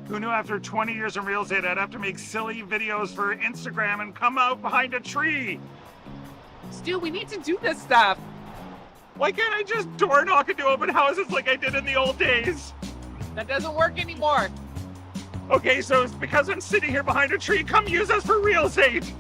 Who knew after 20 years in real estate I'd have to make silly videos for Instagram and come out behind a tree? Stu, we need to do this stuff. Why can't I just door knock into open houses like I did in the old days? That doesn't work anymore. Okay, so it's because I'm sitting here behind a tree. Come use us for real estate.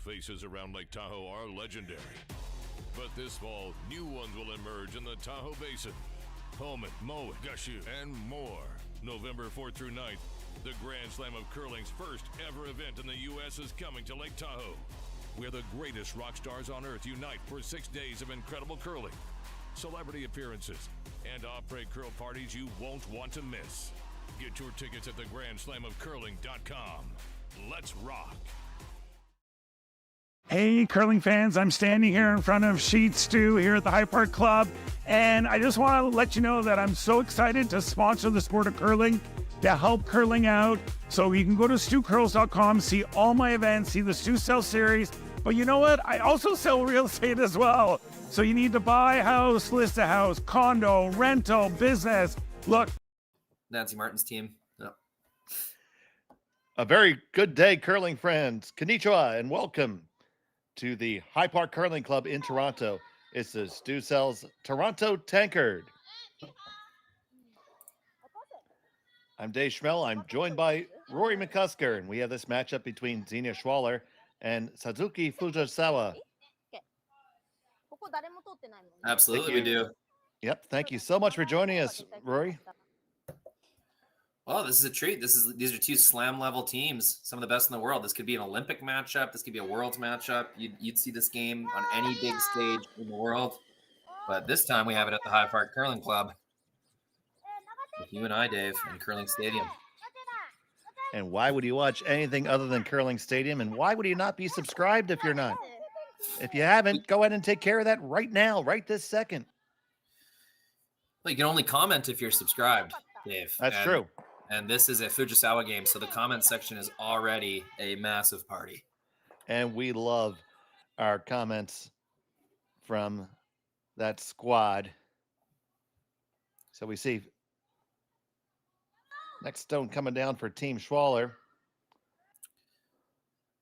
Faces around Lake Tahoe are legendary. But this fall, new ones will emerge in the Tahoe Basin. Pullman, Mowat, Gushu, and more. November 4th through 9th, the Grand Slam of Curling's first ever event in the U.S. is coming to Lake Tahoe, where the greatest rock stars on earth unite for 6 days of incredible curling, celebrity appearances, and après curl parties you won't want to miss. Get your tickets at thegrandslamofcurling.com. Let's rock. Hey, curling fans, I'm standing here in front of Sheet Stew here at the High Park Club, and I just want to let you know that I'm so excited to sponsor the sport of curling, to help curling out. So you can go to stewcurls.com, see all my events, see the Stew Sell series, but you know what? I also sell real estate as well. So you need to buy a house, list a house, condo, rental, business. Look. Nancy Martin's team. Yep. A very good day, curling friends. Konnichiwa and welcome to the High Park Curling Club in Toronto. It's the Stu Sells Toronto Tankard. I'm Dave Schmel. I'm joined by Rory McCusker, and we have this matchup between Xenia Schwaller and Satsuki Fujisawa. Absolutely, we do. Yep. Thank you so much for joining us, Rory. Well, this is a treat. These are two slam level teams, some of the best in the world. This could be an Olympic matchup. This could be a Worlds matchup. You'd see this game on any big stage in the world. But this time we have it at the High Park Curling Club with you and I, Dave, in Curling Stadium. And why would you watch anything other than Curling Stadium? And why would you not be subscribed if you're not? If you haven't, go ahead and take care of that right now, right this second. Well, you can only comment if you're subscribed, Dave. That's true. And this is a Fujisawa game, so the comment section is already a massive party. And we love our comments from that squad. So we see next stone coming down for Team Schwaller.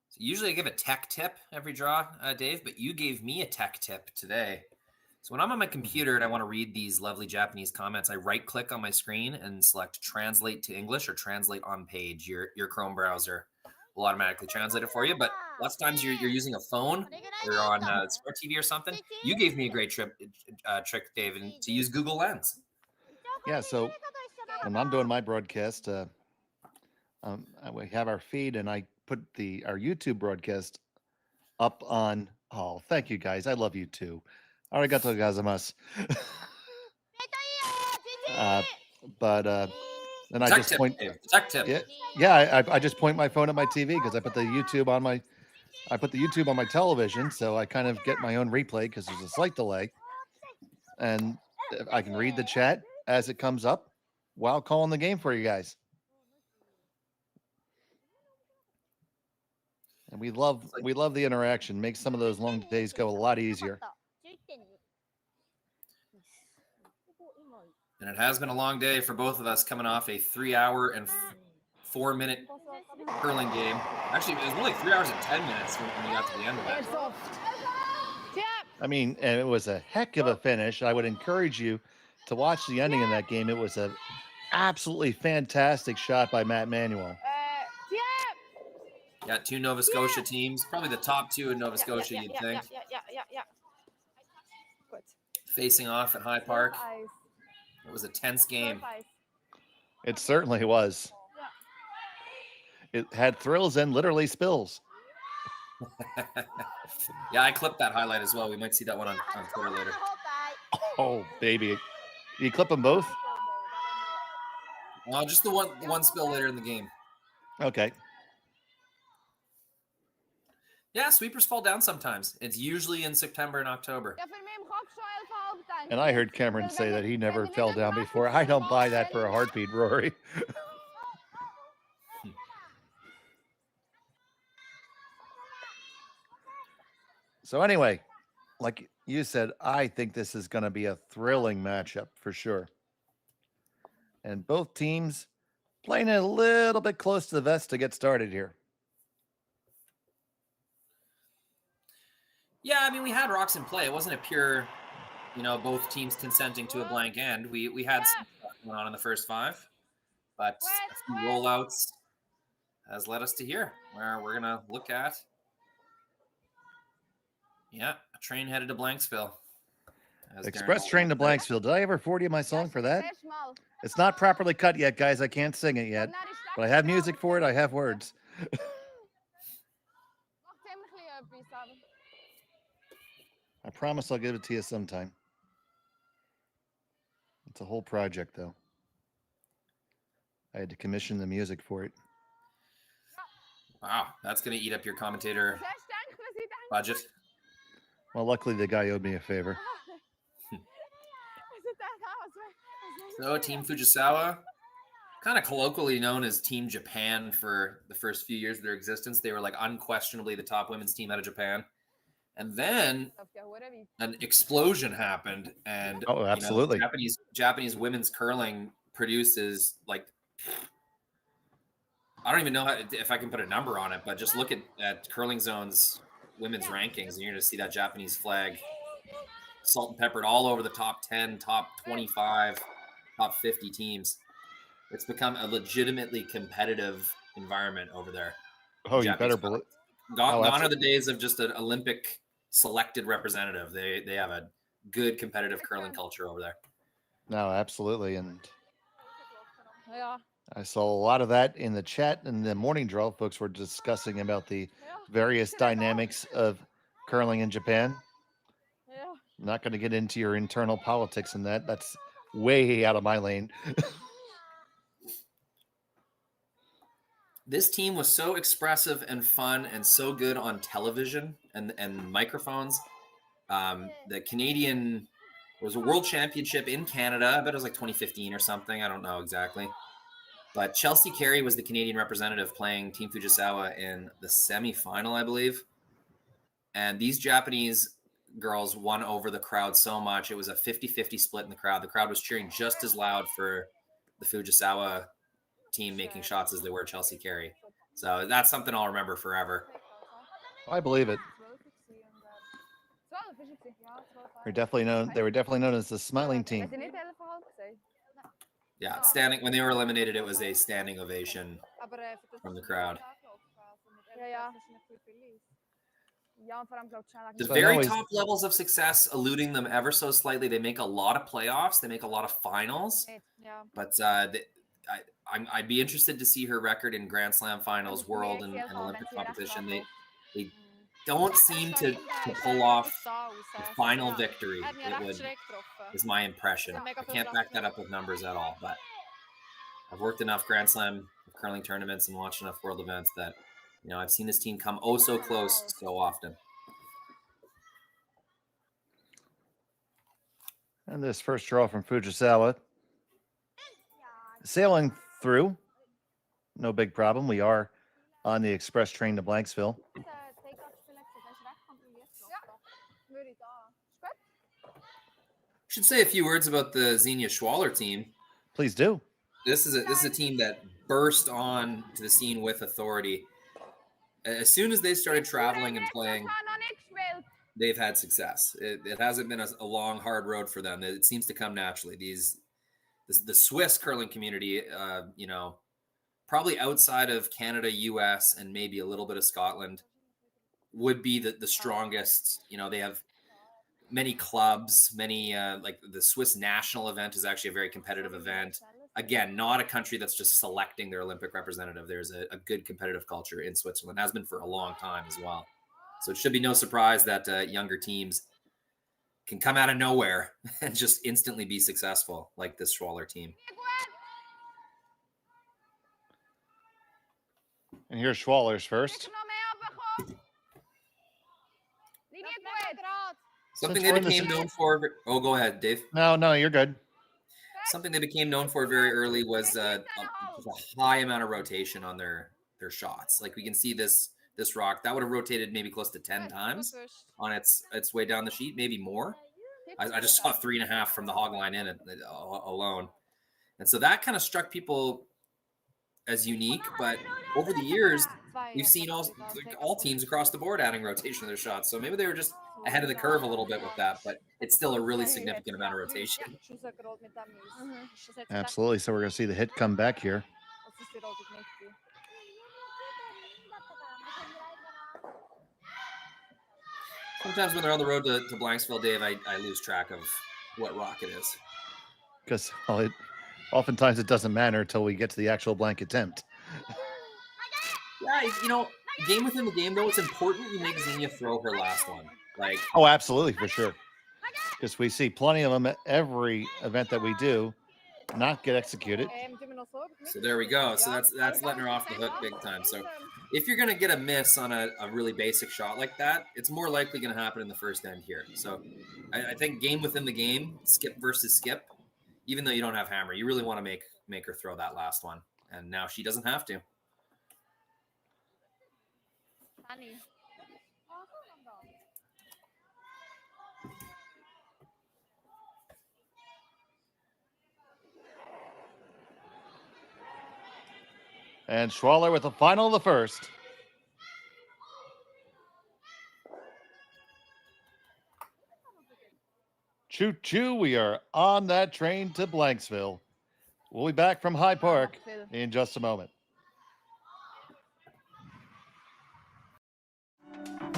So usually I give a tech tip every draw, Dave, but you gave me a tech tip today. So when I'm on my computer and I want to read these lovely Japanese comments, I right-click on my screen and select Translate to English or Translate on Page. Your Chrome browser will automatically translate it for you. But lots of times you're using a phone or on Smart TV or something. You gave me a great trick, Dave, to use Google Lens. Yeah, so when I'm doing my broadcast, we have our feed, and I put our YouTube broadcast up on. Oh, thank you guys. I love you too. Arigato gozaimasu. And I tech just tip, point. Dave. Tech tip. Yeah. I just point my phone at my TV because I put the YouTube on my television, so I kind of get my own replay because there's a slight delay, and I can read the chat as it comes up while calling the game for you guys. And we love the interaction. Makes some of those long days go a lot easier. And it has been a long day for both of us, coming off a 3-hour and 4-minute curling game. Actually, it was only 3 hours and 10 minutes when we got to the end of it. I mean, and it was a heck of a finish. I would encourage you to watch the ending of that game. It was an absolutely fantastic shot by Matt Manuel. Got two Nova Scotia teams, probably the top two in Nova Scotia, you'd think. Facing off at High Park. It was a tense game. It certainly was. It had thrills and literally spills. Yeah, I clipped that highlight as well. We might see that one on Twitter later. Oh, baby. You clip them both? Just the one spill later in the game. Okay. Yeah, sweepers fall down sometimes. It's usually in September and October. And I heard Cameron say that he never fell down before. I don't buy that for a heartbeat, Rory. So anyway, like you said, I think this is going to be a thrilling matchup for sure. And both teams playing it a little bit close to the vest to get started here. Yeah, I mean, we had rocks in play. It wasn't a pure, both teams consenting to a blank end. We had some stuff going on in the first 5, but a few rollouts has led us to here, where we're going to look at, a train headed to Blanksville. Express train to Blanksville. Did I ever forward you my song for that? It's not properly cut yet, guys. I can't sing it yet, but I have music for it. I have words. I promise I'll give it to you sometime. It's a whole project, though. I had to commission the music for it. Wow, that's going to eat up your commentator budget. Well, luckily the guy owed me a favor. So Team Fujisawa, kind of colloquially known as Team Japan for the first few years of their existence. They were like unquestionably the top women's team out of Japan. And then an explosion happened, and absolutely, Japanese women's curling produces like, I don't even know if I can put a number on it, but just look at Curling Zone's women's rankings, and you're going to see that Japanese flag salt and peppered all over the top 10, top 25, top 50 teams. It's become a legitimately competitive environment over there. Oh, you better believe. Gone are the days of just an Olympic selected representative. They have a good competitive curling culture over there. No, absolutely. And I saw a lot of that in the chat in the morning draw. Folks were discussing about the various dynamics of curling in Japan. I'm not going to get into your internal politics in that. That's way out of my lane. This team was so expressive and fun and so good on television and microphones. The Canadian was a world championship in Canada. I bet it was like 2015 or something. I don't know exactly. But Chelsea Carey was the Canadian representative playing Team Fujisawa in the semifinal, I believe. And these Japanese girls won over the crowd so much. It was a 50-50 split in the crowd. The crowd was cheering just as loud for the Fujisawa team making shots as they were Chelsea Carey. So that's something I'll remember forever. I believe it. They were definitely known as the smiling team. Yeah, when they were eliminated, it was a standing ovation from the crowd. The very top levels of success, eluding them ever so slightly. They make a lot of playoffs. They make a lot of finals. But I'd be interested to see her record in Grand Slam finals, world, and Olympic competition. They don't seem to pull off the final victory. Is my impression. I can't back that up with numbers at all, but I've worked enough Grand Slam curling tournaments and watched enough world events that I've seen this team come oh so close so often. And this first draw from Fujisawa, sailing through, no big problem. We are on the express train to Blanksville. Should say a few words about the Xenia Schwaller team. Please do. This is a team that burst on to the scene with authority. As soon as they started traveling and playing, they've had success. It hasn't been a long, hard road for them. It seems to come naturally. The Swiss curling community, probably outside of Canada, US, and maybe a little bit of Scotland, would be the strongest. They have many clubs, like the Swiss national event is actually a very competitive event. Again, not a country that's just selecting their Olympic representative. There's a good competitive culture in Switzerland, has been for a long time as well. So it should be no surprise that younger teams can come out of nowhere and just instantly be successful, like this Schwaller team. And here's Schwaller's first. Something Since they we're in became known for. Oh, go ahead, Dave. No, you're good. Something they became known for very early was a high amount of rotation on their shots. Like we can see this rock that would have rotated maybe close to 10 times on its way down the sheet, maybe more. I just saw 3.5 from the hog line in it alone, and so that kind of struck people as unique. But over the years, we've seen all teams across the board adding rotation to their shots. So maybe they were just ahead of the curve a little bit with that, but it's still a really significant amount of rotation. Absolutely. So we're going to see the hit come back here. Sometimes when they're on the road to Blanksville, Dave, I lose track of what rock it is. Because oftentimes it doesn't matter until we get to the actual blank attempt. Yeah, game within the game, though, it's important you make Xenia throw her last one. Oh, absolutely, for sure. Because we see plenty of them at every event that we do not get executed. So there we go. So that's letting her off the hook big time. So if you're going to get a miss on a really basic shot like that, it's more likely going to happen in the first end here. So I think game within the game, skip versus skip, even though you don't have hammer, you really want to make her throw that last one. And now she doesn't have to. And Schwaller with the final of the first. Choo choo, we are on that train to Blanksville. We'll be back from High Park in just a moment.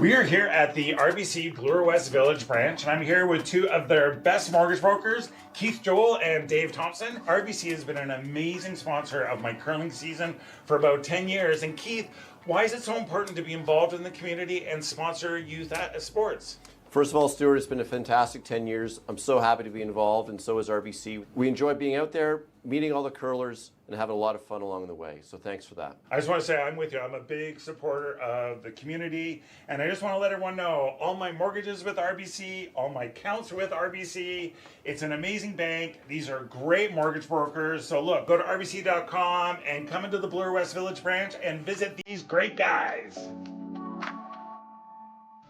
We are here at the RBC Bloor West Village branch, and I'm here with two of their best mortgage brokers, Keith Joel and Dave Thompson. RBC has been an amazing sponsor of my curling season for about 10 years. And Keith, why is it so important to be involved in the community and sponsor youth sports? First of all, Stuart, it's been a fantastic 10 years. I'm so happy to be involved, and so is RBC. We enjoy being out there, meeting all the curlers, and having a lot of fun along the way. So thanks for that. I just want to say I'm with you. I'm a big supporter of the community, and I just want to let everyone know all my mortgages with RBC, all my accounts with RBC. It's an amazing bank. These are great mortgage brokers. So look, go to rbc.com and come into the Bloor West Village branch and visit these great guys.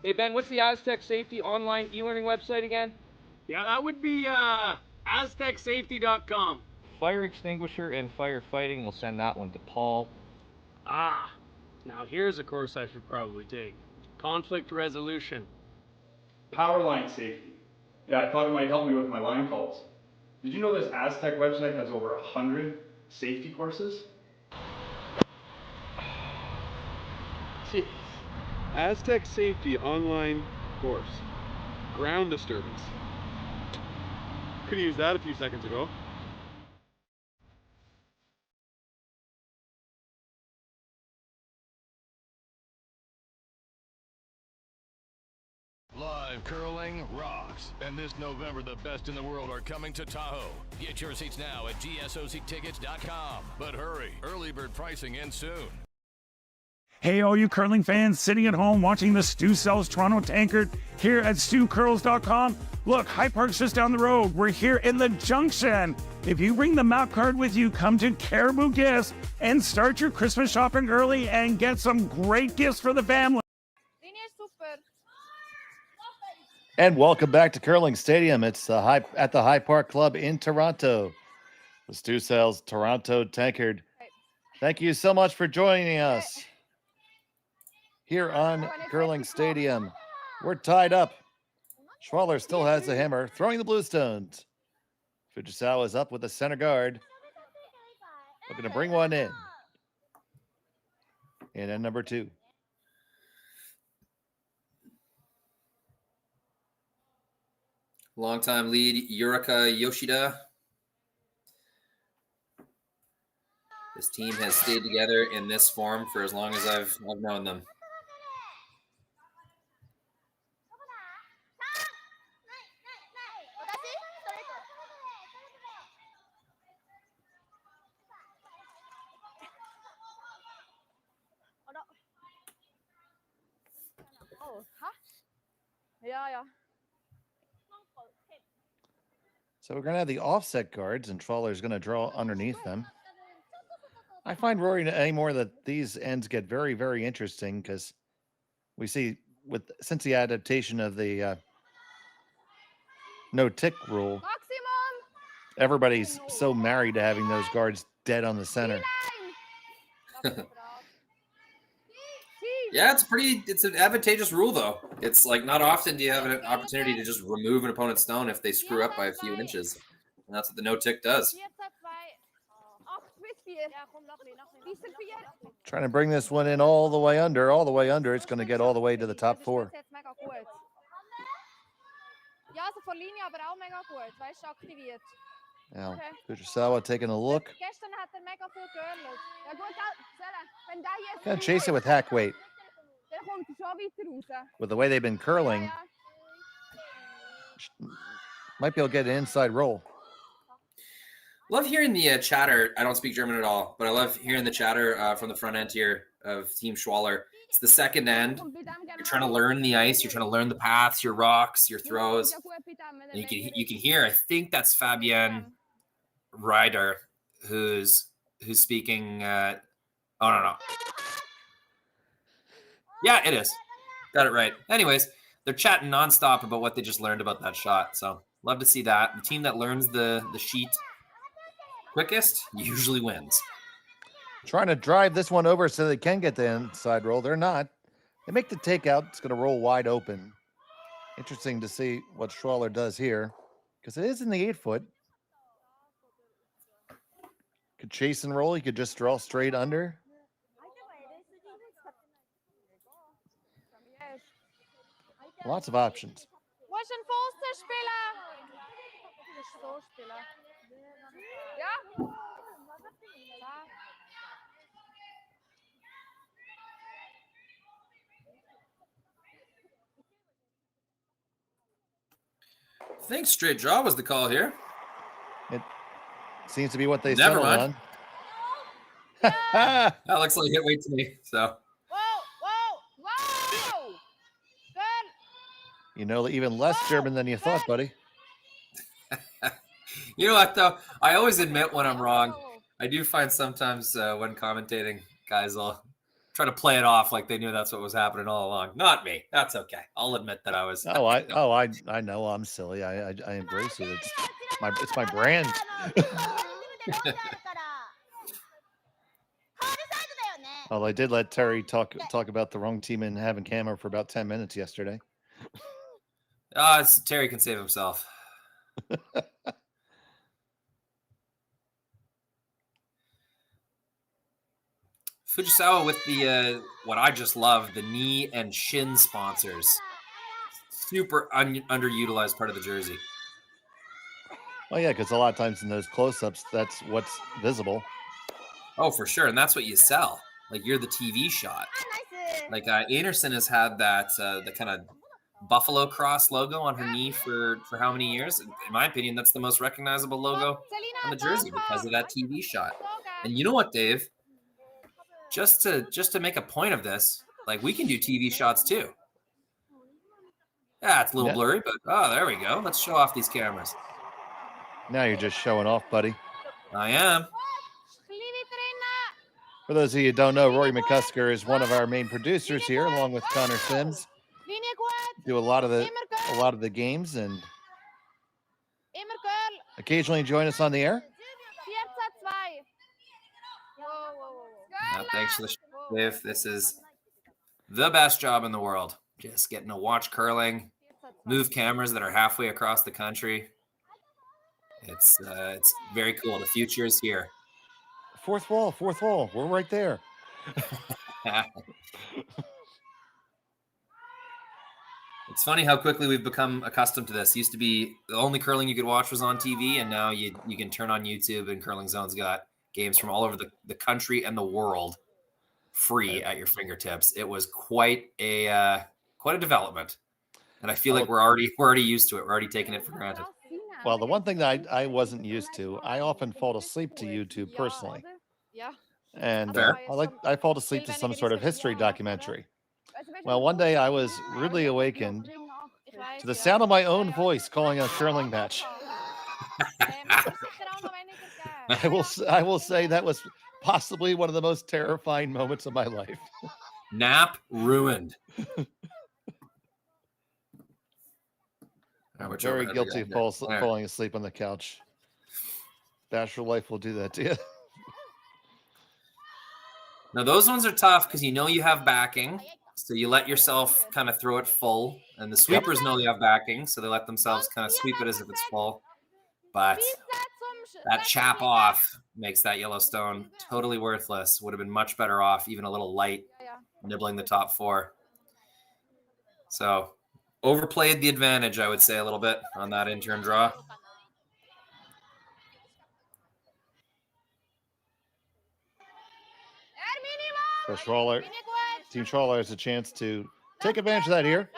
Hey Ben, what's the Aztec Safety online e-learning website again? Yeah, that would be aztecsafety.com. Fire extinguisher and firefighting, we'll send that one to Paul. Ah, now here's a course I should probably take. Conflict resolution. Power line safety. Yeah, I thought it might help me with my line calls. Did you know this Aztec website has over 100 safety courses? Jeez. Aztec Safety online course. Ground disturbance. Could have used that a few seconds ago. Live curling rocks. And this November, the best in the world are coming to Tahoe. Get your seats now at gsoctickets.com. But hurry, early bird pricing ends soon. Hey, all you curling fans sitting at home watching the Stu Sells Toronto Tankard here at StuCurls.com. Look, High Park's just down the road. We're here in the Junction. If you bring the map card with you, come to Caribou Gifts and start your Christmas shopping early and get some great gifts for the family. And welcome back to Curling Stadium. It's at the High Park Club in Toronto. The Stu Sells Toronto Tankard. Thank you so much for joining us here on Curling Stadium. We're tied up. Schwaller still has the hammer, throwing the blue stones. Fujisawa is up with the center guard. Looking to bring one in. And at number 2. Longtime lead, Yurika Yoshida. This team has stayed together in this form for as long as I've known them. So we're going to have the offset guards, and Schwaller's going to draw underneath them. I find, Rory, anymore that these ends get very, very interesting because we see, since the adaptation of the no tick rule, everybody's so married to having those guards dead on the center. Yeah, it's an advantageous rule, though. It's like not often do you have an opportunity to just remove an opponent's stone if they screw up by a few inches. And that's what the no tick does. Trying to bring this one in all the way under. It's going to get all the way to the top 4. Now, Fujisawa taking a look. Gonna chase it with hack weight. With the way they've been curling, might be able to get an inside roll. Love hearing the chatter. I don't speak German at all, but I love hearing the chatter from the front end here of Team Schwaller. It's the second end. You're trying to learn the ice. You're trying to learn the paths, your rocks, your throws. And you can hear. I think that's Fabienne Ryder who's speaking. Oh no. Yeah, it is. Got it right. Anyways, they're chatting nonstop about what they just learned about that shot. So love to see that. The team that learns the sheet quickest usually wins. Trying to drive this one over so they can get the inside roll. They're not. They make the takeout. It's going to roll wide open. Interesting to see what Schwaller does here because it is in the 8-foot. Could chase and roll. He could just draw straight under. Lots of options. I think straight draw was the call here. It seems to be what they Never settled mind. on. That looks like hit weight to me. So you know, even less German than you thought, buddy. you know what, though? I always admit when I'm wrong. I do find sometimes when commentating, guys will try to play it off like they knew that's what was happening all along. Not me. That's okay. I'll admit that I was. I know I'm silly. I embrace it. It's my brand. Well, I did let Terry talk about the wrong team and having camera for about 10 minutes yesterday. Terry can save himself. Fujisawa with the what I just love, the knee and shin sponsors. Super underutilized part of the jersey. Oh yeah, because a lot of times in those close-ups, that's what's visible. Oh, for sure, and that's what you sell. Like you're the TV shot. Like Anderson has had that the kind of Buffalo Cross logo on her knee for how many years? In my opinion, that's the most recognizable logo on the jersey because of that TV shot. And you know what, Dave? Just to make a point of this, like we can do TV shots too. Yeah, it's a little blurry, but there we go. Let's show off these cameras. Now you're just showing off, buddy. I am. For those of you who don't know, Rory McCusker is one of our main producers here, along with Connor Sims. Do a lot of the games and occasionally join us on the air. Thanks for the show, Dave. This is the best job in the world. Just getting to watch curling, move cameras that are halfway across the country. It's very cool. The future is here. Fourth wall. We're right there. It's funny how quickly we've become accustomed to this. Used to be the only curling you could watch was on TV, and now you can turn on YouTube, and Curling Zone's got games from all over the country and the world free at your fingertips. It was quite a development, and I feel like we're already used to it. We're already taking it for granted. Well, the one thing that I wasn't used to, I often fall asleep to YouTube personally. And I fall asleep to some sort of history documentary. Well, one day I was rudely awakened to the sound of my own voice calling a curling match. I will say that was possibly one of the most terrifying moments of my life. Nap ruined. I'm very guilty of falling asleep on the couch. Bachelor life will do that to you. Now, those ones are tough because you know you have backing. So you let yourself kind of throw it full. And the sweepers know they have backing. So they let themselves kind of sweep it as if it's full. But that chap off makes that Yellowstone totally worthless. Would have been much better off, even a little light, nibbling the top 4. So overplayed the advantage, I would say, a little bit on that intern draw. So Schwaller, Team Schwaller has a chance to take advantage of that here.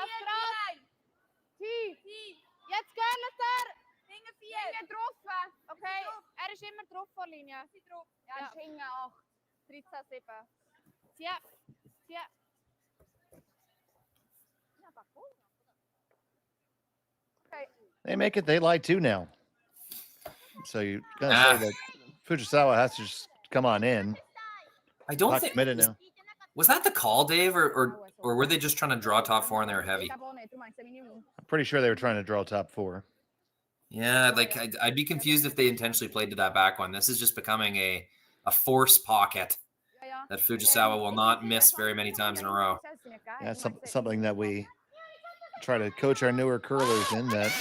They make it, they lie too now. So you're going to say that Fujisawa has to just come on in. I don't Not think committed now. Was that the call, Dave, or were they just trying to draw top 4 and they were heavy? I'm pretty sure they were trying to draw top 4. Yeah, like I'd be confused if they intentionally played to that back one. This is just becoming a force pocket that Fujisawa will not miss very many times in a row. Yeah, something that we try to coach our newer curlers in, that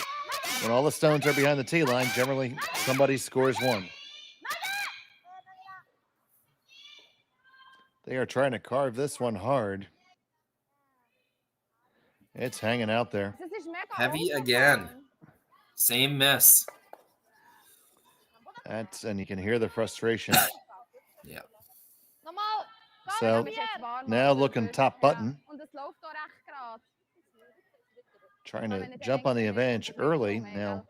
when all the stones are behind the tee line, generally somebody scores 1. They are trying to carve this one hard. It's hanging out there. Heavy again. Same miss. And you can hear the frustration. Yeah. So now looking top button. Trying to jump on the advantage early. Now,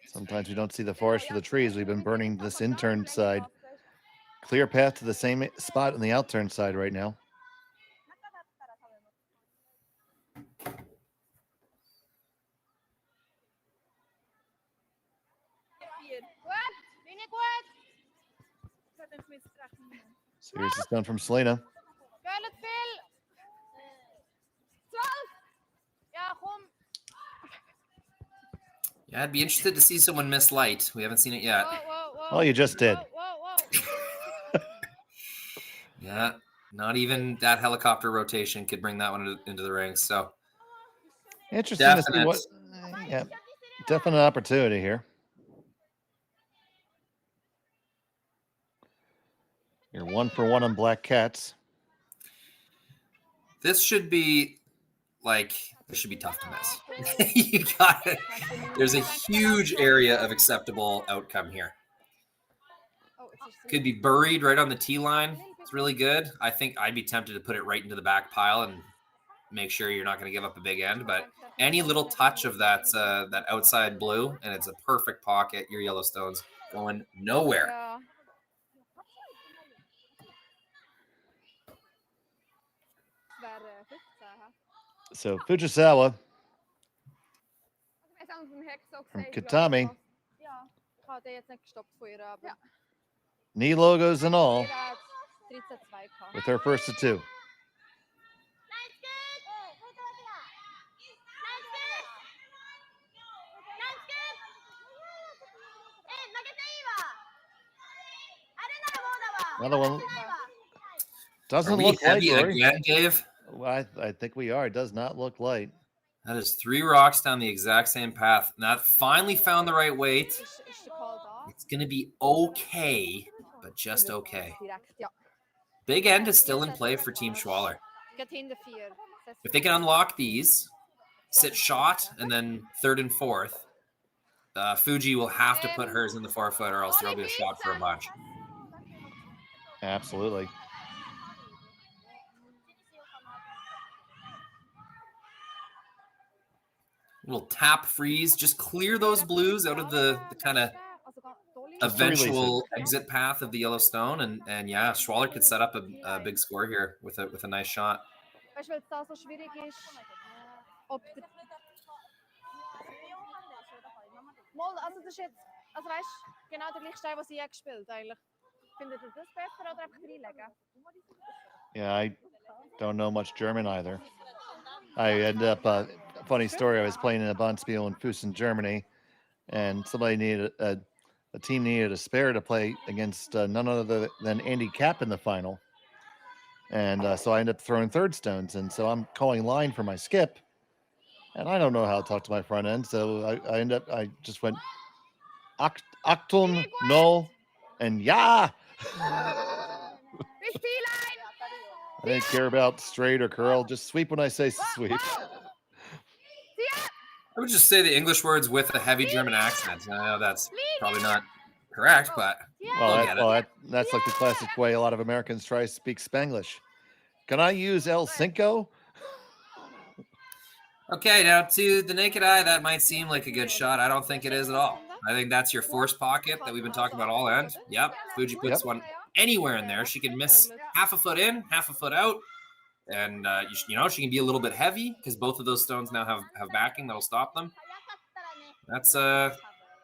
sometimes we don't see the forest for the trees. We've been burning this intern side. Clear path to the same spot on the outturn side right now. Serious is done from Selena. Yeah, I'd be interested to see someone miss light. We haven't seen it yet. Oh, you just did. Yeah, not even that helicopter rotation could bring that one into the rings. So interesting to see what. Yeah, definite opportunity here. You're 1 for 1 on Black Cats. This should be this should be tough to miss. You got it. There's a huge area of acceptable outcome here. Could be buried right on the tee line. It's really good. I think I'd be tempted to put it right into the back pile and make sure you're not going to give up a big end. But any little touch of that outside blue, and it's a perfect pocket. Your Yellowstone's going nowhere. So Fujisawa from Kitami, knee logos and all, with her first of 2. Another one doesn't look heavy light, again, Dave. Well, I think we are. It does not look light. That is 3 rocks down the exact same path. Now, finally found the right weight. It's going to be okay, but just okay. Big end is still in play for Team Schwaller. If they can unlock these, sit shot, and then 3rd and 4th, Fuji will have to put hers in the 4-foot, or else there'll be a shot for a bunch. Absolutely. Little tap freeze, just clear those blues out of the kind of eventual exit path of the Yellowstone, and yeah, Schwaller could set up a big score here with a nice shot. Weißt du, weil es da so schwierig ist, ob der... Mal, also das ist jetzt, also weißt du, genau der gleiche Stein, was ich gespielt eigentlich. Findet ihr das besser oder einfach reinlegen? Yeah, I don't know much German either. I ended up, funny story, I was playing in a Bonspiel in Füssen, Germany, and somebody needed, a team needed a spare to play against none other than Andy Capp in the final. And so I ended up throwing third stones. And so I'm calling line for my skip. And I don't know how to talk to my front end. So I just went Achtung, null, and yeah. I didn't care about straight or curl. Just sweep when I say sweep. I would just say the English words with a heavy German accent. I know that's probably not correct, but That's like the classic way a lot of Americans try to speak Spanglish. Can I use El Cinco? Okay, now to the naked eye, that might seem like a good shot. I don't think it is at all. I think that's your force pocket that we've been talking about all end. Yep, Fuji puts one anywhere in there. She can miss half a foot in, half a foot out. And, you know, she can be a little bit heavy because both of those stones now have backing that'll stop them. That's, yeah,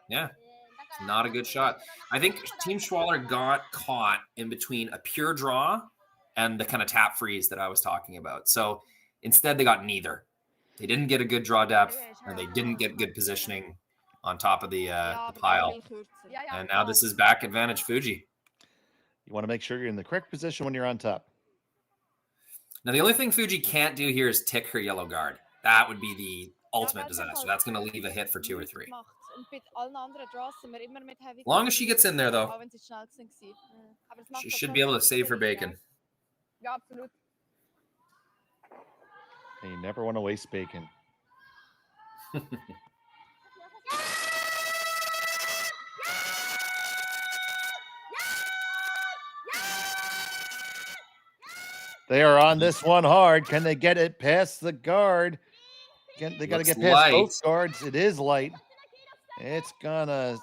it's not a good shot. I think Team Schwaller got caught in between a pure draw and the kind of tap freeze that I was talking about. So instead, they got neither. They didn't get a good draw depth, and they didn't get good positioning on top of the pile. And now this is back advantage Fuji. You want to make sure you're in the correct position when you're on top. Now, the only thing Fuji can't do here is tick her yellow guard. That would be the ultimate disaster. That's going to leave a hit for 2 or 3. As long as she gets in there, though, she should be able to save her bacon. And you never want to waste bacon. They are on this one hard. Can they get it past the guard? They got to get past both guards. It is light. It's gonna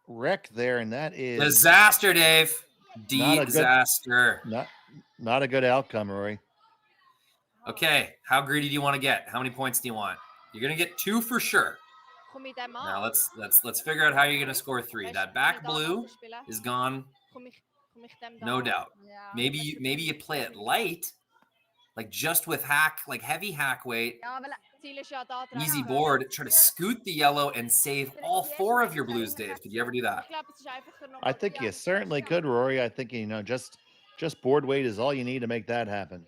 wreck there, and that is disaster, Dave. Disaster. Not a good outcome, Rory. Okay, how greedy do you want to get? How many points do you want? You're gonna get 2 for sure. Now let's figure out how you're gonna score 3. That back blue is gone, no doubt. Maybe you play it light, like just with hack, like heavy hack weight, easy board. Try to scoot the yellow and save all 4 of your blues, Dave. Could you ever do that? I think you certainly could, Rory. I think just board weight is all you need to make that happen.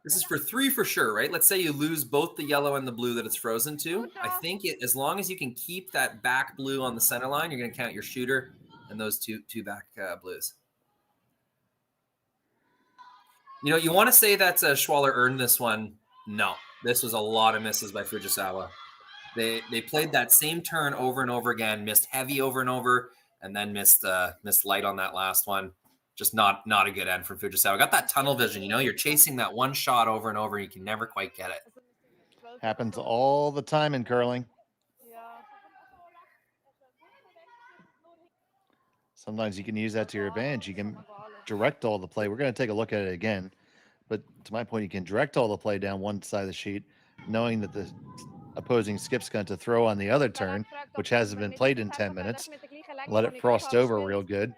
This is for 3 for sure, right? Let's say you lose both the yellow and the blue that it's frozen to. I think as long as you can keep that back blue on the center line, you're going to count your shooter and those two back blues. You know, you want to say that Schwaller earned this one. No, this was a lot of misses by Fujisawa. They played that same turn over and over again, missed heavy over and over, and then missed light on that last one. Just not a good end from Fujisawa. Got that tunnel vision, you know, you're chasing that one shot over and over, and you can never quite get it. Happens all the time in curling. Sometimes you can use that to your advantage. You can direct all the play. We're going to take a look at it again. But to my point, you can direct all the play down one side of the sheet, knowing that the opposing skip's going to throw on the other turn, which hasn't been played in 10 minutes. Let it frost over real good.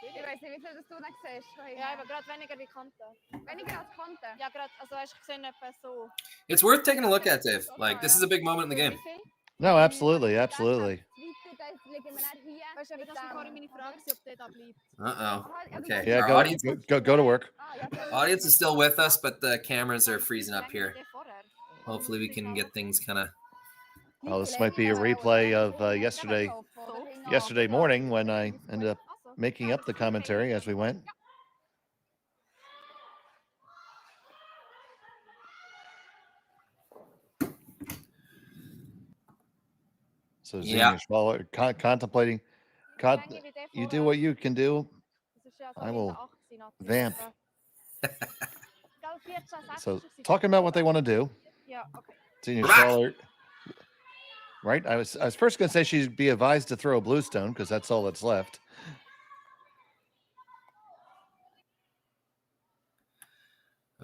Ich weiß nicht, wie viel das du nicht siehst. Ja, aber gerade weniger wie Kante. Weniger als Kante? Ja, gerade, also weißt du, ich sehe etwa so. It's worth taking a look at, Dave. Like, this is a big moment in the game. No, absolutely, absolutely. Uh-oh. Okay. Yeah, audience, go to work. Audience is still with us, but the cameras are freezing up here. Hopefully we can get things kind of... Well, this might be a replay of yesterday morning when I ended up making up the commentary as we went. So Xenia Schwaller contemplating, you do what you can do. I will vamp. So talking about what they want to do. Xenia Schwaller, right? I was first going to say she'd be advised to throw a blue stone because that's all that's left.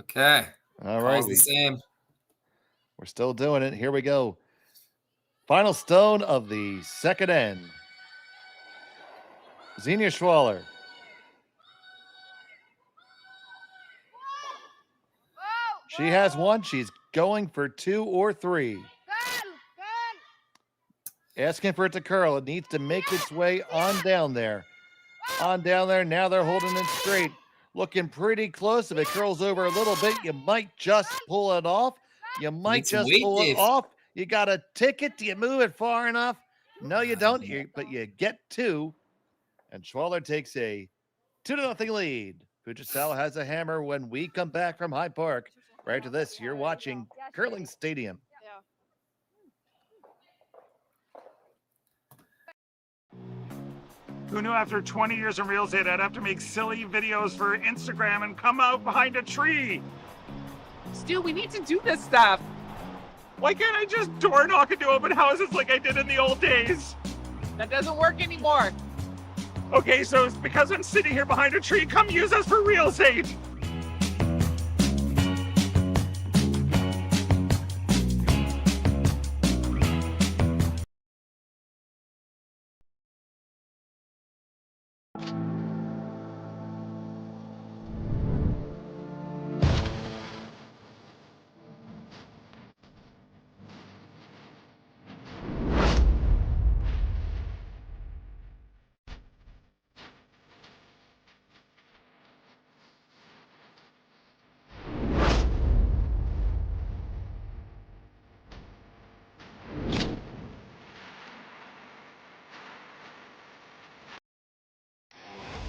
Okay. All Calls right. the same. We're still doing it. Here we go. Final stone of the second end. Xenia Schwaller. She has one. She's going for 2 or 3. Asking for it to curl. It needs to make its way on down there. On down there. Now they're holding it straight. Looking pretty close. If it curls over a little bit, you might just pull it off. You might just pull it off. You got a ticket. Do you move it far enough? No, you don't. But you get 2. And Schwaller takes a 2-0 lead. Fujisawa has a hammer when we come back from Hyde Park. Right to this, you're watching Curling Stadium. Who knew after 20 years in real estate, I'd have to make silly videos for Instagram and come out behind a tree? Stu, we need to do this stuff. Why can't I just door knock into open houses like I did in the old days? That doesn't work anymore. Okay, so it's because I'm sitting here behind a tree. Come use us for real estate.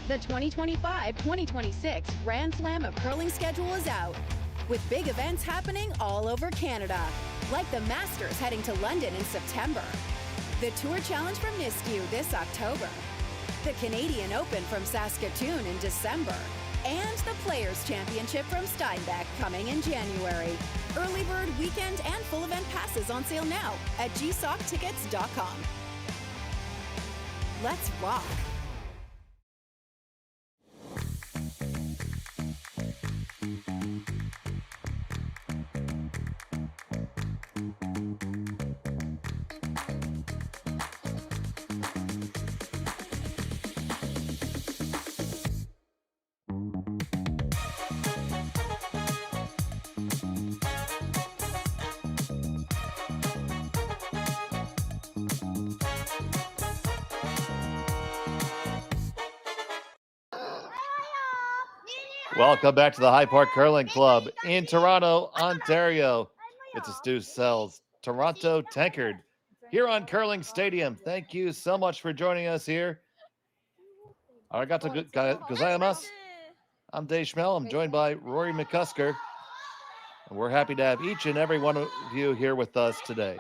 The 2025-2026 Grand Slam of Curling schedule is out, with big events happening all over Canada, like the Masters heading to London in September, the Tour Challenge from Nisku this October, the Canadian Open from Saskatoon in December, and the Players' Championship from Steinbeck coming in January. Early bird weekend and full event passes on sale now at gsocktickets.com. Let's rock! Welcome back to the High Park Curling Club in Toronto, Ontario. It's a Stu Sells Toronto Tankard here on Curling Stadium. Thank you so much for joining us here. Arigato gozaimasu. I'm Dave Schmel. I'm joined by Rory McCusker. And we're happy to have each and every one of you here with us today.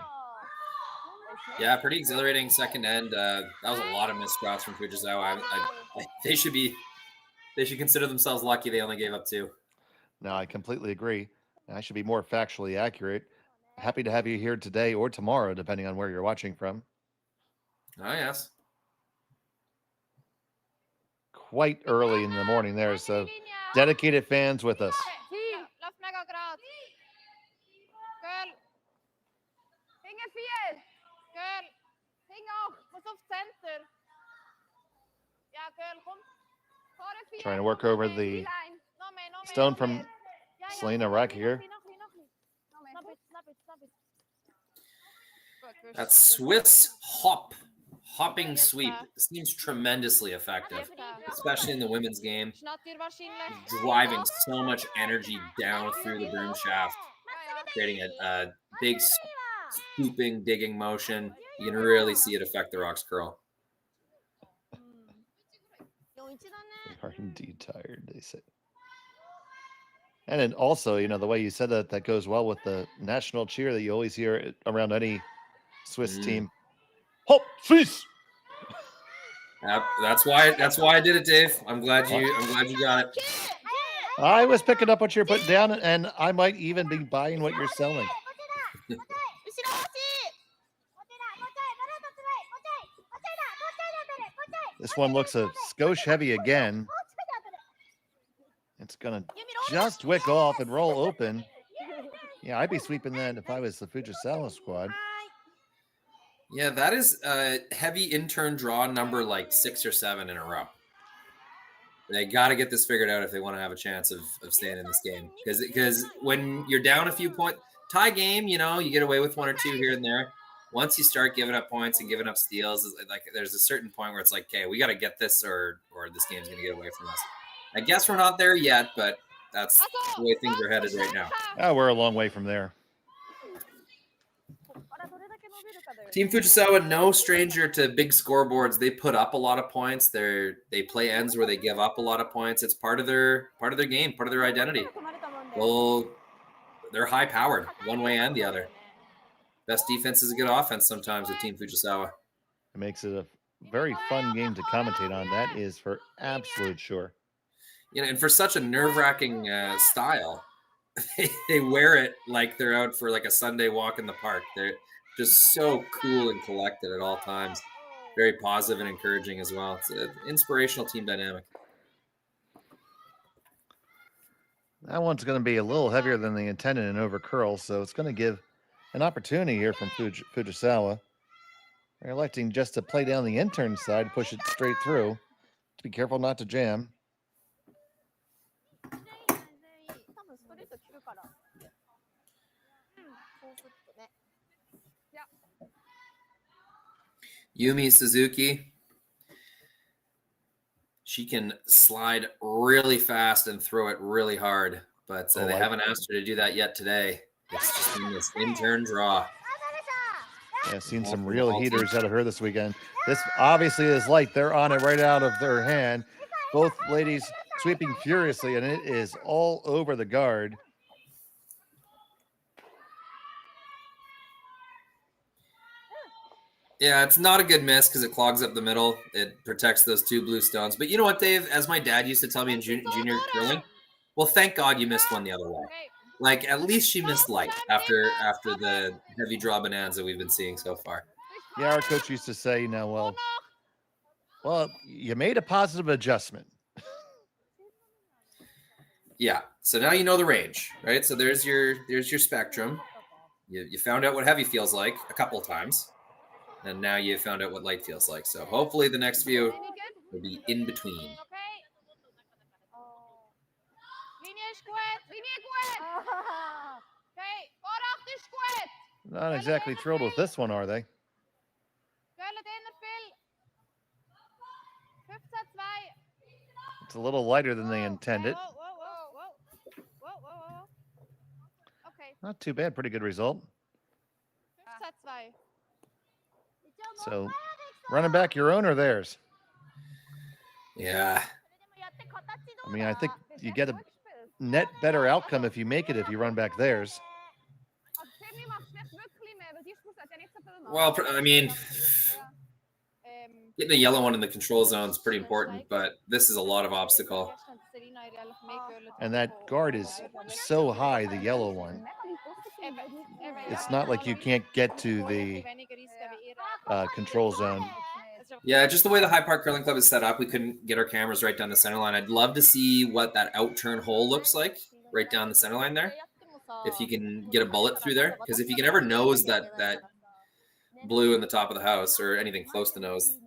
Yeah, pretty exhilarating second end. That was a lot of missed shots from Fujisawa. They should consider themselves lucky they only gave up 2. No, I completely agree. I should be more factually accurate. Happy to have you here today or tomorrow, depending on where you're watching from. Oh, yes. Quite early in the morning there, so dedicated fans with us. Trying to work over the stone from Selena Rack here. That Swiss hopping sweep seems tremendously effective, especially in the women's game. Driving so much energy down through the broom shaft, creating a big scooping, digging motion. You can really see it affect the rocks curl. We are indeed tired, they say. And then also, you know, the way you said that, that goes well with the national cheer that you always hear around any Swiss team. Hop, Swiss! That's why I did it, Dave. I'm glad you got it. I was picking up what you're putting down, and I might even be buying what you're selling. This one looks a skosh heavy again. It's going to just wick off and roll open. Yeah, I'd be sweeping that if I was the Fujisawa squad. Yeah, that is a heavy intern draw number like 6 or 7 in a row. They got to get this figured out if they want to have a chance of staying in this game. Because when you're down a few points, tie game, you get away with 1 or 2 here and there. Once you start giving up points and giving up steals, like there's a certain point where it's like, okay, we got to get this or this game's going to get away from us. I guess we're not there yet, but that's the way things are headed right now. Oh, we're a long way from there. Team Fujisawa, no stranger to big scoreboards. They put up a lot of points. They play ends where they give up a lot of points. It's part of their game, part of their identity. Well, they're high powered, one way and the other. Best defense is a good offense sometimes with Team Fujisawa. It makes it a very fun game to commentate on. That is for absolute sure. And for such a nerve-wracking style, they wear it like they're out for like a Sunday walk in the park. They're just so cool and collected at all times. Very positive and encouraging as well. It's an inspirational team dynamic. That one's going to be a little heavier than the intended and over curl, so it's going to give an opportunity here from Fujisawa. They're electing just to play down the intern side, push it straight through. To be careful not to jam. Yumi Suzuki. She can slide really fast and throw it really hard, but they haven't asked her to do that yet today. It's just been this intern draw. Yeah, I've seen some real heaters out of her this weekend. This obviously is light. They're on it right out of their hand. Both ladies sweeping furiously, and it is all over the guard. Yeah, it's not a good miss because it clogs up the middle. It protects those 2 blue stones. But you know what, Dave? As my dad used to tell me in junior curling, well, thank God you missed one the other way. Like, at least she missed light after the heavy draw bonanza we've been seeing so far. Yeah, our coach used to say, well, you made a positive adjustment. Yeah, so now you know the range, right? So there's your spectrum. You found out what heavy feels like a couple of times. And now you found out what light feels like. So hopefully the next few will be in between. Not exactly thrilled with this one, are they? It's a little lighter than they intended. Not too bad. Pretty good result. So, running back your own or theirs? Yeah. I mean, I think you get a net better outcome if you make it if you run back theirs. Well, I mean, getting the yellow one in the control zone is pretty important, but this is a lot of obstacle. And that guard is so high, the yellow one. It's not like you can't get to the control zone. Yeah, just the way the High Park Curling Club is set up, we couldn't get our cameras right down the center line. I'd love to see what that out-turn hole looks like right down the center line there. If you can get a bullet through there. Because if you can ever nose that blue in the top of the house or anything close to nose,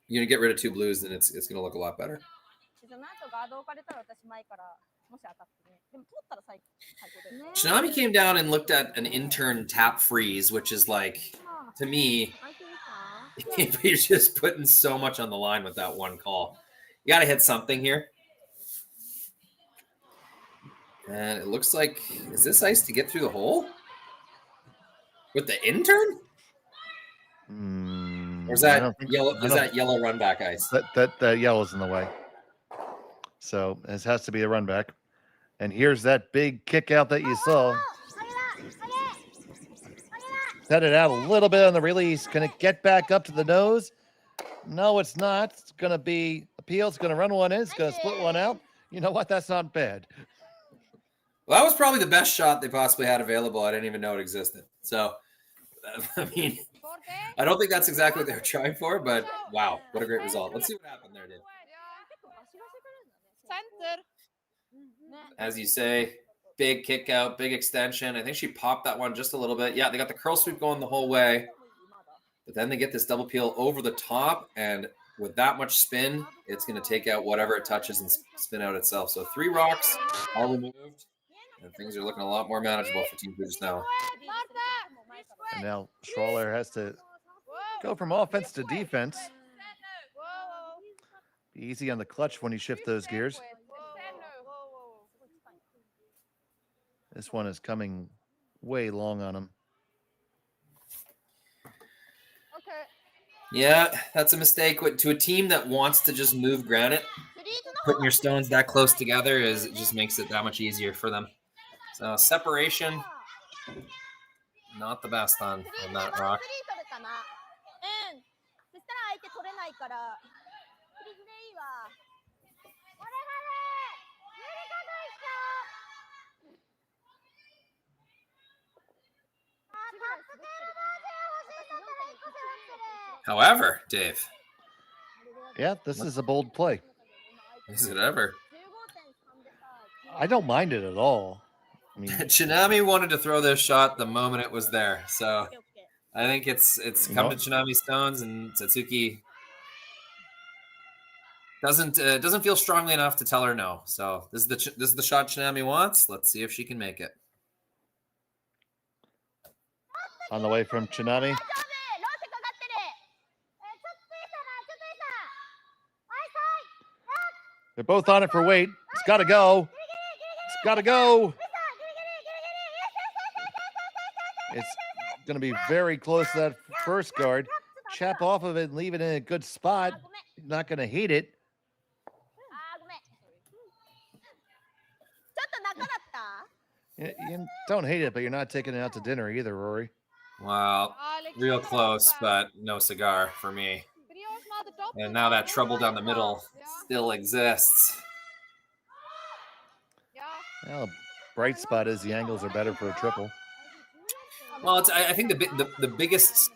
you're going to get rid of 2 blues, then it's going to look a lot better. Shinami came down and looked at an intern tap freeze, which is like, to me, you're just putting so much on the line with that one call. You got to hit something here. And it looks like, is this ice to get through the hole? With the intern? Or is that yellow? Is that yellow run back ice? That yellow's in the way. So this has to be a run back. And here's that big kick out that you saw. Set it out a little bit on the release. Can it get back up to the nose? No, it's not. It's going to be appeal. It's going to run one in. It's going to split one out. You know what? That's not bad. Well, that was probably the best shot they possibly had available. I didn't even know it existed. So, I mean, I don't think that's exactly what they were trying for, but wow, what a great result. Let's see what happened there, Dave. As you say, big kick out, big extension. I think she popped that one just a little bit. Yeah, they got the curl sweep going the whole way. But then they get this double peel over the top, and with that much spin, it's going to take out whatever it touches and spin out itself. So 3 rocks, all removed, and things are looking a lot more manageable for Team Fujisawa. And now Schwaller has to go from offense to defense. Be easy on the clutch when you shift those gears. This one is coming way long on him. Yeah, that's a mistake. To a team that wants to just move granite, putting your stones that close together it just makes it that much easier for them. So separation, not the best on that rock. However, Dave. Yeah, this is a bold play. Is it ever? I don't mind it at all. I mean, Chinami wanted to throw this shot the moment it was there, so I think it's come to Chinami's stones, and Satsuki doesn't feel strongly enough to tell her no. So this is the shot Chinami wants. Let's see if she can make it. On the way from Chinami. They're both on it for weight. It's got to go. It's got to go. It's going to be very close to that first guard. Chap off of it and leave it in a good spot. Not going to hate it. You don't hate it, but you're not taking it out to dinner either, Rory. Well, real close, but no cigar for me. And now that trouble down the middle still exists. Well, bright spot is the angles are better for a triple. Well, I think the biggest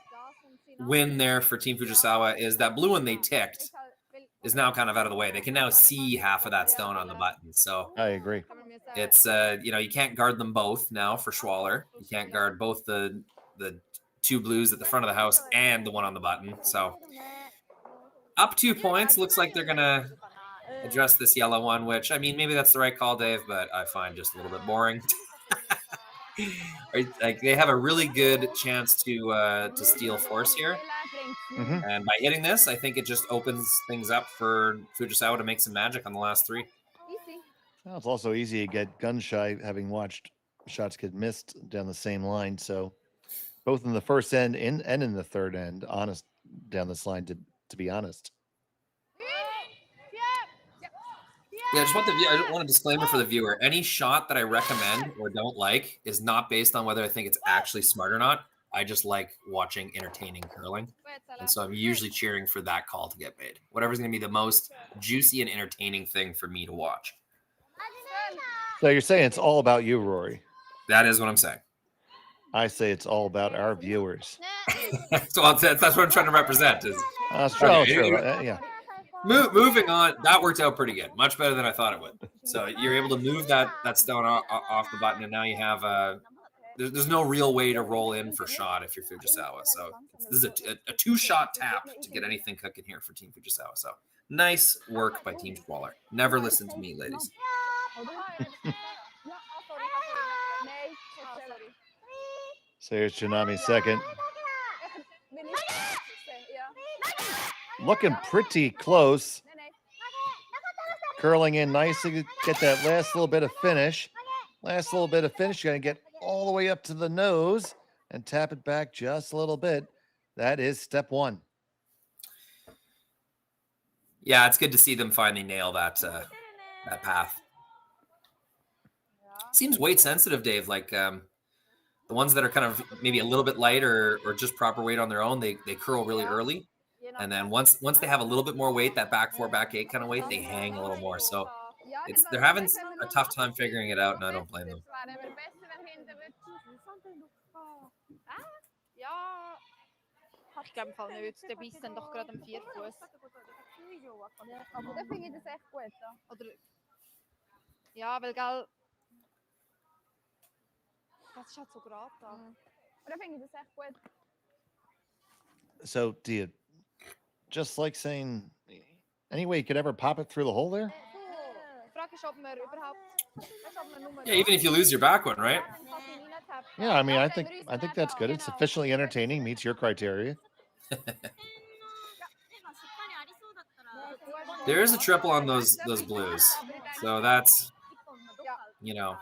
win there for Team Fujisawa is that blue one they ticked is now kind of out of the way. They can now see half of that stone on the button. So I agree. It's you can't guard them both now for Schwaller. You can't guard both the 2 blues at the front of the house and the one on the button. So up 2 points. Looks like they're gonna address this yellow one, which I mean maybe that's the right call, Dave, but I find just a little bit boring. Like they have a really good chance to steal force here, and by hitting this, I think it just opens things up for Fujisawa to make some magic on the last 3. Well, it's also easy to get gun shy, having watched shots get missed down the same line. So both in the first end and in the third end, honest down this line. To be honest. Yeah, I just want a disclaimer for the viewer. Any shot that I recommend or don't like is not based on whether I think it's actually smart or not. I just like watching entertaining curling. And so I'm usually cheering for that call to get made. Whatever's going to be the most juicy and entertaining thing for me to watch. So you're saying it's all about you, Rory? That is what I'm saying. I say it's all about our viewers. So that's what I'm trying to represent. Yeah. Moving on, that worked out pretty good. Much better than I thought it would. So you're able to move that stone off the button, and now you have there's no real way to roll in for shot if you're Fujisawa. So this is a 2-shot tap to get anything cooking here for Team Fujisawa. So nice work by Team Schwaller. Never listen to me, ladies. So here's Chinami second. Looking pretty close. Curling in nicely. Get that last little bit of finish. Last little bit of finish. You're going to get all the way up to the nose and tap it back just a little bit. That is step 1. Yeah, it's good to see them finally nail that path. Seems weight sensitive, Dave. Like the ones that are kind of maybe a little bit light or just proper weight on their own, they curl really early. And then once they have a little bit more weight, that back 4, back 8 kind of weight, they hang a little more. So they're having a tough time figuring it out, and I don't blame them. Ich glaube im Fall nicht. Der beißt dann doch gerade am Vierfuß. Aber dann finde ich das echt gut. Oder Ja, weil, gell, das ist halt so gerade da. Und dann finde ich das echt gut. So do you just like saying any way you could ever pop it through the hole there? Die Frage ist, ob wir überhaupt, weißt, ob wir nur Yeah, even if you lose your back one, right? Yeah, I mean, I think that's good. It's sufficiently entertaining, meets your criteria. There is a triple on those blues, so that's, you know,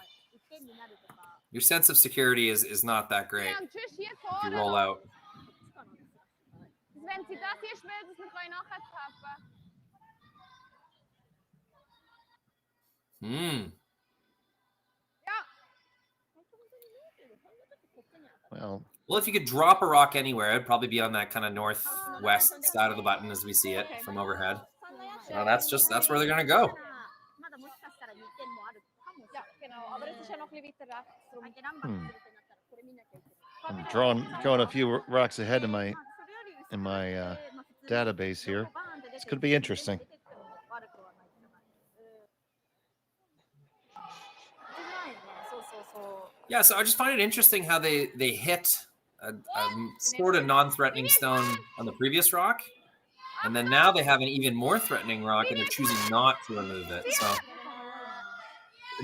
your sense of security is not that great if you roll out. Wenn sie das hier spielt, das mit nachher tappen. Well, if you could drop a rock anywhere, it'd probably be on that kind of northwest side of the button as we see it from overhead. So that's where they're gonna go. Ja, genau, aber es ist ja noch ein bisschen weiter rechts. I'm going a few rocks ahead in my database here. This could be interesting. Yeah, so I just find it interesting how they hit a sort of non-threatening stone on the previous rock, and then now they have an even more threatening rock, and they're choosing not to remove it. So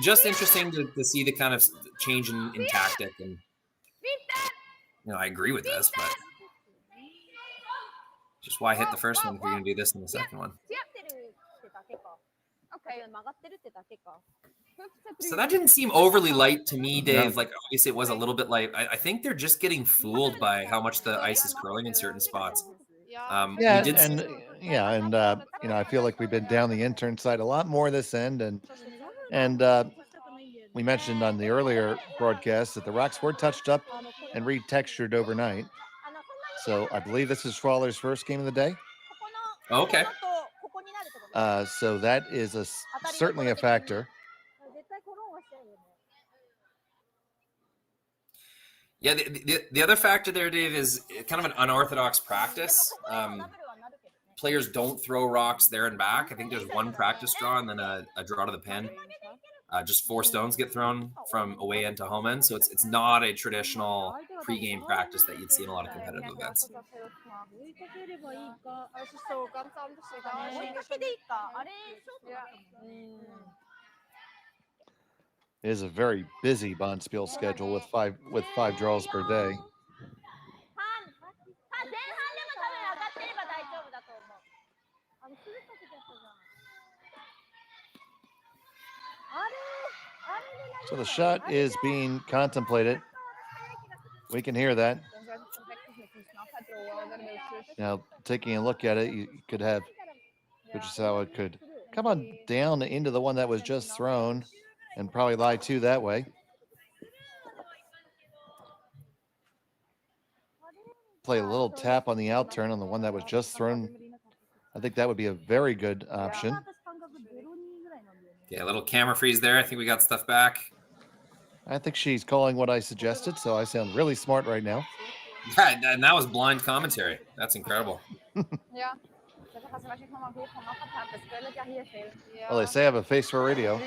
just interesting to see the kind of change in tactic. And you know, I agree with this, but just why hit the first one if you're going to do this in the second one? So that didn't seem overly light to me, Dave. Like, obviously it was a little bit light. I think they're just getting fooled by how much the ice is curling in certain spots. Yeah, you know, I feel like we've been down the intern side a lot more this end, and we mentioned on the earlier broadcast that the rocks were touched up and retextured overnight. So I believe this is Schwaller's first game of the day. Okay. So that is certainly a factor. Yeah, the other factor there, Dave, is kind of an unorthodox practice. Players don't throw rocks there and back. I think there's one practice draw and then a draw to the pin. Just 4 stones get thrown from away end to home end. So it's not a traditional pre-game practice that you'd see in a lot of competitive events. It is a very busy Bonspiel schedule with five draws per day. So the shot is being contemplated. We can hear that. Now, taking a look at it, you could have Fujisawa could come on down into the one that was just thrown and probably lie 2 that way. Play a little tap on the out turn on the one that was just thrown. I think that would be a very good option. Yeah, a little camera freeze there. I think we got stuff back. I think she's calling what I suggested, so I sound really smart right now. Yeah, and that was blind commentary. That's incredible. Well, they say I have a face for radio.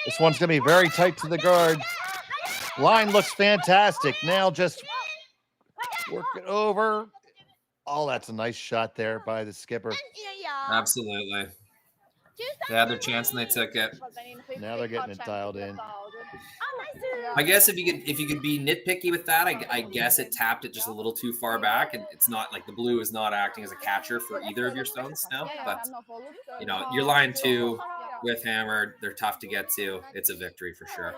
This one's going to be very tight to the guard. Line looks fantastic. Now just work it over. Oh, that's a nice shot there by the skipper. Absolutely. They had their chance and they took it. Now they're getting it dialed in. I guess if you could be nitpicky with that, I guess it tapped it just a little too far back, and it's not like the blue is not acting as a catcher for either of your stones now. But you know, your line 2 with hammer, they're tough to get to. It's a victory for sure.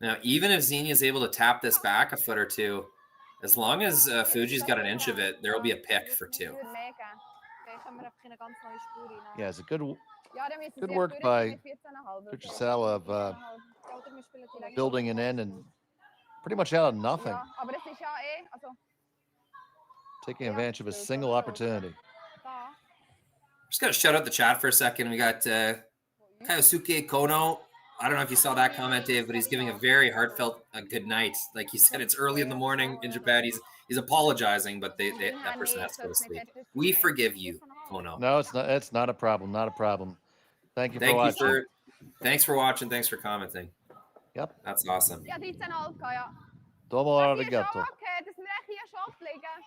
Now, even if Xenia is able to tap this back a foot or 2, as long as Fuji's got an inch of it, there will be a pick for 2. Yeah, it's a good work by Fujisawa of building an end and pretty much out of nothing. Taking advantage of a single opportunity. Just got to shout out the chat for a second. We got Kayosuke Kono. I don't know if you saw that comment, Dave, but he's giving a very heartfelt good night. Like you said, it's early in the morning in Japan. He's apologizing, but that person has to go to sleep. We forgive you, Kono. No, it's not. It's not a problem. Not a problem. Thank you for watching. Thanks for watching. Thanks for commenting. Yep. That's awesome. Ja, 13,5 ja. Domo Das ist arigato. schon okay, das müssen wir hier schon ablegen.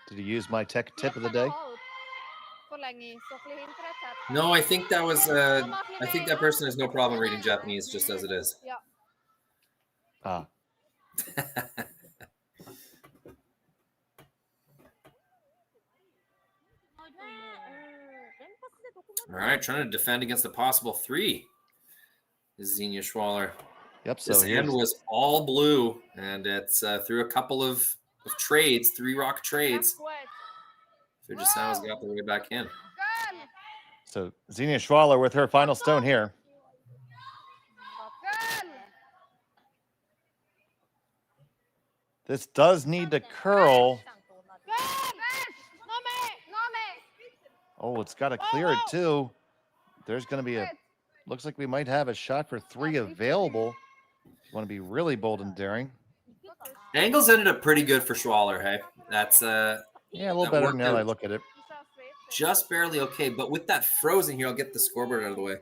Did you use my tech tip of the day? No, I think that was. I think that person has no problem reading Japanese just as it is. Ah. All right, trying to defend against a possible 3 is Xenia Schwaller. Yep. So this end was all blue, and it's through a couple of trades, 3 rock trades. Fujisawa's got the way back in. So Xenia Schwaller with her final stone here. This does need to curl. Oh, it's got to clear it too. There's going to be looks like we might have a shot for 3 available. Want to be really bold and daring. Angles ended up pretty good for Schwaller, hey? That's yeah, a little better now I look at it. Just barely okay, but with that frozen here, I'll get the scoreboard out of the way.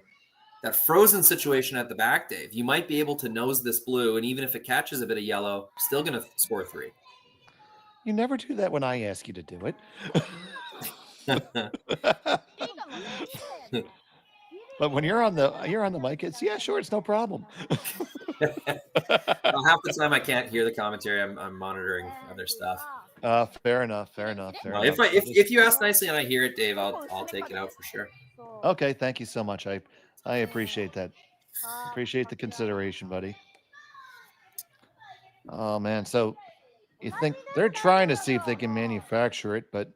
That frozen situation at the back, Dave, you might be able to nose this blue, and even if it catches a bit of yellow, still going to score 3. You never do that when I ask you to do it. But when you're on the mic, it's yeah, sure, it's no problem. Well, half the time I can't hear the commentary. I'm monitoring other stuff. Fair enough. Fair enough. If you ask nicely and I hear it, Dave, I'll take it out for sure. Okay, thank you so much. I appreciate that. Appreciate the consideration, buddy. Oh man, so you think they're trying to see if they can manufacture it, but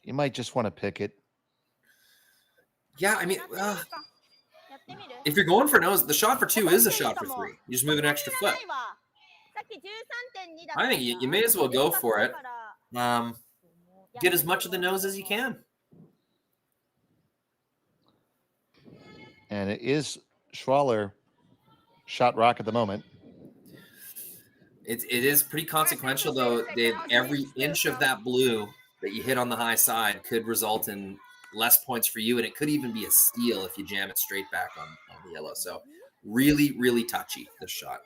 you might just want to pick it. Yeah, I mean, if you're going for nose, the shot for 2 is a shot for 3. You just move an extra foot. I think you may as well go for it. Get as much of the nose as you can. And it is Schwaller shot rock at the moment. It is pretty consequential, though, Dave. Every inch of that blue that you hit on the high side could result in less points for you, and it could even be a steal if you jam it straight back on the yellow. So really, really touchy, this shot.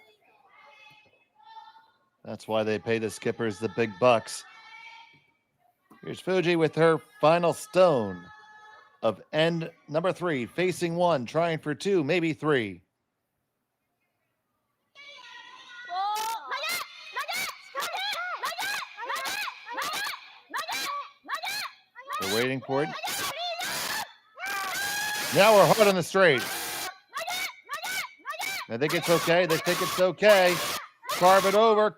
That's why they pay the skippers the big bucks. Here's Fuji with her final stone of end number 3, facing 1, trying for 2, maybe 3. They're waiting for it. Now we're hard on the straight. I think it's okay. They think it's okay. Carve it over.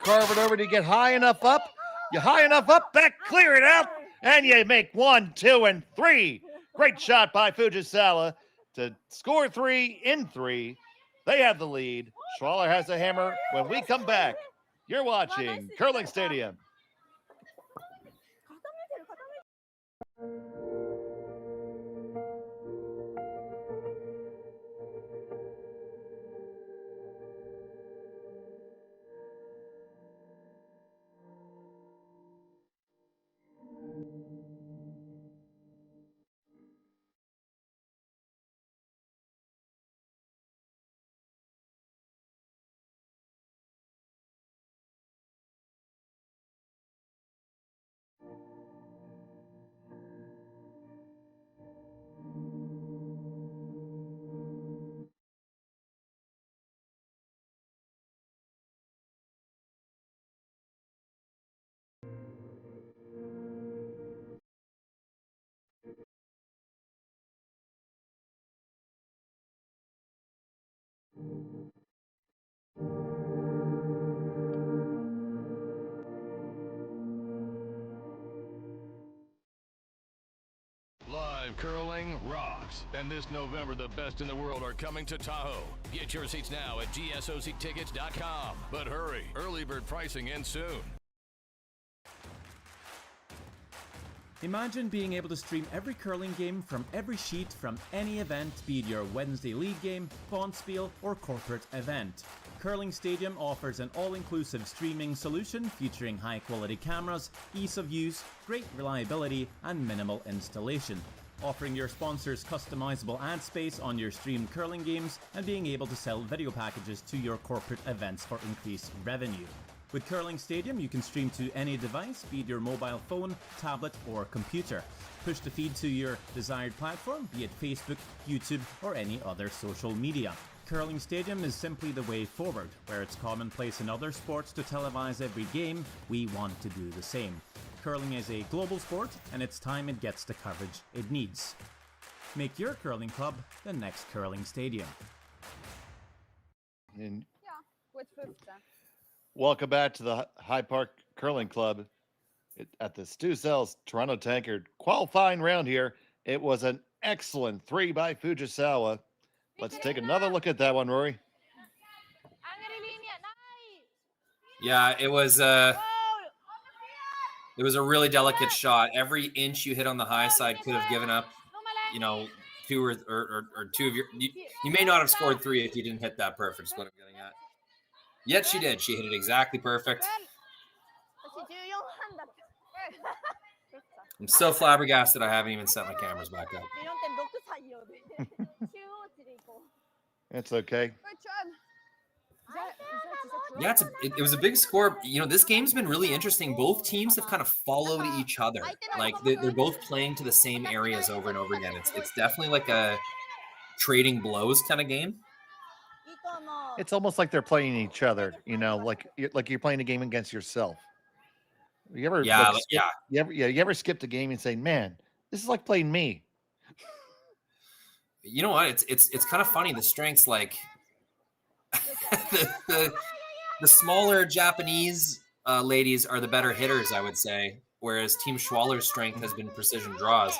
Do you get high enough up? You high enough up, that clear it out, and you make 1, 2, and 3. Great shot by Fujisawa to score 3 in 3. They have the lead. Schwaller has a hammer. When we come back, you're watching Curling Stadium. Curling rocks. And this November, the best in the world are coming to Tahoe. Get your seats now at gsoctickets.com. But hurry, early bird pricing ends soon. Imagine being able to stream every curling game from every sheet from any event, be it your Wednesday league game, Bonspiel, or corporate event. Curling Stadium offers an all-inclusive streaming solution featuring high-quality cameras, ease of use, great reliability, and minimal installation. Offering your sponsors customizable ad space on your streamed curling games and being able to sell video packages to your corporate events for increased revenue. With Curling Stadium, you can stream to any device, be it your mobile phone, tablet, or computer. Push the feed to your desired platform, be it Facebook, YouTube, or any other social media. Curling Stadium is simply the way forward. Where it's commonplace in other sports to televise every game, we want to do the same. Curling is a global sport, and it's time it gets the coverage it needs. Make your curling club the next Curling Stadium. And with 15. welcome back to the High Park Curling Club at the Stu Sells Toronto Tankard qualifying round here. It was an excellent 3 by Fujisawa. Let's take another look at that one, Rory. Yeah, it was a really delicate shot. Every inch you hit on the high side could have given up, you know, 2 or two of your. You may not have scored 3 if you didn't hit that perfect. Is what I'm getting at. Yet she did. She hit it exactly perfect. I'm so flabbergasted I haven't even set my cameras back up. It's okay. Yeah, it was a big score. You know, this game's been really interesting. Both teams have kind of followed each other. Like they're both playing to the same areas over and over again. It's definitely like a trading blows kind of game. It's almost like they're playing each other, you know, like you're playing a game against yourself. You ever, you ever skipped a game and say, "Man, this is like playing me." You know what? It's kind of funny. The strengths, like the smaller Japanese ladies are the better hitters, I would say, whereas Team Schwaller's strength has been precision draws.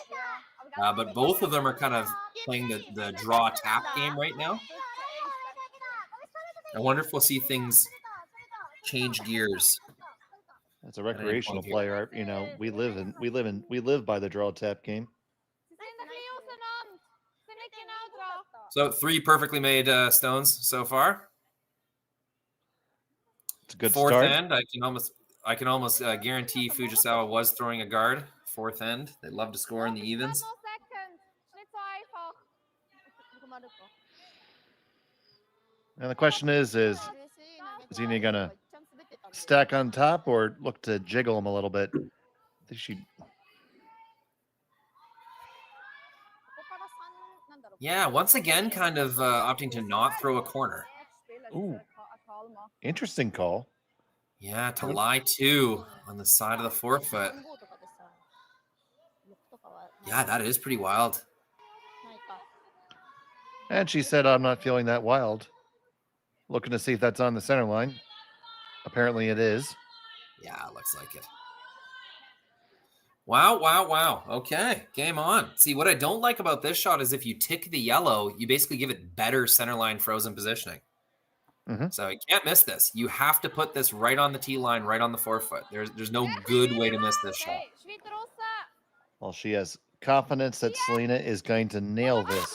But both of them are kind of playing the draw tap game right now. I wonder if we'll see things change gears. As a recreational player, you know, we live by the draw tap game. So 3 perfectly made stones so far. It's a good fourth start. End. I can almost guarantee Fujisawa was throwing a guard. 4th end. They love to score in the evens. And the question is Xenia gonna stack on top or look to jiggle him a little bit? I think she. Yeah, once again, kind of opting to not throw a corner. Ooh, interesting call. Yeah, to lie 2 on the side of the forefoot. Yeah, that is pretty wild. And she said, "I'm not feeling that wild." Looking to see if that's on the center line. Apparently it is. Yeah, it looks like it. Wow, wow, wow. Okay, game on. See, what I don't like about this shot is if you tick the yellow, you basically give it better center line frozen positioning. Mm-hmm. So you can't miss this. You have to put this right on the tee line, right on the forefoot. There's no good way to miss this shot. Well, she has confidence that Selena is going to nail this.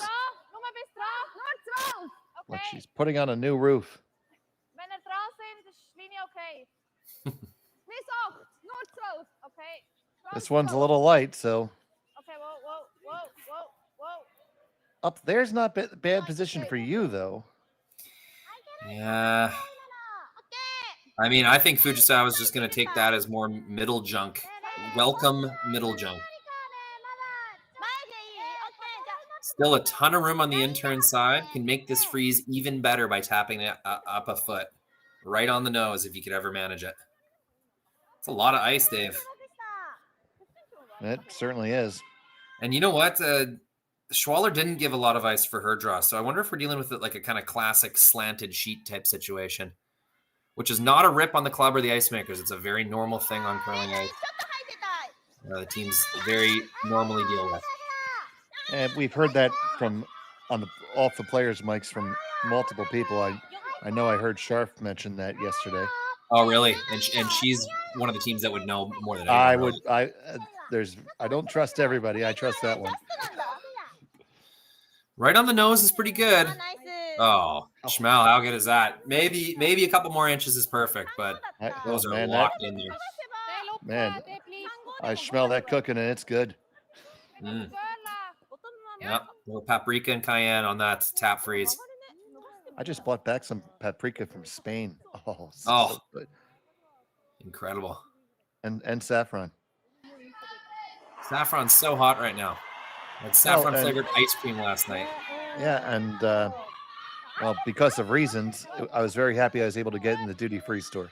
Like she's putting on a new roof. This one's a little light, so. Up there's not bad position for you, though. Yeah. I mean, I think Fujisawa is just going to take that as more middle junk. Welcome middle junk. Still a ton of room on the intern side. Can make this freeze even better by tapping it up a foot. Right on the nose if you could ever manage it. It's a lot of ice, Dave. It certainly is. And you know what? Schwaller didn't give a lot of ice for her draw. So I wonder if we're dealing with it like a kind of classic slanted sheet type situation, which is not a rip on the club or the ice makers. It's a very normal thing on curling ice. The teams very normally deal with. And we've heard that from off the players' mics from multiple people. I know I heard Sharf mention that yesterday. Oh, really? And she's one of the teams that would know more than anyone. I would. I don't trust everybody. I trust that one. Right on the nose is pretty good. Oh, Schmel, how good is that? Maybe a couple more inches is perfect, but those are locked in there. Man, I smell that cooking and it's good. Mm. Yep, a little paprika and cayenne on that tap freeze. I just bought back some paprika from Spain. Oh, so good. Incredible. And saffron. Saffron's so hot right now. Like saffron flavored ice cream last night. Yeah, and well, because of reasons, I was very happy I was able to get in the duty-free store.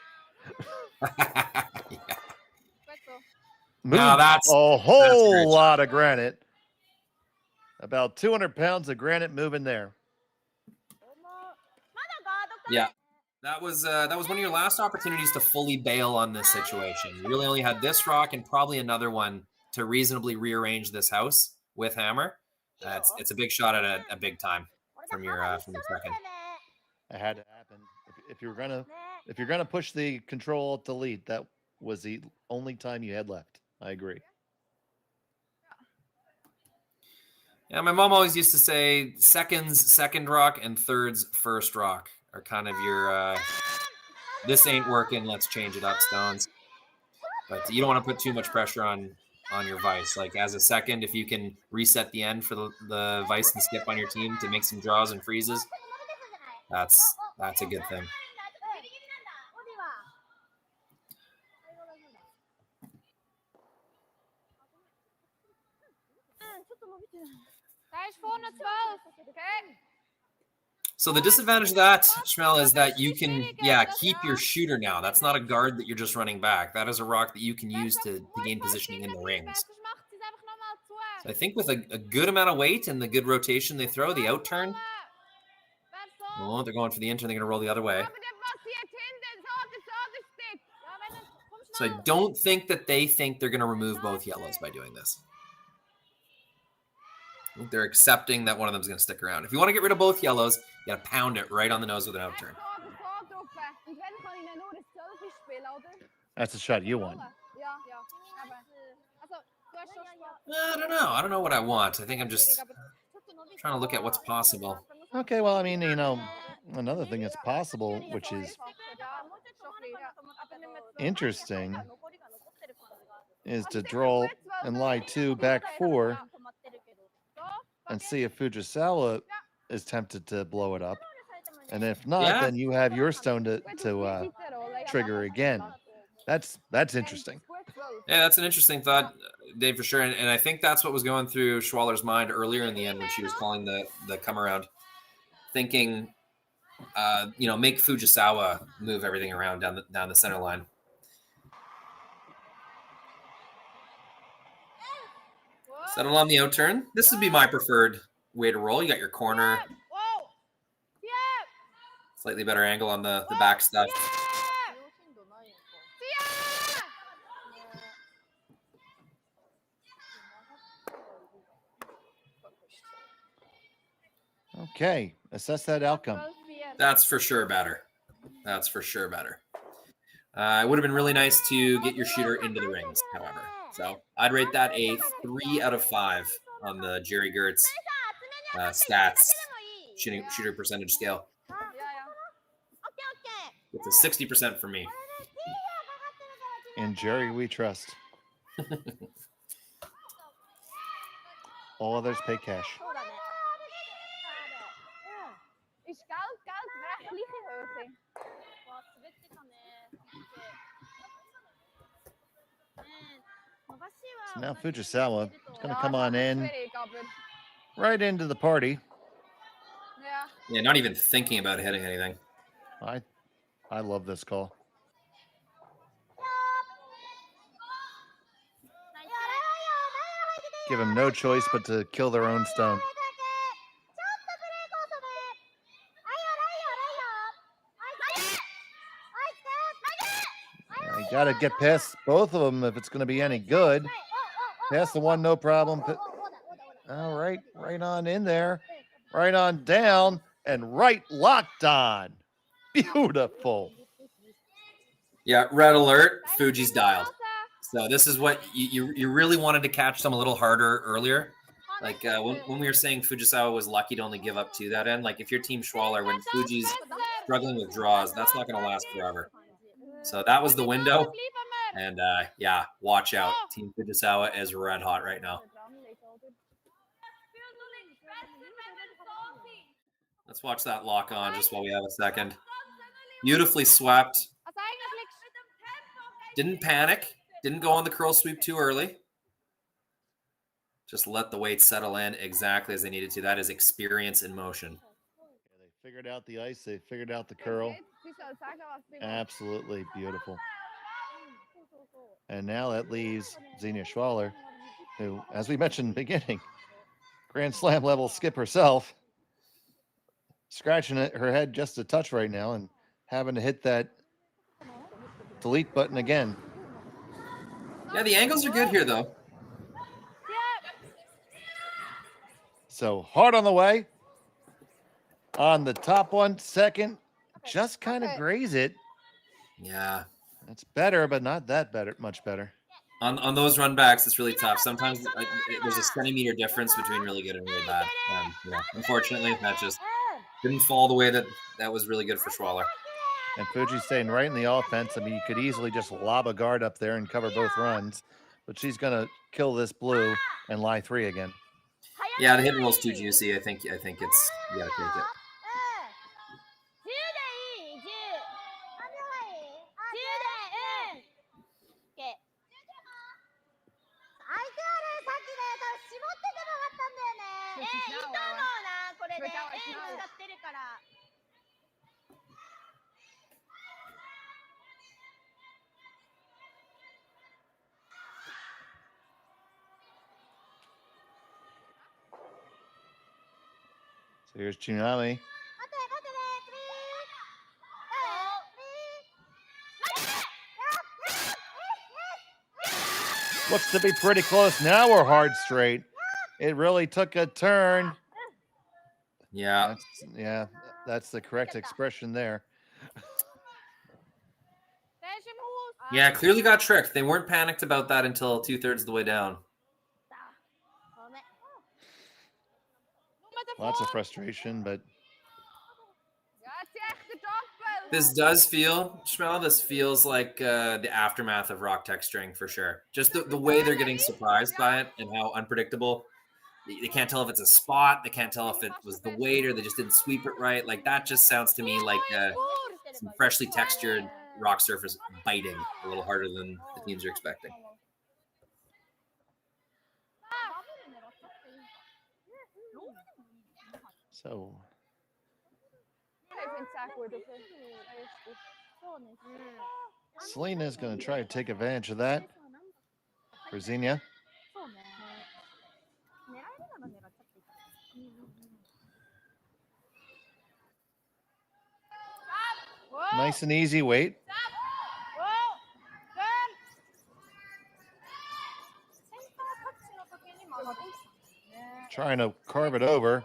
Now that's a whole lot of granite. About 200 pounds of granite moving there. Yeah, that was one of your last opportunities to fully bail on this situation. You really only had this rock and probably another one to reasonably rearrange this house with hammer. It's a big shot at a big time from your second. It had to happen. If you're gonna push the Control Delete, that was the only time you had left. I agree. Yeah, my mom always used to say seconds second rock and thirds first rock are kind of your this ain't working, let's change it up stones. But you don't want to put too much pressure on your vice. Like as a second, if you can reset the end for the vice and skip on your team to make some draws and freezes, that's a good thing. So the disadvantage of that, Schmel, is that you can, keep your shooter now. That's not a guard that you're just running back. That is a rock that you can use to gain positioning in the rings. So I think with a good amount of weight and the good rotation they throw, the out turn, oh, they're going for the in turn. They're going to roll the other way. So I don't think that they think they're going to remove both yellows by doing this. I think they're accepting that one of them is going to stick around. If you want to get rid of both yellows, you got to pound it right on the nose with an out turn. That's the shot you want. I don't know. I don't know what I want. I think I'm just trying to look at what's possible. Okay, well, I mean, another thing that's possible, which is interesting, is to draw and lie 2 back 4 and see if Fujisawa is tempted to blow it up. And if not, then you have your stone to trigger again. That's interesting. Yeah, that's an interesting thought, Dave, for sure. And I think that's what was going through Schwaller's mind earlier in the end when she was calling the come around, thinking, make Fujisawa move everything around down the center line. Settle on the out turn. This would be my preferred way to roll. You got your corner. Slightly better angle on the back stuff. Okay, assess that outcome. That's for sure better. It would have been really nice to get your shooter into the rings, however. So I'd rate that a 3 out of 5 on the Jerry Gertz stats shooter percentage scale. It's a 60% for me. In Jerry, we trust. All others pay cash. So now Fujisawa is going to come on in, right into the party. Yeah, not even thinking about hitting anything. I love this call. Give them no choice but to kill their own stone. You got to get past both of them if it's going to be any good. Pass the one, no problem. All right, right on in there, right on down, and right locked on. Beautiful. Yeah, red alert. Fuji's dialed. So this is what you really wanted to catch them a little harder earlier. Like when we were saying Fujisawa was lucky to only give up 2 that end. Like if your team Schwaller, when Fuji's struggling with draws, that's not going to last forever. So that was the window. And yeah, watch out. Team Fujisawa is red hot right now. Let's watch that lock on just while we have a second. Beautifully swept. Didn't panic. Didn't go on the curl sweep too early. Just let the weight settle in exactly as they needed to. That is experience in motion. Yeah, they figured out the ice. They figured out the curl. Absolutely beautiful. And now that leaves Xenia Schwaller, who, as we mentioned in the beginning, Grand Slam level skip herself, scratching her head just a touch right now and having to hit that delete button again. Yeah, the angles are good here, though. So hard on the way. On the top one, second, just kind of graze it. Yeah. It's better, but not that better, much better. On those run backs, it's really tough. Sometimes there's a centimeter difference between really good and really bad. Yeah, unfortunately, that just didn't fall the way that was really good for Schwaller. And Fuji's staying right in the offense. I mean, you could easily just lob a guard up there and cover both runs, but she's going to kill this blue and lie 3 again. Yeah, the hit and roll's too juicy. I think it's, you got to take it. So here's Kitami. Looks to be pretty close. Now we're hard straight. It really took a turn. Yeah. That's the correct expression there. Yeah, clearly got tricked. They weren't panicked about that until 2/3 of the way down. Lots of frustration, but this does feel, Schmel, this feels like the aftermath of rock texturing for sure. Just the way they're getting surprised by it and how unpredictable. They can't tell if it's a spot. They can't tell if it was the weight or they just didn't sweep it right. Like that just sounds to me like some freshly textured rock surface biting a little harder than the teams are expecting. So Selena's going to try to take advantage of that for Xenia. Nice and easy weight. Trying to carve it over.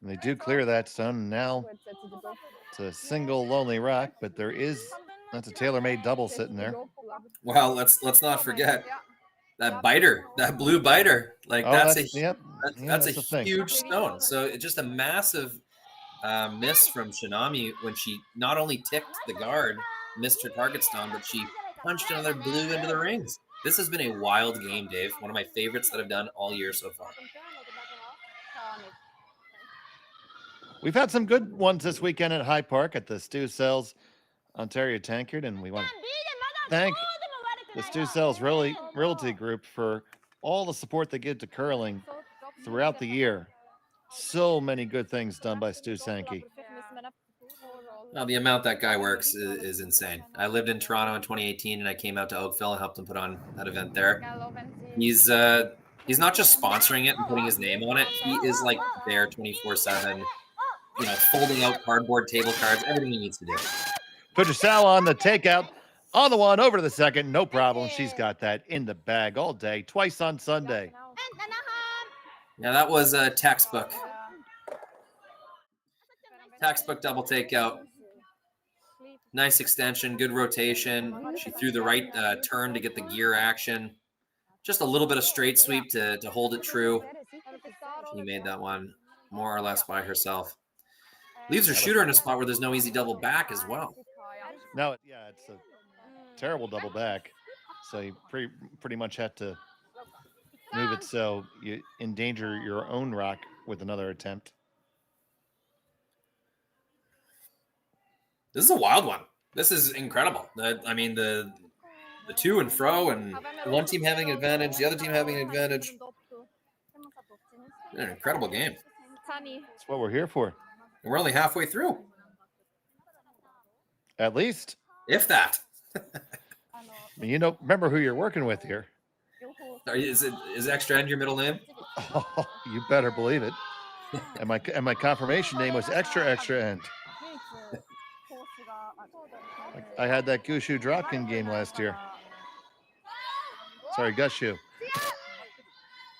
And they do clear that stone. And now it's a single lonely rock, but that's a tailor-made double sitting there. Well, let's not forget that biter, that blue biter. Like that's a huge stone. So it's just a massive miss from Shinami when she not only ticked the guard, missed her target stone, but she punched another blue into the rings. This has been a wild game, Dave. One of my favorites that I've done all year so far. We've had some good ones this weekend at High Park at the Stu Cells Ontario Tankard, and we want to thank the Stu Cells Realty Group for all the support they give to curling throughout the year. So many good things done by Stu Sankey. Well, the amount that guy works is insane. I lived in Toronto in 2018, and I came out to Oakville and helped him put on that event there. He's not just sponsoring it and putting his name on it. He is like there 24/7. Folding out cardboard table cards, everything he needs to do. Fujisawa on the takeout. On the one, over to the second, no problem. She's got that in the bag all day, twice on Sunday. Yeah, that was a textbook. Textbook double takeout. Nice extension, good rotation. She threw the right turn to get the gear action. Just a little bit of straight sweep to hold it true. She made that one more or less by herself. Leaves her shooter in a spot where there's no easy double back as well. No, yeah, it's a terrible double back. So you pretty much have to move it so you endanger your own rock with another attempt. This is a wild one. This is incredible. I mean, the to and fro, and one team having an advantage, the other team having an advantage. An incredible game. That's what we're here for. And we're only halfway through. At least. If that. You know, remember who you're working with here. Is Extra End your middle name? Oh, you better believe it. And my confirmation name was Extra End. I had that Gushu Dropkin game last year. Sorry, Gushu.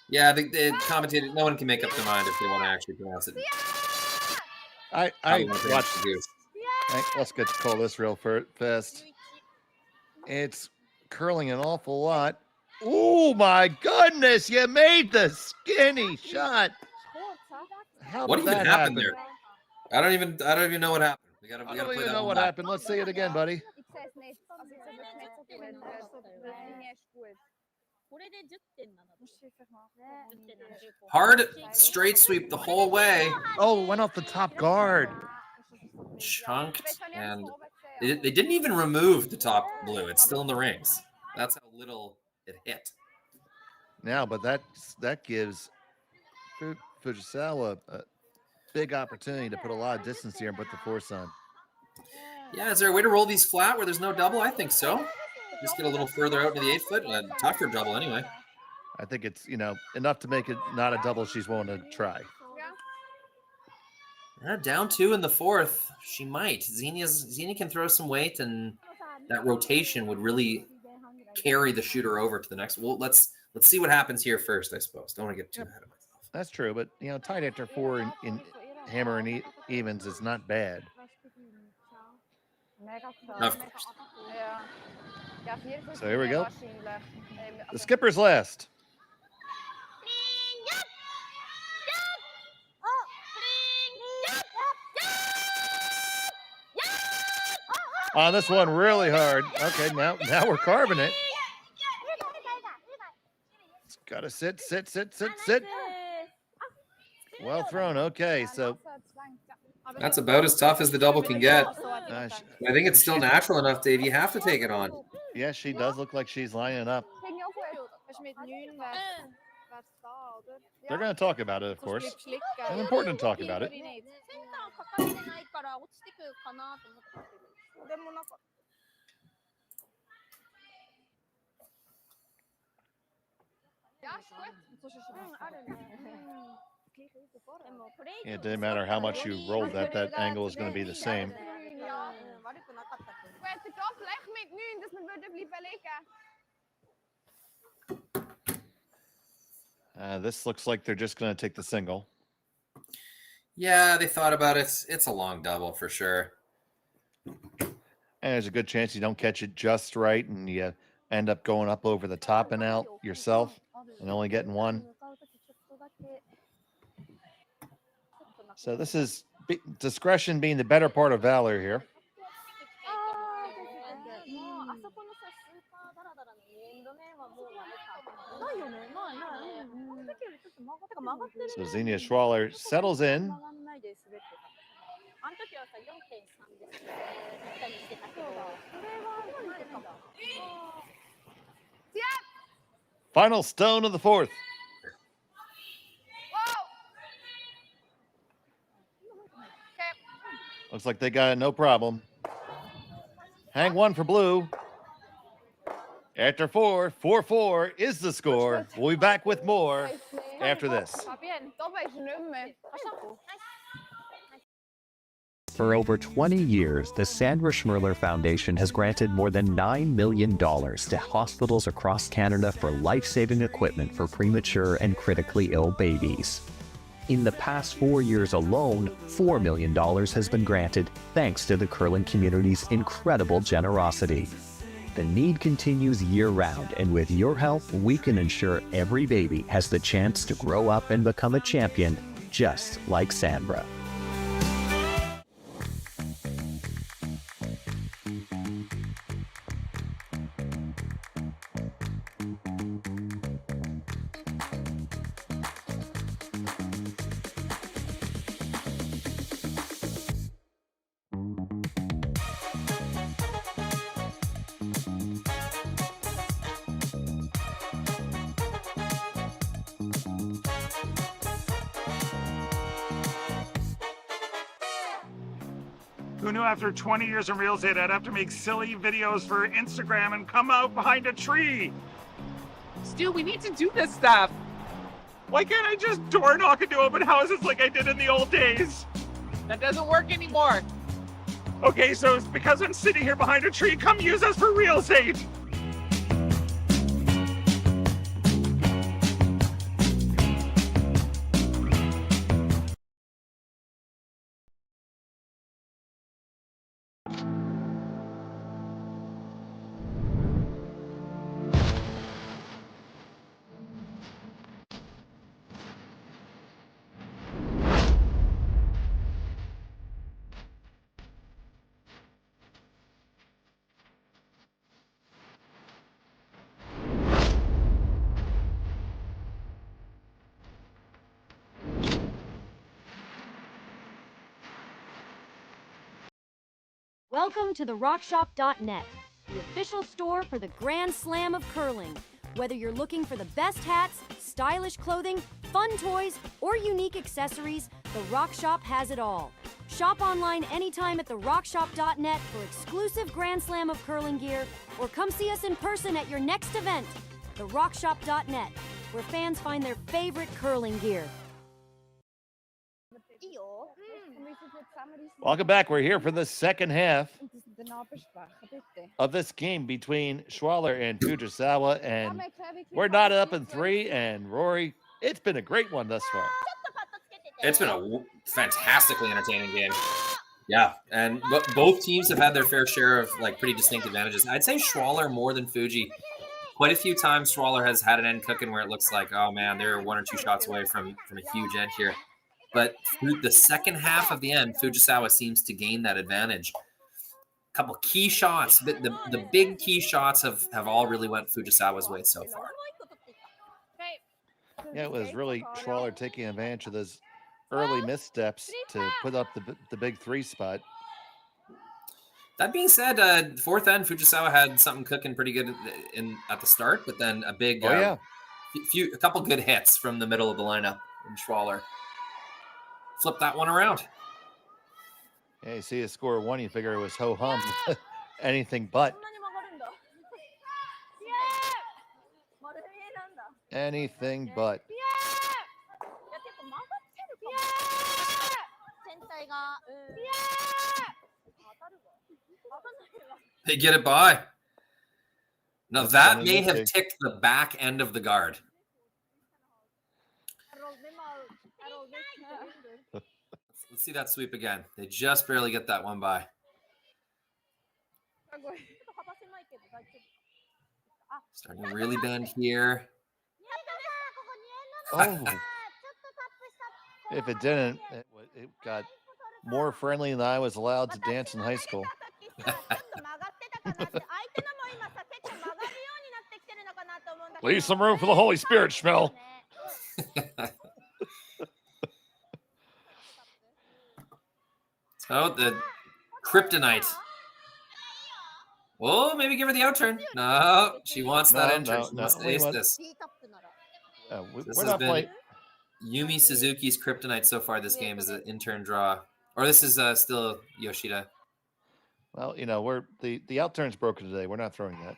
Yeah, the commentator, no one can make up their mind if they want to actually pronounce it. I watched the Goose. Let's get to call this real fast. It's curling an awful lot. Oh my goodness! You made the skinny shot. How what did even that happened happen? there? I don't even know what happened. We gotta I don't play even that know one what back. happened. Let's see it again, buddy. Hard straight sweep the whole way. Oh, went off the top guard. Chunked, and they didn't even remove the top blue. It's still in the rings. That's how little it hit. Now, but that gives Fujisawa a big opportunity to put a lot of distance here and put the force on. Yeah, is there a way to roll these flat where there's no double? I think so. Just get a little further out into the 8 foot. Tougher double anyway. I think it's, enough to make it not a double she's willing to try. Down 2 in the 4th. She might. Xenia can throw some weight, and that rotation would really carry the shooter over to the next. Well, let's see what happens here first, I suppose. Don't want to get too ahead of myself. That's true, but tied after 4 in hammer and evens is not bad. Of course. So here we go. The skipper's last. On this one, really hard. Okay, now we're carving it. It's got to sit. Well thrown. Okay, so that's about as tough as the double can get. I think it's still natural enough, Dave. You have to take it on. Yeah, she does look like she's lining up. They're going to talk about it, of course. It's important to talk about it. It didn't matter how much you rolled that angle is going to be the same. This looks like they're just going to take the single. Yeah, they thought about it. It's a long double for sure. And there's a good chance you don't catch it just right and you end up going up over the top and out yourself and only getting one. So this is discretion being the better part of valor here. So Xenia Schwaller settles in. Final stone of the 4th. Looks like they got it, no problem. Hang 1 for blue. After 4, 4-4 is the score. We'll be back with more after this. For over 20 years, the Sandra Schmirler Foundation has granted more than $9 million to hospitals across Canada for life-saving equipment for premature and critically ill babies. In the past 4 years alone, $4 million has been granted thanks to the curling community's incredible generosity. The need continues year-round, and with your help, we can ensure every baby has the chance to grow up and become a champion, just like Sandra. Who knew after 20 years in real estate I'd have to make silly videos for Instagram and come out behind a tree? Stu, we need to do this stuff. Why can't I just door knock into open houses like I did in the old days? That doesn't work anymore. Okay, so it's because I'm sitting here behind a tree. Come use us for real estate. Welcome to the RockShop.net, the official store for the Grand Slam of curling. Whether you're looking for the best hats, stylish clothing, fun toys, or unique accessories, the Rock Shop has it all. Shop online anytime at the RockShop.net for exclusive Grand Slam of curling gear, or come see us in person at your next event. The RockShop.net, where fans find their favorite curling gear. Welcome back. We're here for the second half of this game between Schwaller and Fujisawa, and we're not up in 3. And Rory, it's been a great one thus far. It's been a fantastically entertaining game. Yeah, and both teams have had their fair share of like pretty distinct advantages. I'd say Schwaller more than Fuji. Quite a few times Schwaller has had an end cooking where it looks like, oh man, they're 1 or 2 shots away from a huge end here. But through the second half of the end, Fujisawa seems to gain that advantage. A couple key shots, the big key shots have all really went Fujisawa's way so far. Yeah, it was really Schwaller taking advantage of those early missteps to put up the big 3 spot. That being said, fourth end, Fujisawa had something cooking pretty good at the start, but then a big, a couple good hits from the middle of the lineup, and Schwaller flipped that one around. Yeah, you see a score of 1, you figure it was ho-hum. Anything but. Anything but. They get it by. Now that may have ticked the back end of the guard. Let's see that sweep again. They just barely get that one by. Starting to really bend here. Oh. If it didn't, it got more friendly than I was allowed to dance in high school. Leave some room for the Holy Spirit, Schmel. So the kryptonite. Oh, maybe give her the outturn. No, she wants that intern. She wants to ace this. This has been Yumi Suzuki's kryptonite so far this game is an intern draw. Or this is still Yoshida. Well, you know, the outturn's broken today. We're not throwing that.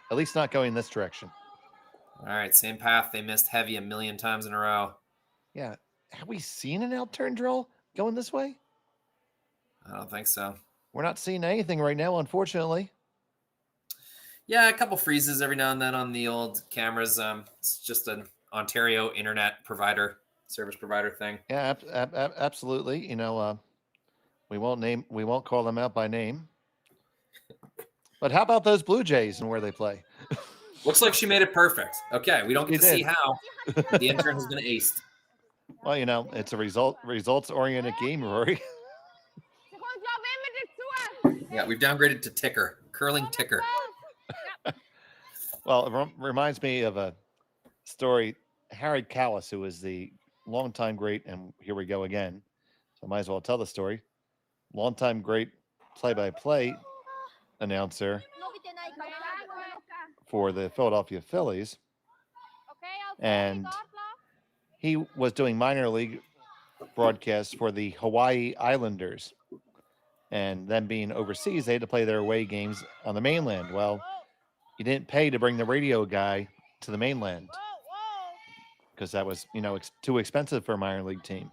At least not going this direction. All right, same path. They missed heavy a million times in a row. Yeah, have we seen an out-turn drill going this way? I don't think so. We're not seeing anything right now, unfortunately. Yeah, a couple freezes every now and then on the old cameras. It's just an Ontario internet provider, service provider thing. Yeah, absolutely. You know, we won't call them out by name. But how about those Blue Jays and where they play? Looks like she made it perfect. Okay, we don't get to see did. how. The intern has been aced. Well, you know, it's a results-oriented game, Rory. Yeah, we've downgraded to ticker, curling ticker. Well, it reminds me of a story. Harry Callis, who was the longtime great, and here we go again. So I might as well tell the story. Longtime great play-by-play announcer for the Philadelphia Phillies. And he was doing minor league broadcasts for the Hawaii Islanders. And them being overseas, they had to play their away games on the mainland. Well, he didn't pay to bring the radio guy to the mainland because that was, you know, too expensive for a minor league team.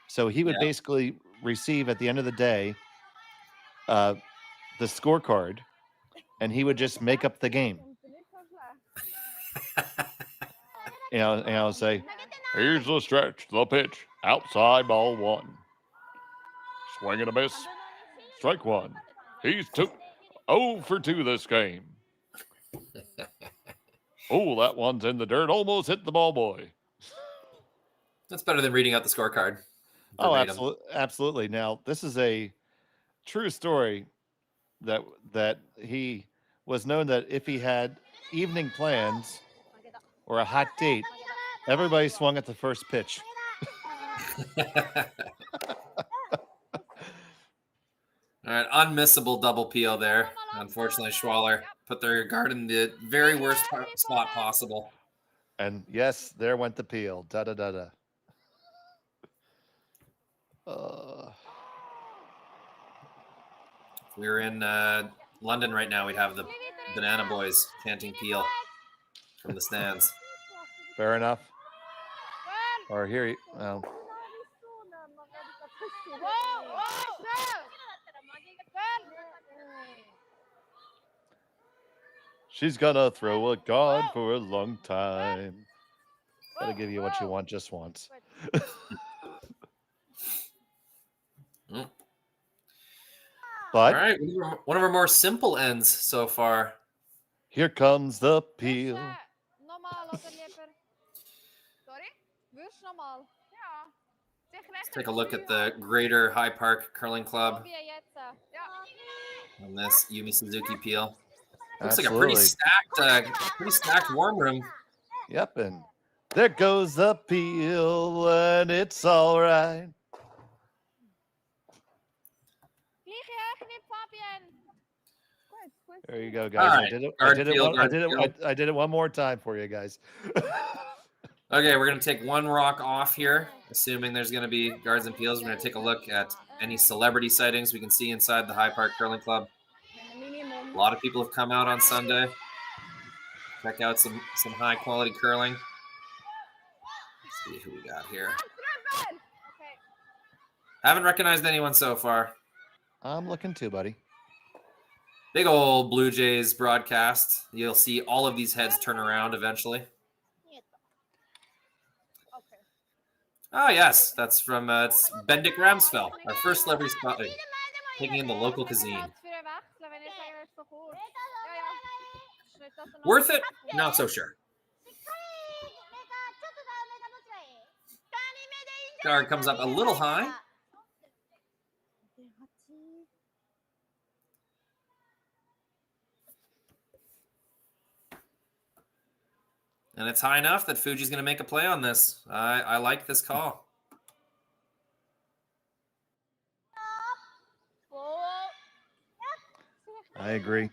So he would basically receive at the end of the day the scorecard, and he would just make up the game. You know, say, here's the stretch, the pitch, outside ball 1. Swing and a miss, strike 1. He's 0 for 2 this game. Oh, that one's in the dirt, almost hit the ball boy. That's better than reading out the scorecard. Oh, verbatim. absolutely. Now, this is a true story that he was known that if he had evening plans or a hot date, everybody swung at the first pitch. All right, unmissable double peel there. Unfortunately, Schwaller put their guard in the very worst spot possible. And yes, there went the peel. Da da da da. If we were in London right now, we'd have the Banana Boys chanting peel from the stands. Fair enough. Or here you. She's gonna throw a guard for a long time. Gotta give you what you want just once. But all right, one of our more simple ends so far. Here comes the peel. Let's take a look at the Greater High Park Curling Club on this Yumi Suzuki peel. Looks like a pretty stacked warm room. Yep, and there goes the peel, and it's all right. There you go, guys. Right. I did it one more time for you guys. Okay, we're going to take one rock off here, assuming there's going to be guards and peels. We're going to take a look at any celebrity sightings we can see inside the High Park Curling Club. A lot of people have come out on Sunday. Check out some high quality curling. Let's see who we got here. Haven't recognized anyone so far. I'm looking too, buddy. Big old Blue Jays broadcast. You'll see all of these heads turn around eventually. Oh, yes. That's from it's Bendik Ramsfell, our first celebrity spotting, taking in the local cuisine. Worth it? Not so sure. Guard comes up a little high. And it's high enough that Fuji's going to make a play on this. I like this call. I agree.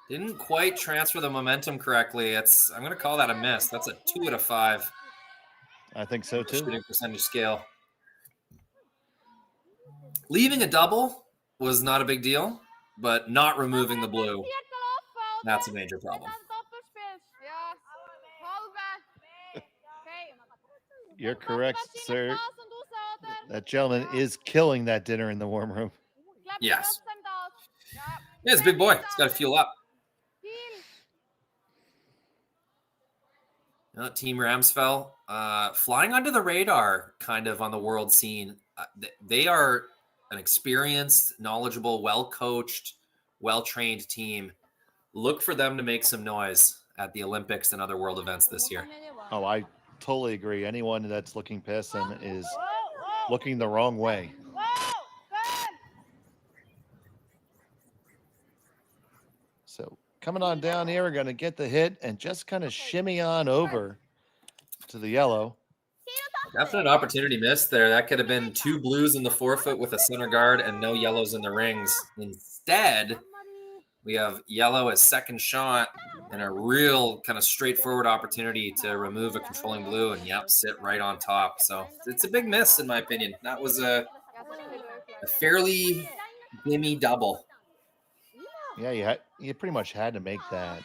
Didn't quite transfer the momentum correctly. I'm going to call that a miss. That's a 2 out of 5. I think so too. Shooting percentage scale. Leaving a double was not a big deal, but not removing the blue, that's a major problem. You're correct, sir. That gentleman is killing that dinner in the warm room. Yes. Yeah, it's a big boy. It's got to fuel up. Team Ramsfell, flying under the radar kind of on the world scene. They are an experienced, knowledgeable, well-coached, well-trained team. Look for them to make some noise at the Olympics and other world events this year. Oh, I totally agree. Anyone that's looking past them is looking the wrong way. So coming on down here, we're going to get the hit and just kind of shimmy on over to the yellow. Definite opportunity missed there. That could have been 2 blues in the forefoot with a center guard and no yellows in the rings. Instead, we have yellow as second shot and a real kind of straightforward opportunity to remove a controlling blue and, yep, sit right on top. So it's a big miss, in my opinion. That was a fairly gimme double. Yeah, you pretty much had to make that.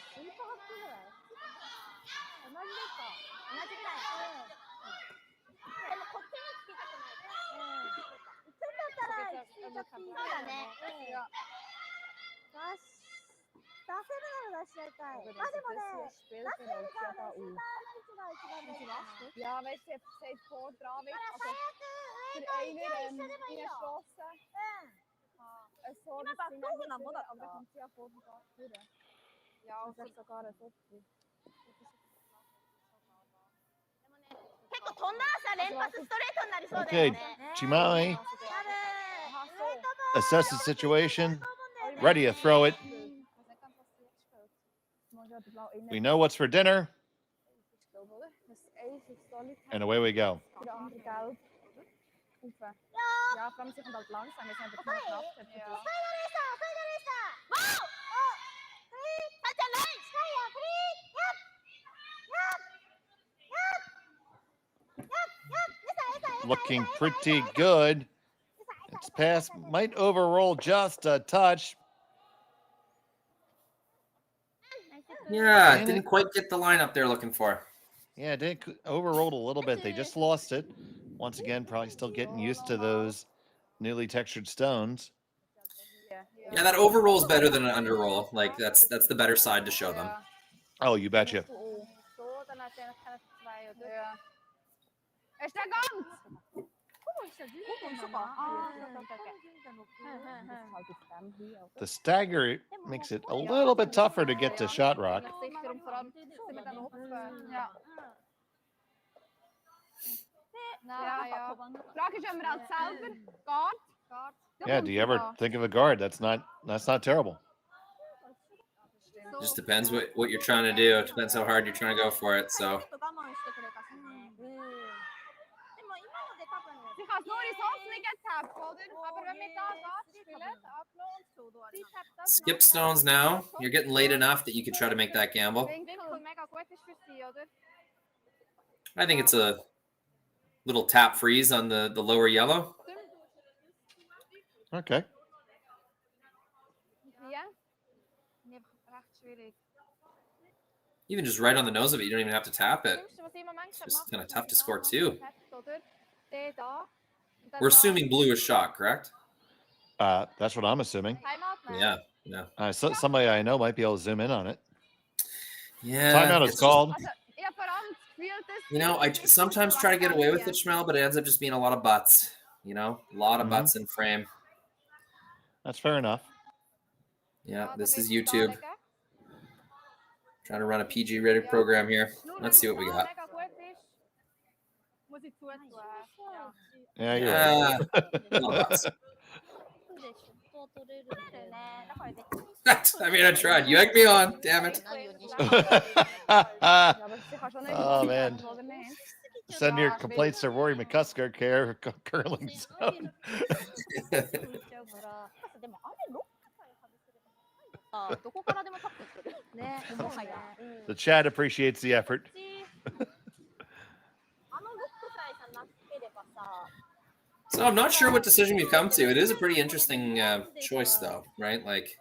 Ja, weißt du, sie hat vor dran, also der einer reingeschossen. So, das sind aber da kommt sie ja vor dem Gas durch. Ja, und das ist sogar ein Doppel. Okay, Chimai, assess the situation, ready to throw it. We know what's for dinner, and away we go. Ja, vor allem sie kommt halt langsam, wir sind einfach nur knapp. Looking pretty good. Its pass might overroll just a touch. Yeah, didn't quite get the lineup they're looking for. Yeah, it did overrolled a little bit. They just lost it. Once again, probably still getting used to those newly textured stones. Yeah, that overroll is better than an underroll. Like that's the better side to show them. Oh, you betcha. The stagger makes it a little bit tougher to get to shot rock. Yeah, do you ever think of a guard? That's not terrible. Just depends what you're trying to do. It depends how hard you're trying to go for it. So skip stones now. You're getting late enough that you could try to make that gamble. I think it's a little tap freeze on the lower yellow. Okay. Even just right on the nose of it, you don't even have to tap it. It's just kind of tough to score too. We're assuming blue is shot, correct? That's what I'm assuming. Yeah. Somebody I know might be able to zoom in on it. Yeah. Timeout is called. You know, I sometimes try to get away with it, Schmel, but it ends up just being a lot of butts. You know, a lot of butts in frame. That's fair enough. Yeah, this is YouTube. Trying to run a PG rated program here. Let's see what we got. Yeah, you're right. I mean, I tried. You egged me on. Damn it. Oh, man. Send your complaints to Rory McCusker, care curling zone. The chat appreciates the effort. So I'm not sure what decision we've come to. It is a pretty interesting choice, though, right? Like,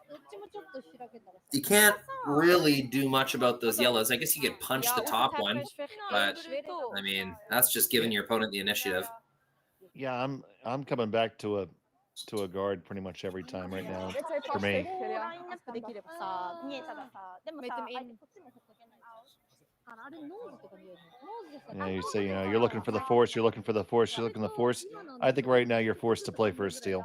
you can't really do much about those yellows. I guess you could punch the top one, but I mean, that's just giving your opponent the initiative. Yeah, I'm coming back to a guard pretty much every time right now for me. Yeah, you say, you're looking for the force, you're looking for the force, you're looking for the force. I think right now you're forced to play for a steal.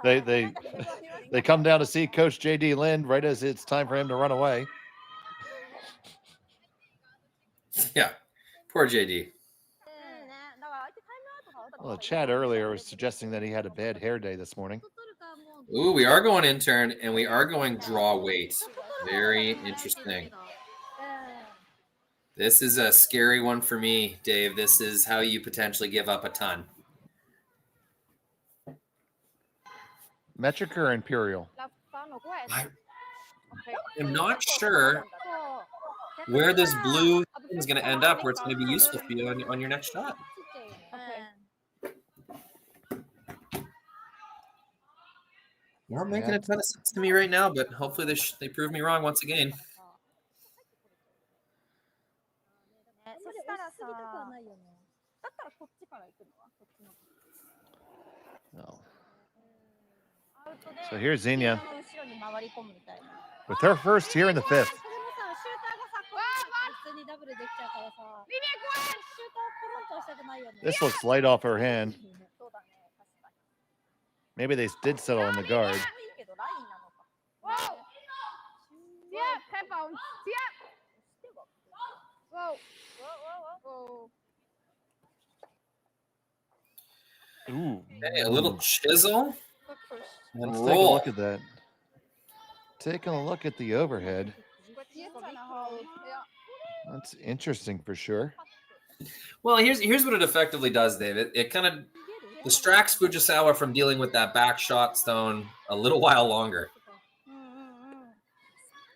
They come down to see Coach JD Lind right as it's time for him to run away. Yeah, poor JD. Well, the chat earlier was suggesting that he had a bad hair day this morning. Ooh, we are going intern, and we are going draw weight. Very interesting. This is a scary one for me, Dave. This is how you potentially give up a ton. Metric or Imperial? I'm not sure where this blue is going to end up, where it's going to be useful for you on your next shot. Not making a ton of sense to me right now, but hopefully they prove me wrong once again. No. So here's Xenia with her first here in the 5th. This looks light off her hand. Maybe they did settle on the guard. Ooh. Hey, a little chisel. Let's take a look at that. Taking a look at the overhead. That's interesting for sure. Well, here's what it effectively does, Dave. It kind of distracts Fujisawa from dealing with that back shot stone a little while longer.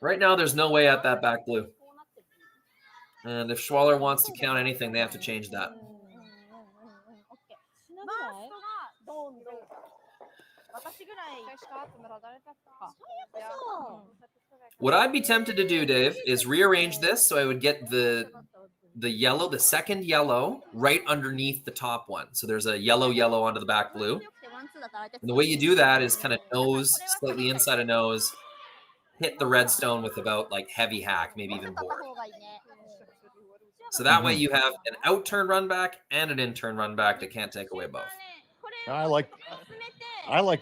Right now, there's no way at that back blue. And if Schwaller wants to count anything, they have to change that. What I'd be tempted to do, Dave, is rearrange this so I would get the yellow, the second yellow, right underneath the top one. So there's a yellow onto the back blue. And the way you do that is kind of nose, slightly inside of nose, hit the red stone with about like heavy hack, maybe even board. So that way you have an out turn run back and an in turn run back that can't take away both. I like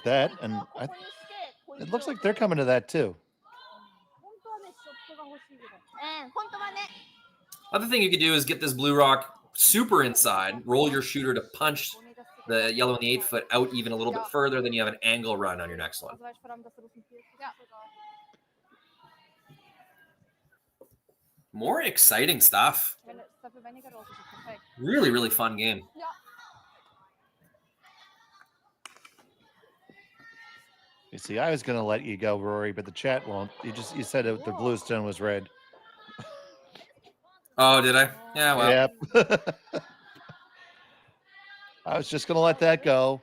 that, and it looks like they're coming to that too. Other thing you could do is get this blue rock super inside, roll your shooter to punch the yellow in the 8-foot out even a little bit further, then you have an angle run on your next one. More exciting stuff. Really, really fun game. You see, I was going to let you go, Rory, but the chat won't. You said the blue stone was red. Oh, did I? Yeah, well. Yep. I was just going to let that go.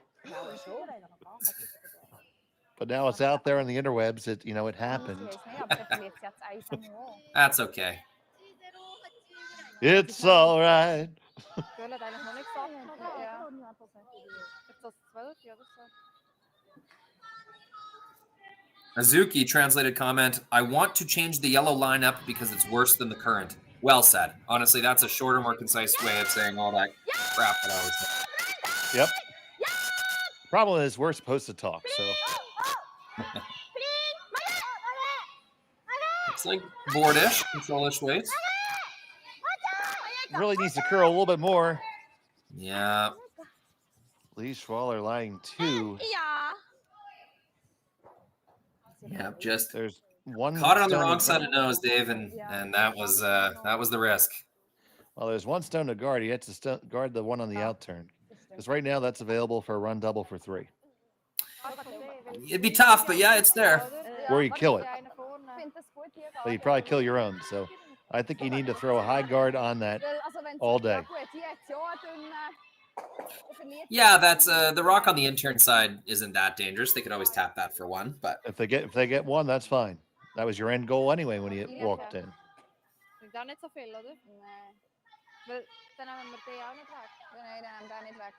But now it's out there on the interwebs. It happened. That's okay. It's all right. Azuki translated comment, I want to change the yellow lineup because it's worse than the current. Well said. Honestly, that's a shorter, more concise way of saying all that crap that I was saying. Yep. Problem is, we're supposed to talk, so. It's like boardish, control-ish weights. Really needs to curl a little bit more. Yeah. Lee Schwaller lying 2. Yeah, just there's one caught it on the stone wrong to- side of nose, Dave, and that was the risk. Well, there's one stone to guard. He has to guard the one on the outturn. Because right now that's available for a run double for 3. It'd be tough, but yeah, it's there. Where you kill it. But you probably kill your own. So I think you need to throw a high guard on that all day. Yeah, that's the rock on the intern side isn't that dangerous. They could always tap that for 1, but If they get one, that's fine. That was your end goal anyway when you walked in. Ik daar net zoveel, hoor. Nee. Dan hebben we Martijn ook niet weg. Nee, dan hebben we daar niet weg.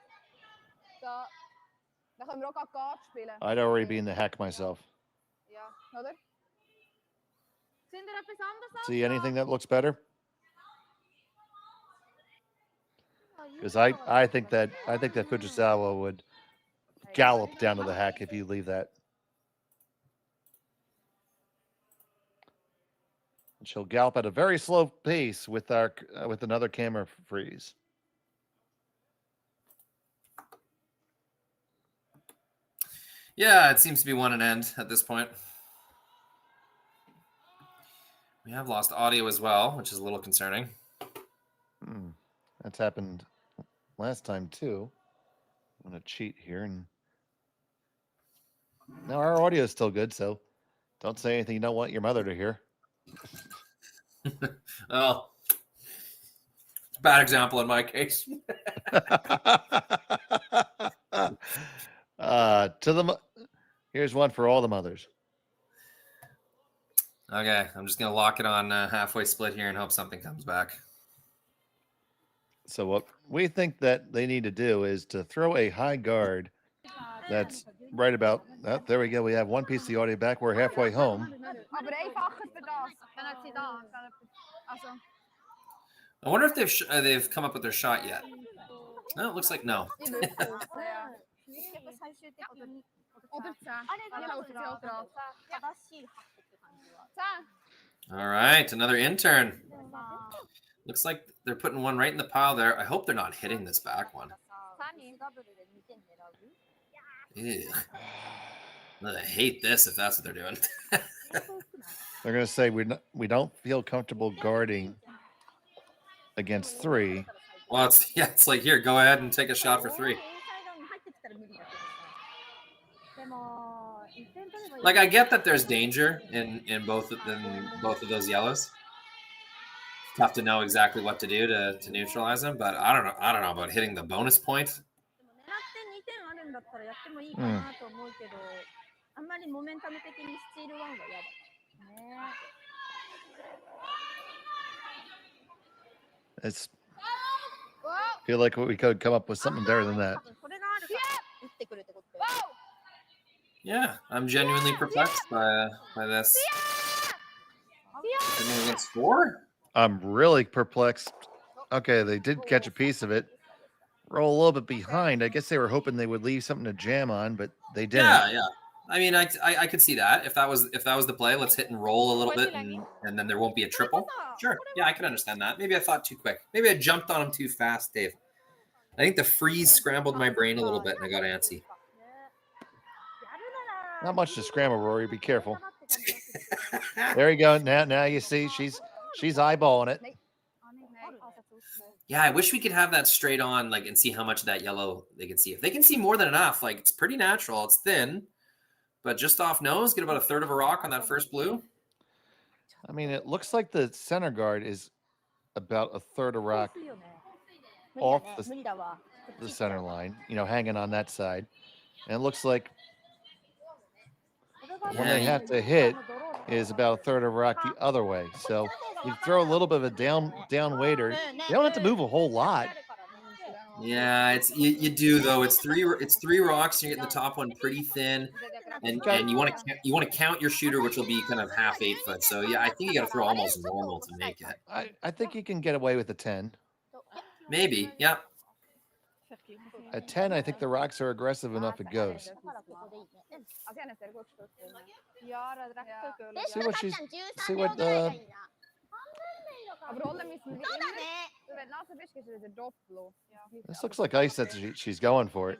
Zo. Dan gaan we ook al kaart spelen. I'd already be in the hack myself. Ja, hoor. Zijn er even anders? See anything that looks better? Because I think that Fujisawa would gallop down to the hack if you leave that. And she'll gallop at a very slow pace with another camera freeze. yeah, it seems to be 1 and end at this point. We have lost audio as well, which is a little concerning. That's happened last time too. I'm gonna cheat here, and now our audio is still good, so don't say anything you don't want your mother to hear. Oh, bad example in my case. Here's one for all the mothers. Okay, I'm just gonna lock it on halfway split here and hope something comes back. So what we think that they need to do is to throw a high guard that's right about that. There we go. We have one piece of the audio back. We're halfway home. I wonder if they've come up with their shot yet. No, it looks like no. All right, another intern. Looks like they're putting one right in the pile there. I hope they're not hitting this back one. Ew. I hate this if that's what they're doing. They're going to say we don't feel comfortable guarding against 3. Well, it's like, here, go ahead and take a shot for 3. Like, I get that there's danger in both of those yellows. Tough to know exactly what to do to neutralize them, but I don't know about hitting the bonus point. It's feel like we could come up with something better than that. Yeah, I'm genuinely perplexed by this. Against 4? I'm really perplexed. Okay, they did catch a piece of it. Roll a little bit behind. I guess they were hoping they would leave something to jam on, but they didn't. Yeah. I mean, I could see that. If that was the play, let's hit and roll a little bit, and then there won't be a triple. Sure. Yeah, I can understand that. Maybe I thought too quick. Maybe I jumped on him too fast, Dave. I think the freeze scrambled my brain a little bit, and I got antsy. Not much to scramble, Rory. Be careful. There you go. Now you see she's eyeballing it. Yeah, I wish we could have that straight on, like, and see how much of that yellow they can see. If they can see more than enough, like, it's pretty natural. It's thin, but just off nose, get about 1/3 of a rock on that first blue. I mean, it looks like the center guard is about 1/3 of rock off the center line, hanging on that side. And it looks like when they have to hit is about 1/3 of rock the other way. So you throw a little bit of a down waiter. You don't have to move a whole lot. Yeah, you do though. It's three rocks. And you're getting the top one pretty thin, and you want to count your shooter, which will be kind of half 8 foot. So yeah, I think you got to throw almost normal to make it. I think you can get away with a 10. Maybe, yeah. At 10, I think the rocks are aggressive enough. It goes. See what she's. See what. This looks like ice that she's going for it.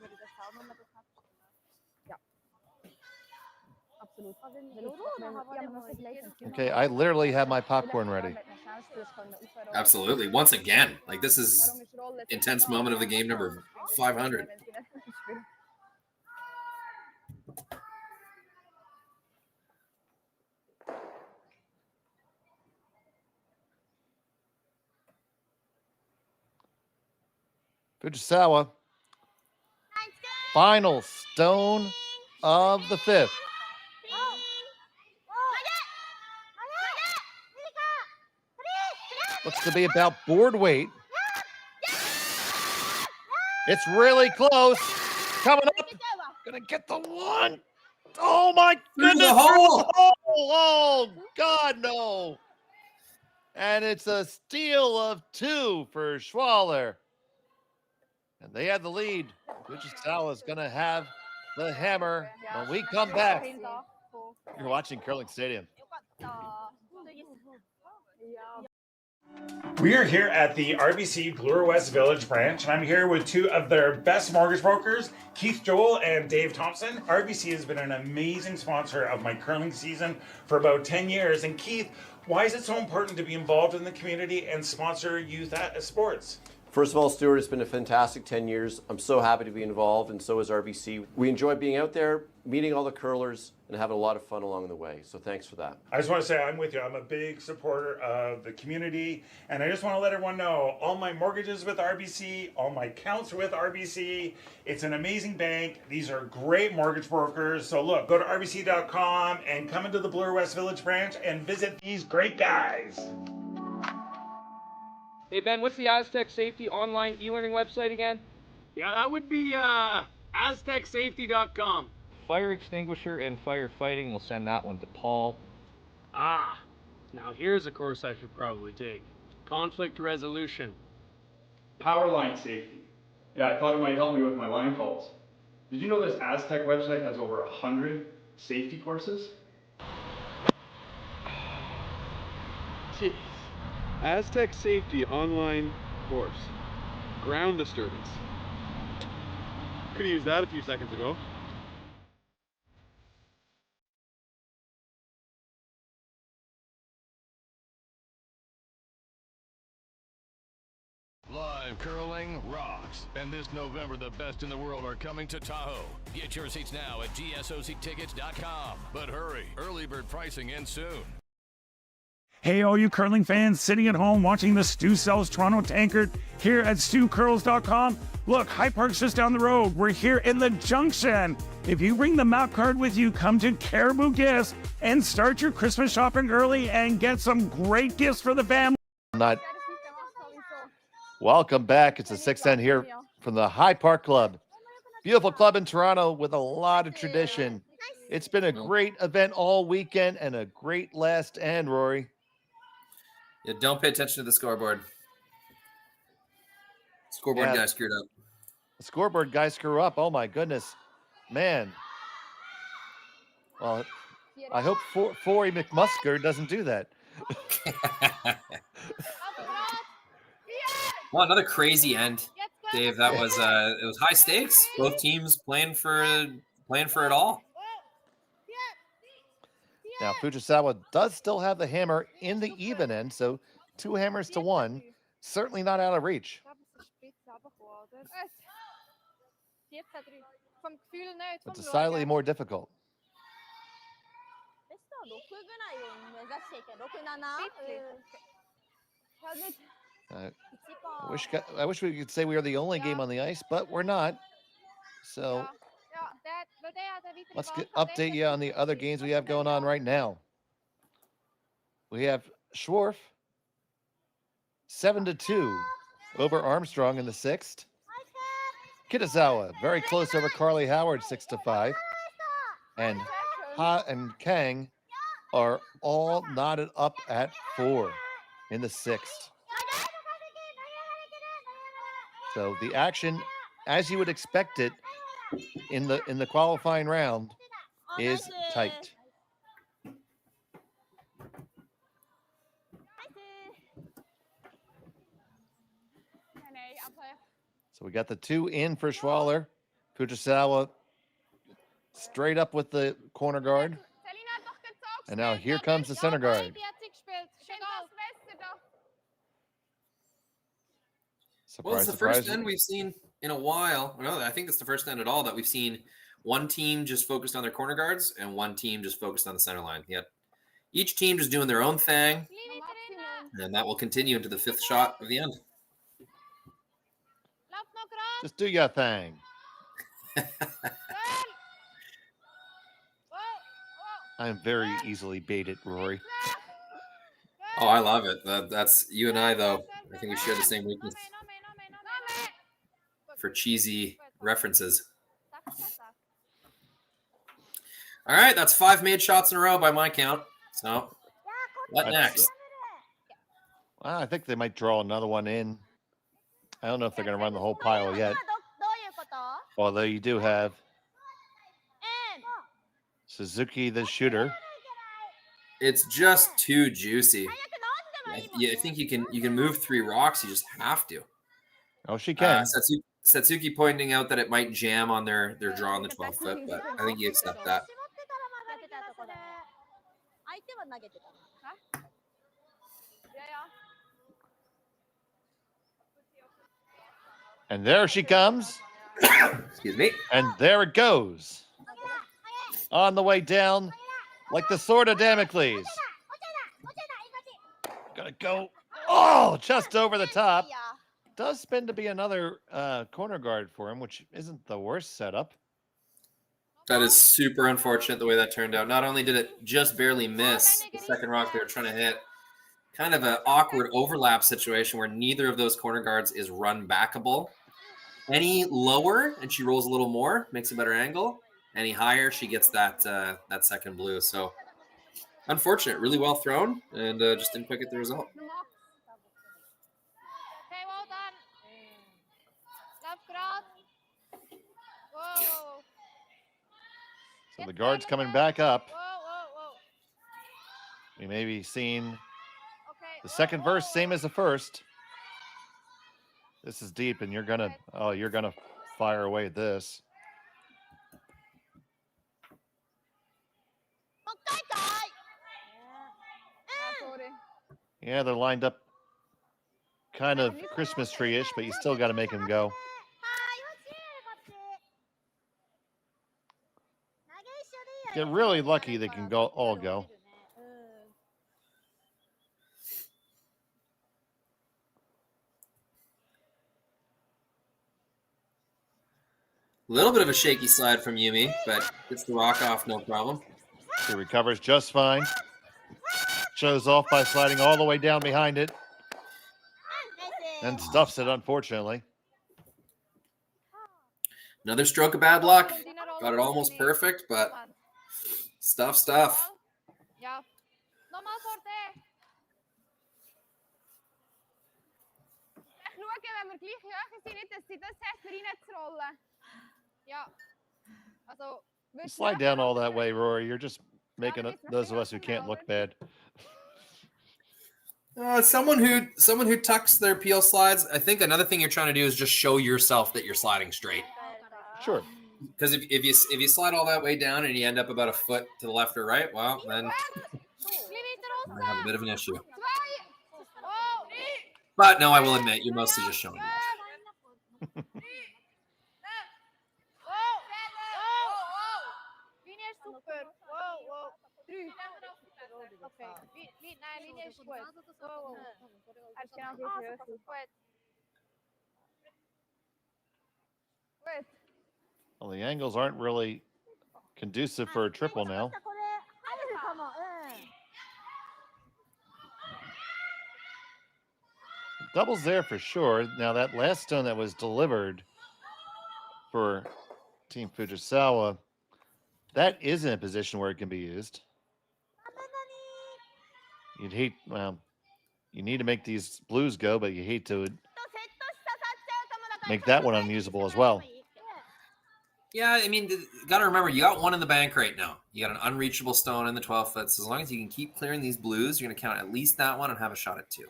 Okay, I literally have my popcorn ready. Absolutely. Once again, like this is intense moment of the game number 500. Fujisawa. Final stone of the 5th. Looks to be about board weight. It's really close. Coming up. Gonna get the one. Oh my goodness. The hole. Oh God, no. And it's a steal of 2 for Schwaller. And they have the lead. Fujisawa is gonna have the hammer when we come back. You're watching Curling Stadium. We are here at the RBC Bloor West Village branch, and I'm here with 2 of their best mortgage brokers, Keith Joel and Dave Thompson. RBC has been an amazing sponsor of my curling season for about 10 years. And Keith, why is it so important to be involved in the community and sponsor youth sports? First of all, Stuart, it's been a fantastic 10 years. I'm so happy to be involved, and so is RBC. We enjoy being out there, meeting all the curlers, and having a lot of fun along the way. So thanks for that. I just want to say I'm with you. I'm a big supporter of the community, and I just want to let everyone know all my mortgages with RBC, all my accounts are with RBC. It's an amazing bank. These are great mortgage brokers. So look, go to rbc.com and come into the Bloor West Village branch and visit these great guys. Hey Ben, what's the Aztec Safety online e-learning website again? Yeah, that would be aztecsafety.com. Fire extinguisher and firefighting, we'll send that one to Paul. Ah, now here's a course I should probably take. Conflict resolution. Power line safety. Yeah, I thought it might help me with my line calls. Did you know this Aztec website has over 100 safety courses? Jeez. Aztec Safety online course. Ground disturbance. Could have used that a few seconds ago. Live curling rocks. And this November, the best in the world are coming to Tahoe. Get your seats now at gsoctickets.com. But hurry, early bird pricing ends soon. Hey, all you curling fans sitting at home watching the Stu Sells Toronto Tankard here at StuCurls.com. Look, High Park's just down the road. We're here in the Junction. If you bring the map card with you, come to Caribou Gifts and start your Christmas shopping early and get some great gifts for the family. Welcome back. It's a 610 here from the High Park Club. Beautiful club in Toronto with a lot of tradition. It's been a great event all weekend and a great last end, Rory. Yeah, don't pay attention to the scoreboard. Scoreboard guy screwed up. The scoreboard guy screw up. Oh my goodness, man. Well, I hope Forey McMusker doesn't do that. Well, another crazy end, Dave. That was it was high stakes. Both teams playing for it all. Now, Fujisawa does still have the hammer in the even end, so 2 hammers to 1. Certainly not out of reach. But decidedly more difficult. I wish we could say we are the only game on the ice, but we're not. So let's update you on the other games we have going on right now. We have Schwarf 7-2 over Armstrong in the 6th. Kitazawa very close over Carly Howard 6-5. And Ha and Kang are all knotted up at 4 in the 6th. So the action as you would expect it in the qualifying round, is tight. So we got the 2 in for Schwaller. Fujisawa straight up with the corner guard. And now here comes the center guard. Well, it's Surprise, the surprise. first end we've seen in a while. No, I think it's the first end at all that we've seen one team just focused on their corner guards and one team just focused on the center line. Yet each team just doing their own thing, and that will continue into the 5th shot of the end. Just do your thing. I'm very easily baited, Rory. Oh, I love it. That's you and I, though. I think we share the same weakness for cheesy references. All right, that's 5 made shots in a row by my count. So, what next? Well, I think they might draw another one in. I don't know if they're going to run the whole pile yet. Although you do have Suzuki, the shooter. It's just too juicy. I think you can move 3 rocks. You just have to. Oh, she can. Satsuki pointing out that it might jam on their draw on the 12 foot, but I think you accept that. And there she comes. Excuse me. And there it goes. On the way down, like the sword of Damocles. Gonna go. Oh, just over the top. Does spin to be another corner guard for him, which isn't the worst setup. That is super unfortunate the way that turned out. Not only did it just barely miss the second rock they were trying to hit, kind of an awkward overlap situation where neither of those corner guards is run backable. Any lower, and she rolls a little more, makes a better angle. Any higher, she gets that second blue. So unfortunate, really well thrown, and just didn't quite get the result. Okay, well done. Left grad. Whoa. So the guard's coming back up. Whoa. We may be seeing the second verse, same as the first. This is deep, and you're gonna fire away at this. Yeah, they're lined up kind of Christmas tree-ish, but you still got to make them go. Get really lucky they can all go. A little bit of a shaky slide from Yumi, but gets the rock off, no problem. She recovers just fine. Shows off by sliding all the way down behind it. And stuffs it, unfortunately. Another stroke of bad luck. Got it almost perfect, but stuff. Ja. Normaal forte. Echt schauen, wenn wir gleich hoch sind, nicht, dass sie das hat, rein zu rollen. Ja. Also, Slide down all that way, Rory. You're just making those of us who can't look bad. Someone who tucks their peel slides. I think another thing you're trying to do is just show yourself that you're sliding straight. Sure. Because if you slide all that way down and you end up about a foot to the left or right, well, then you might have a bit of an issue. But no, I will admit, you're mostly just showing off. Well, the angles aren't really conducive for a triple now. Doubles there for sure. Now that last stone that was delivered for Team Fujisawa, that is in a position where it can be used. You'd hate, well, you need to make these blues go, but you hate to make that one unusable as well. Yeah, I mean, got to remember, you got one in the bank right now. You got an unreachable stone in the 12 foot. So as long as you can keep clearing these blues, you're going to count at least that one and have a shot at 2.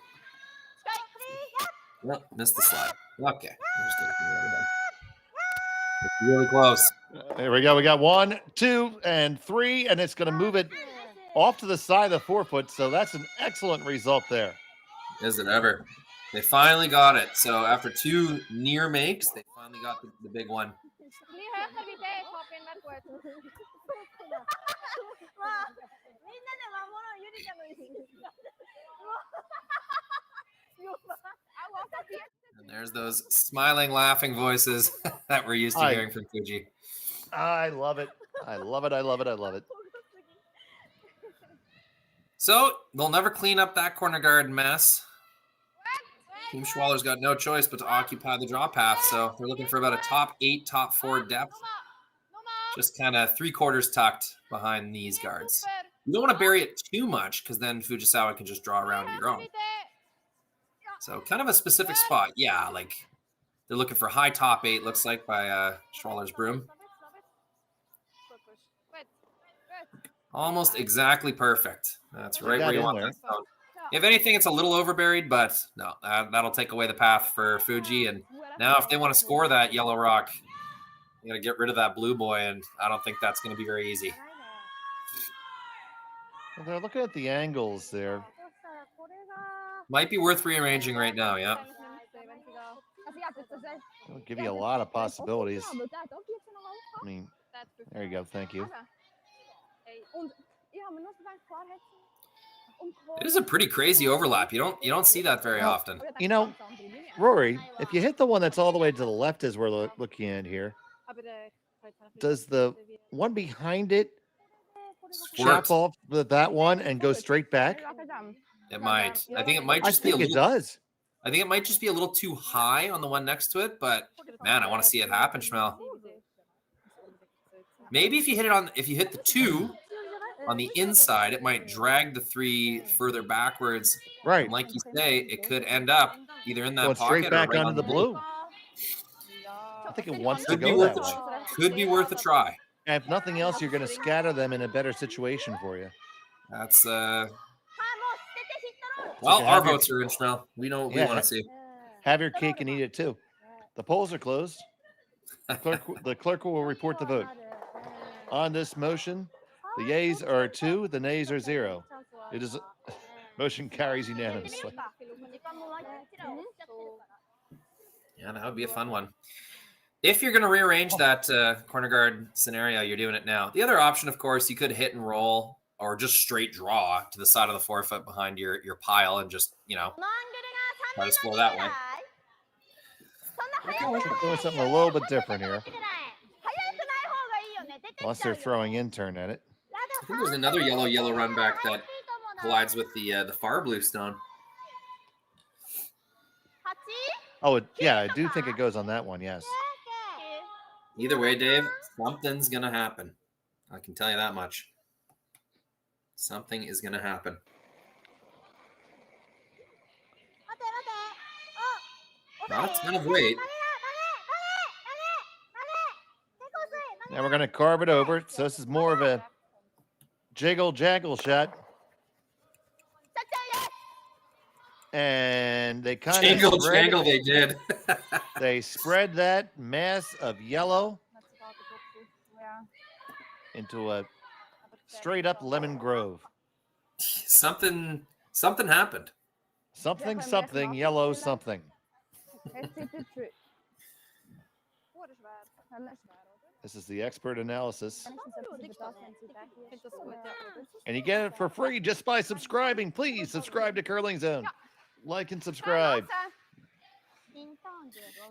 Well, missed the slide. Okay. It's really close. There we go. We got 1, 2, and 3, and it's going to move it off to the side of the 4 foot. So that's an excellent result there. Is it ever? They finally got it. So after 2 near makes, they finally got the big one. And there's those smiling, laughing voices that we're used to hearing from Fuji. I love it. I love it. I love it. I love it. So they'll never clean up that corner guard mess. Team Schwaller's got no choice but to occupy the draw path. So they're looking for about a top 8, top 4 depth. Just kind of 3/4 tucked behind these guards. You don't want to bury it too much because then Fujisawa can just draw around your own. So kind of a specific spot. Yeah, like they're looking for high top 8, looks like, by Schwaller's broom. Almost exactly perfect. That's right where you want that stone. If anything, it's a little overburied, but no, that'll take away the path for Fuji. And now if they want to score that yellow rock, you got to get rid of that blue boy, and I don't think that's going to be very easy. Well, they're looking at the angles there. Might be worth rearranging right now, yeah. It'll give you a lot of possibilities. I mean, there you go. Thank you. It is a pretty crazy overlap. You don't see that very often. You know, Rory, if you hit the one that's all the way to the left as we're looking at here, does the one behind it chop off that one and go straight back? It might. I think it might just be a little. It does. I think it might just be a little too high on the one next to it, but man, I want to see it happen, Schmel. Maybe if you hit the 2 on the inside, it might drag the 3 further backwards. Right. And like you say, it could end up either in that going pocket straight back or right onto the blue. I think it wants to go that way. Could be worth a try. And if nothing else, you're going to scatter them in a better situation for you. That's well, our votes are in, Schmel. We know what we want to see. Have your cake and eat it too. The polls are closed. The clerk will report the vote. On this motion, the yeas are 2, the nays are 0. It is motion carries unanimously. Yeah, that would be a fun one. If you're going to rearrange that corner guard scenario, you're doing it now. The other option, of course, you could hit and roll or just straight draw to the side of the 4 foot behind your pile and just, try to score that way. We're doing something a little bit different here. Unless they're throwing in turn at it. I think there's another yellow run back that collides with the far blue stone. Oh, yeah, I do think it goes on that one, yes. Either way, Dave, something's going to happen. I can tell you that much. Something is going to happen. Not a ton of weight. Now we're going to carve it over. So this is more of a jiggle-jaggle shot. And they kind of jangle, they did. They spread that mass of yellow into a straight up lemon grove. Something happened. Something yellow something. This is the expert analysis. And you get it for free just by subscribing. Please subscribe to Curling Zone. Like and subscribe.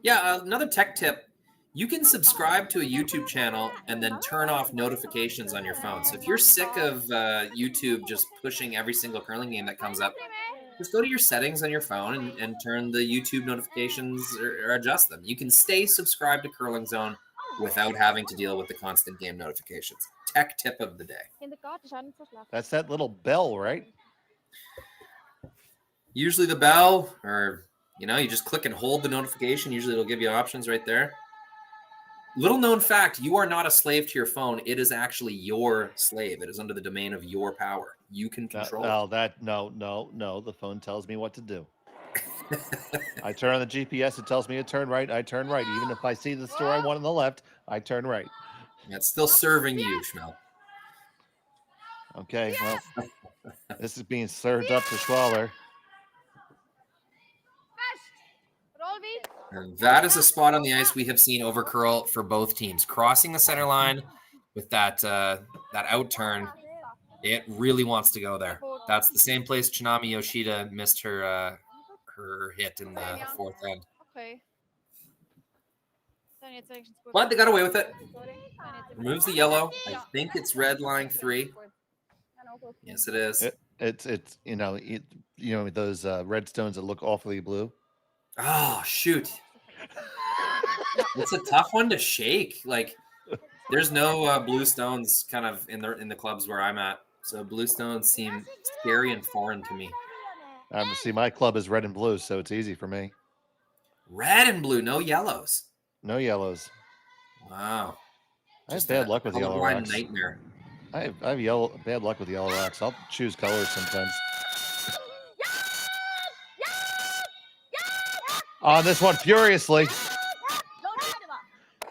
Yeah, another tech tip. You can subscribe to a YouTube channel and then turn off notifications on your phone. So if you're sick of YouTube just pushing every single curling game that comes up, just go to your settings on your phone and turn the YouTube notifications or adjust them. You can stay subscribed to Curling Zone without having to deal with the constant game notifications. Tech tip of the day. That's that little bell, right? Usually the bell, or You know, you just click and hold the notification. Usually it'll give you options right there. Little known fact, you are not a slave to your phone. It is actually your slave. It is under the domain of your power. You can control it. No. The phone tells me what to do. I turn on the GPS. It tells me to turn right. I turn right. Even if I see the store I want on the left, I turn right. It's still serving you, Schmel. Okay, well, this is being served up to Schwaller. And that is a spot on the ice we have seen over curl for both teams. Crossing the center line with that out turn, it really wants to go there. That's the same place Chinami Yoshida missed her hit in the fourth end. Okay. But they got away with it. Removes the yellow. I think it's red line 3. Yes, it is. It's you know those red stones that look awfully blue. Oh shoot! It's a tough one to shake. Like, there's no blue stones kind of in the clubs where I'm at, so blue stones seem scary and foreign to me. See, my club is red and blue, so it's easy for me. Red and blue, no yellows. No yellows. Wow. I have bad luck with yellow rocks. Nightmare. I have bad luck with yellow rocks. I'll choose colors sometimes. On this one, furiously.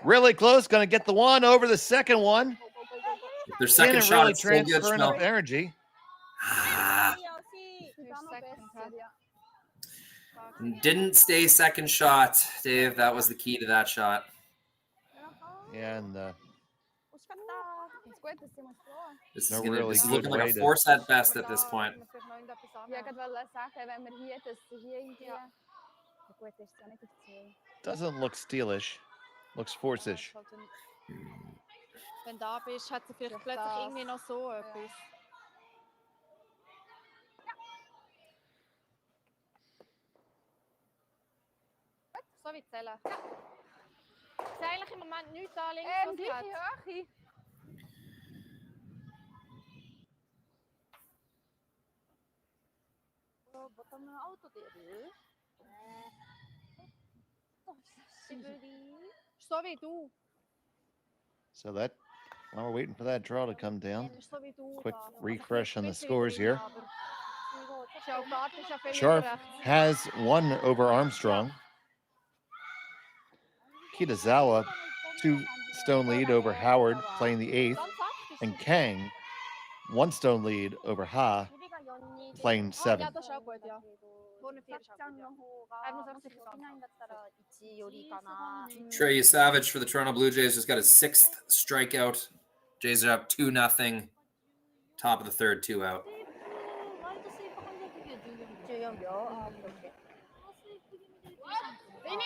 Really close. Going to get the one over the second one. Their second shot, really it's still good, transfer enough Schmel. energy. Didn't stay second shot, Dave. That was the key to that shot. Yeah, and this no is, really this is good looking like way a to- 4-set best at this point. Doesn't look steelish. Looks force-ish. Wenn du da bist, hat sie vielleicht plötzlich irgendwie noch so etwas. So wie zählen. Ich sehe eigentlich im Moment nichts da links. Gleiche Höhe. So wie du. So that, while we're waiting for that draw to come down, quick refresh on the scores here. Sharp has one over Armstrong. Kitazawa, 2-stone lead over Howard, playing the 8th. And Kang, 1-stone lead over Ha, playing 7. Trey Savage for the Toronto Blue Jays just got his 6th strikeout. Jays are up 2-0. Top of the third, 2 out. Linie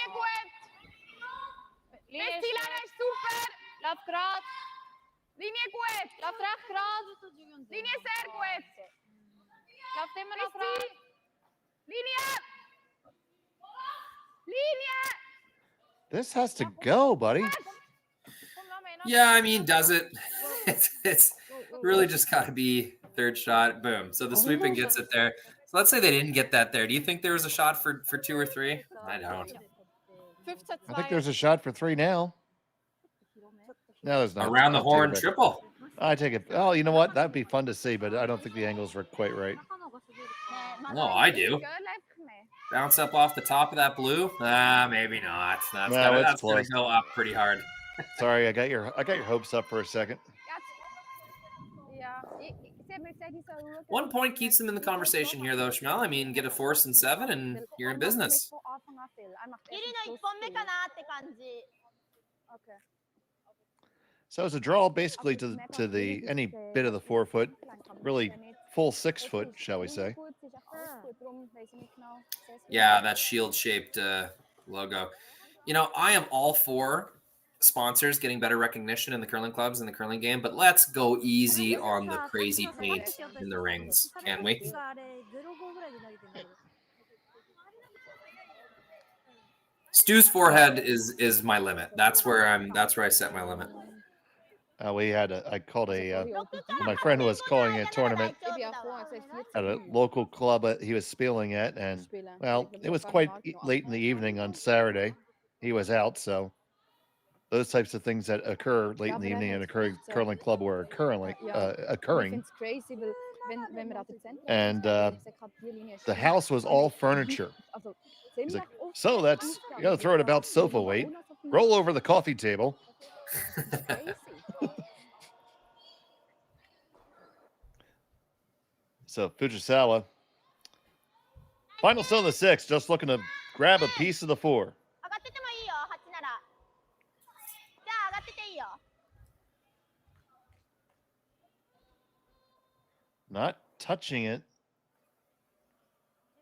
gut. Linie ist super. Lauf grad. Linie gut. Lauf recht grad. Linie sehr gut. Lauf immer noch grad. Linie. Linie. This has to go, buddy. Yeah, I mean, does it? It's really just got to be third shot. Boom. So the sweeping gets it there. So let's say they didn't get that there. Do you think there was a shot for 2 or 3? I don't. I think there's a shot for 3 now. No, there's not. Around the horn triple. I take it. Oh, you know what? That'd be fun to see, but I don't think the angles were quite right. No, I do. Bounce up off the top of that blue? Maybe not. That's going to go up pretty hard. Sorry, I got your hopes up for a second. 1 point keeps them in the conversation here, though, Schmel. I mean, get a force and 7, and you're in business. So it's a draw basically to the any bit of the 4 foot, really full 6 foot, shall we say? Yeah, that shield-shaped logo. You know, I am all for sponsors getting better recognition in the curling clubs and the curling game, but let's go easy on the crazy paint in the rings, can we? Stu's forehead is my limit. That's where I set my limit. We had I called my friend was calling a tournament at a local club he was spieling at, and well, it was quite late in the evening on Saturday. He was out, so those types of things that occur late in the evening in a curling club were occurring. And the house was all furniture. He's like, so that's, you got to throw it about sofa weight, roll over the coffee table. So Fujisawa, final still in the 6, just looking to grab a piece of the 4. Not touching it.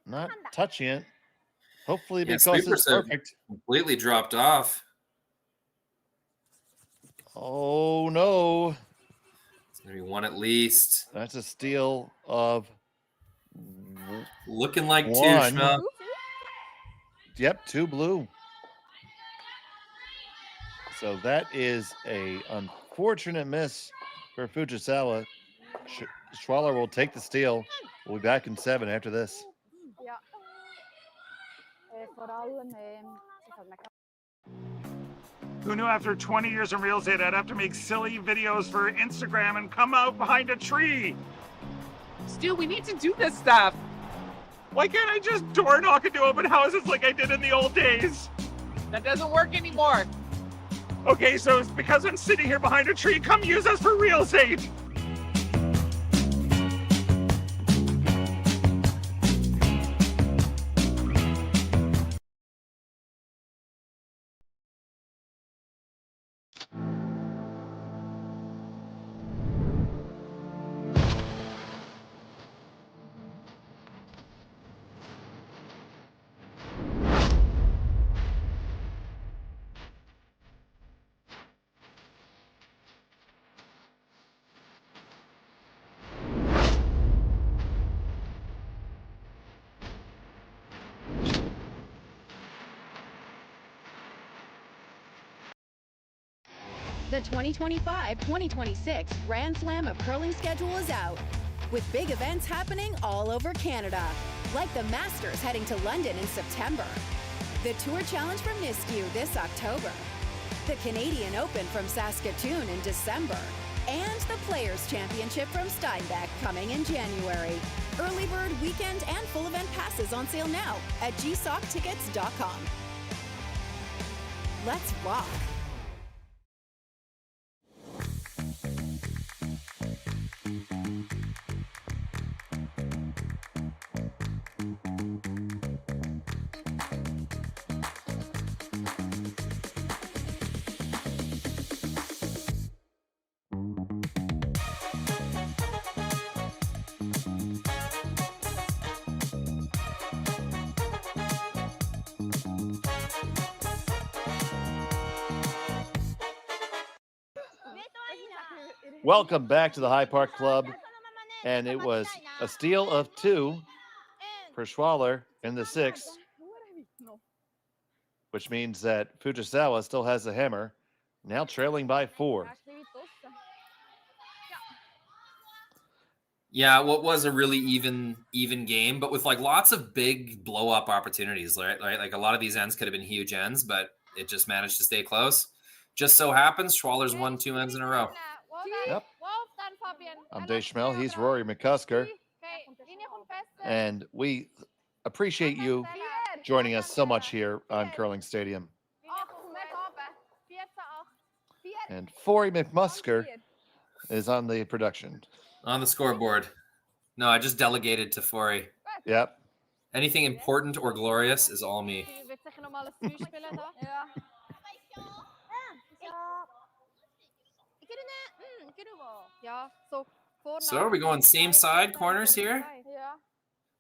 Not touching it. Hopefully because it's perfect. Completely dropped off. Oh no. It's going to be 1 at least. That's a steal of looking like 1. 2, Schmel. Yep, 2 blue. So that is a unfortunate miss for Fujisawa. Schwaller will take the steal. We'll be back in 7 after this. Who knew after 20 years in real estate I'd have to make silly videos for Instagram and come out behind a tree? Stu, we need to do this stuff. Why can't I just door knock into open houses like I did in the old days? That doesn't work anymore. Okay, so it's because I'm sitting here behind a tree. Come use us for real estate. The 2025-2026 Grand Slam of Curling schedule is out, with big events happening all over Canada, like the Masters heading to London in September, the Tour Challenge from Nisku this October, the Canadian Open from Saskatoon in December, and the Players' Championship from Steinbeck coming in January. Early bird weekend and full event passes on sale now at gsoctickets.com. Let's rock! Welcome back to the High Park Club, and it was a steal of 2 for Schwaller in the 6th, which means that Fujisawa still has the hammer, now trailing by 4. Yeah, what was a really even game, but with like lots of big blow up opportunities, right? Like a lot of these ends could have been huge ends, but it just managed to stay close. Just so happens Schwaller's won 2 ends in a row. Yep. I'm Dave Schmel. He's Rory McCusker. And we appreciate you joining us so much here on Curling Stadium. And Forey McMusker is on the production. On the scoreboard. No, I just delegated to Forey. Yep. Anything important or glorious is all me. So are we going same side corners here?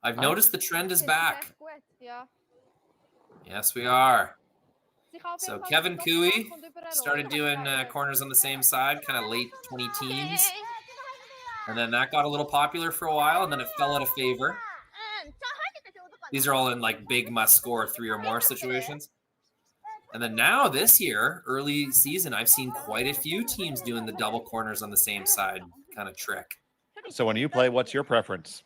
I've noticed the trend is back. Yes, we are. So Kevin Cooey started doing corners on the same side, kind of late 20-teens. And then that got a little popular for a while, and then it fell out of favor. These are all in like big must-score 3 or more situations. And then now this year, early season, I've seen quite a few teams doing the double corners on the same side kind of trick. So when you play, what's your preference?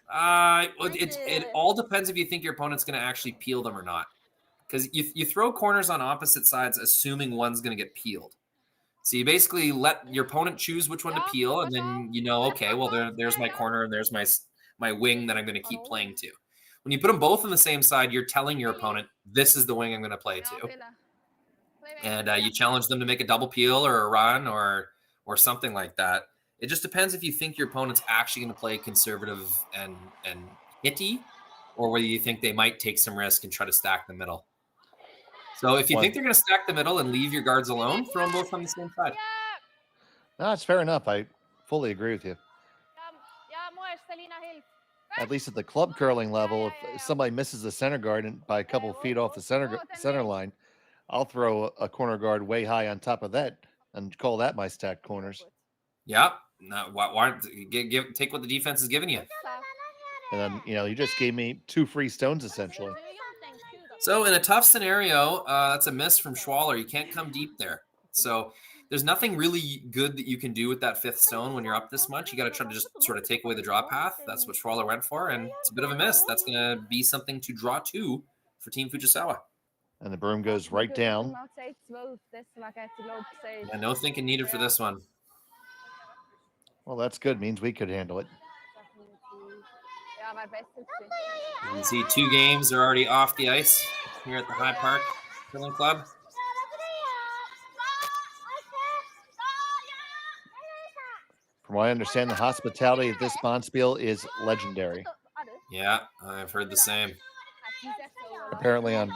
It all depends if you think your opponent's going to actually peel them or not. Because you throw corners on opposite sides, assuming one's going to get peeled. So you basically let your opponent choose which one to peel, and then you know, okay, well, there's my corner, and there's my wing that I'm going to keep playing to. When you put them both on the same side, you're telling your opponent, this is the wing I'm going to play to. And you challenge them to make a double peel or a run or something like that. It just depends if you think your opponent's actually going to play conservative and hitty, or whether you think they might take some risk and try to stack the middle. So if you think they're going to stack the middle and leave your guards alone, throw them both on the same side. No, that's fair enough. I fully agree with you. At least at the club curling level, if somebody misses the center guard and by a couple of feet off the center line, I'll throw a corner guard way high on top of that and call that my stacked corners. Yeah. No, why take what the defense is giving you. And then, you just gave me 2 free stones essentially. So in a tough scenario, that's a miss from Schwaller. You can't come deep there. So there's nothing really good that you can do with that 5th stone when you're up this much. You got to try to just sort of take away the draw path. That's what Schwaller went for, and it's a bit of a miss. That's going to be something to draw to for Team Fujisawa. And the broom goes right down. Yeah, no thinking needed for this one. Well, that's good. Means we could handle it. You can see 2 games are already off the ice here at the High Park Curling Club. From what I understand, the hospitality of this bonspiel is legendary. Yeah, I've heard the same. Apparently on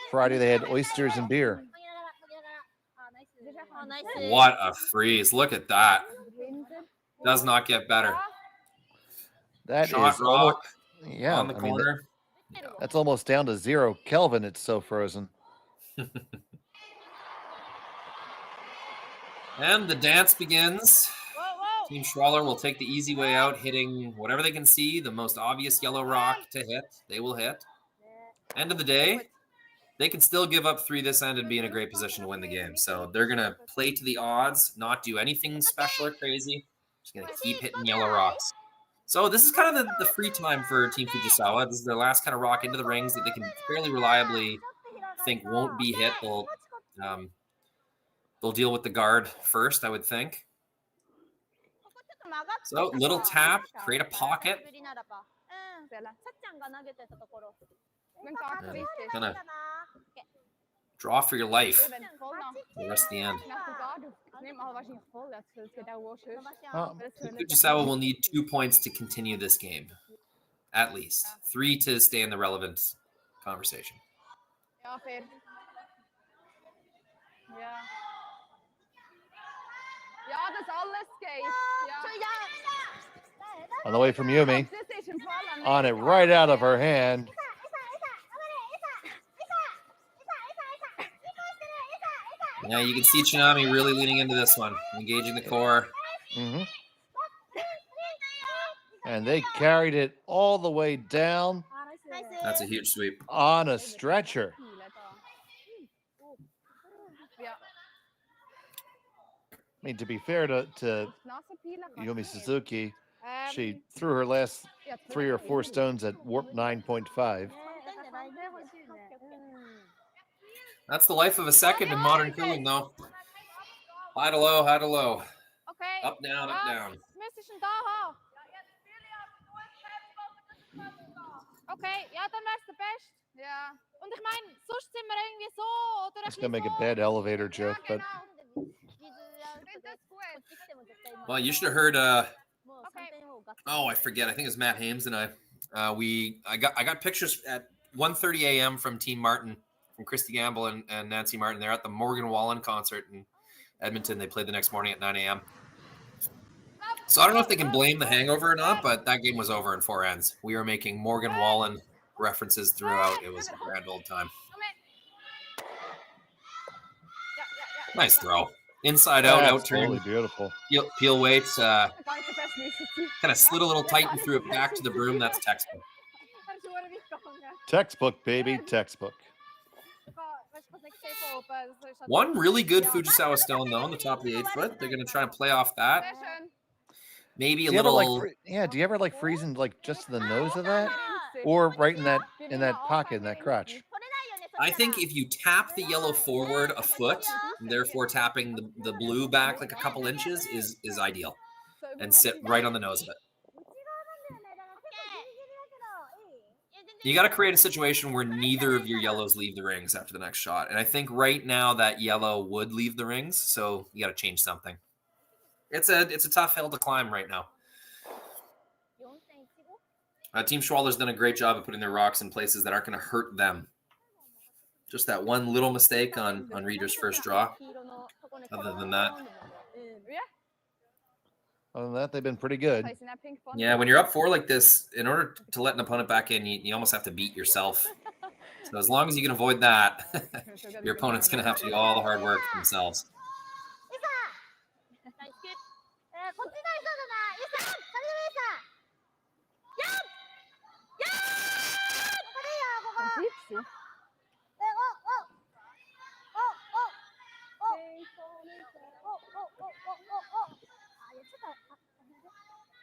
Friday they had oysters and beer. What a freeze. Look at that. Does not get better. That Shot is rock yeah, on the corner. That's almost down to 0 Kelvin. It's so frozen. And the dance begins. Team Schwaller will take the easy way out, hitting whatever they can see, the most obvious yellow rock to hit. They will hit. End of the day, they can still give up 3 this end and be in a great position to win the game. So they're going to play to the odds, not do anything special or crazy. Just going to keep hitting yellow rocks. So this is kind of the free time for Team Fujisawa. This is their last kind of rock into the rings that they can fairly reliably think won't be hit. They'll deal with the guard first, I would think. So little tap, create a pocket. Kind of draw for your life the rest of the end. Fujisawa will need 2 points to continue this game, at least 3 to stay in the relevant conversation. On the way from Yumi, on it right out of her hand. Yeah, you can see Kitami really leaning into this one, engaging the core. Mm-hmm. And they carried it all the way down. That's a huge sweep. On a stretcher. I mean, to be fair to Yumi Suzuki, she threw her last 3 or 4 stones at warp 9.5. That's the life of a second in modern curling, though. High to low, high to low. Up, down, up, down. Okay, ja, dann wär's der Best. Ja. Und ich meine, sonst sind wir irgendwie so oder I was gonna make a bad elevator joke, but well, you should have heard. Oh, I forget. I think it was Matt Hames and I. I got pictures at 1:30 a.m. from Team Martin, from Christy Gamble and Nancy Martin. They're at the Morgan Wallen concert in Edmonton. They played the next morning at 9 a.m. So I don't know if they can blame the hangover or not, but that game was over in 4 ends. We were making Morgan Wallen references throughout. It was a grand old time. Nice throw. Inside out, out turn. Really beautiful. Peel weights. Kind of slid a little tight and threw it back to the broom. That's textbook. Textbook, baby, textbook. One really good Fujisawa stone, though, on the top of the 8th foot. They're going to try and play off that. Maybe a Do you ever little... do you ever like freezing like just to the nose of that? Or right in that pocket, in that crotch? I think if you tap the yellow forward a foot, and therefore tapping the blue back like a couple inches is ideal. And sit right on the nose of it. You got to create a situation where neither of your yellows leave the rings after the next shot. And I think right now that yellow would leave the rings, so you got to change something. It's a tough hill to climb right now. Team Schwaller's done a great job of putting their rocks in places that aren't going to hurt them. Just that one little mistake on Reader's first draw. Other than that. Other than that, they've been pretty good. Yeah, when you're up 4 like this, in order to let an opponent back in, you almost have to beat yourself. So as long as you can avoid that, your opponent's going to have to do all the hard work themselves.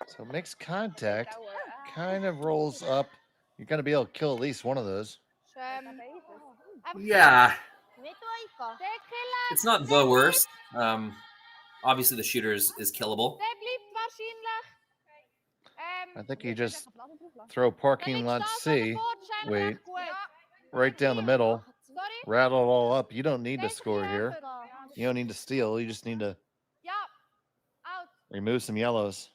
So makes contact, kind of rolls up. You're going to be able to kill at least one of those. Yeah. It's not the worst. Obviously, the shooter is killable. I think you just throw parking lot C. Wait. Right down the middle. Rattle it all up. You don't need to score here. You don't need to steal. You just need to remove some yellows.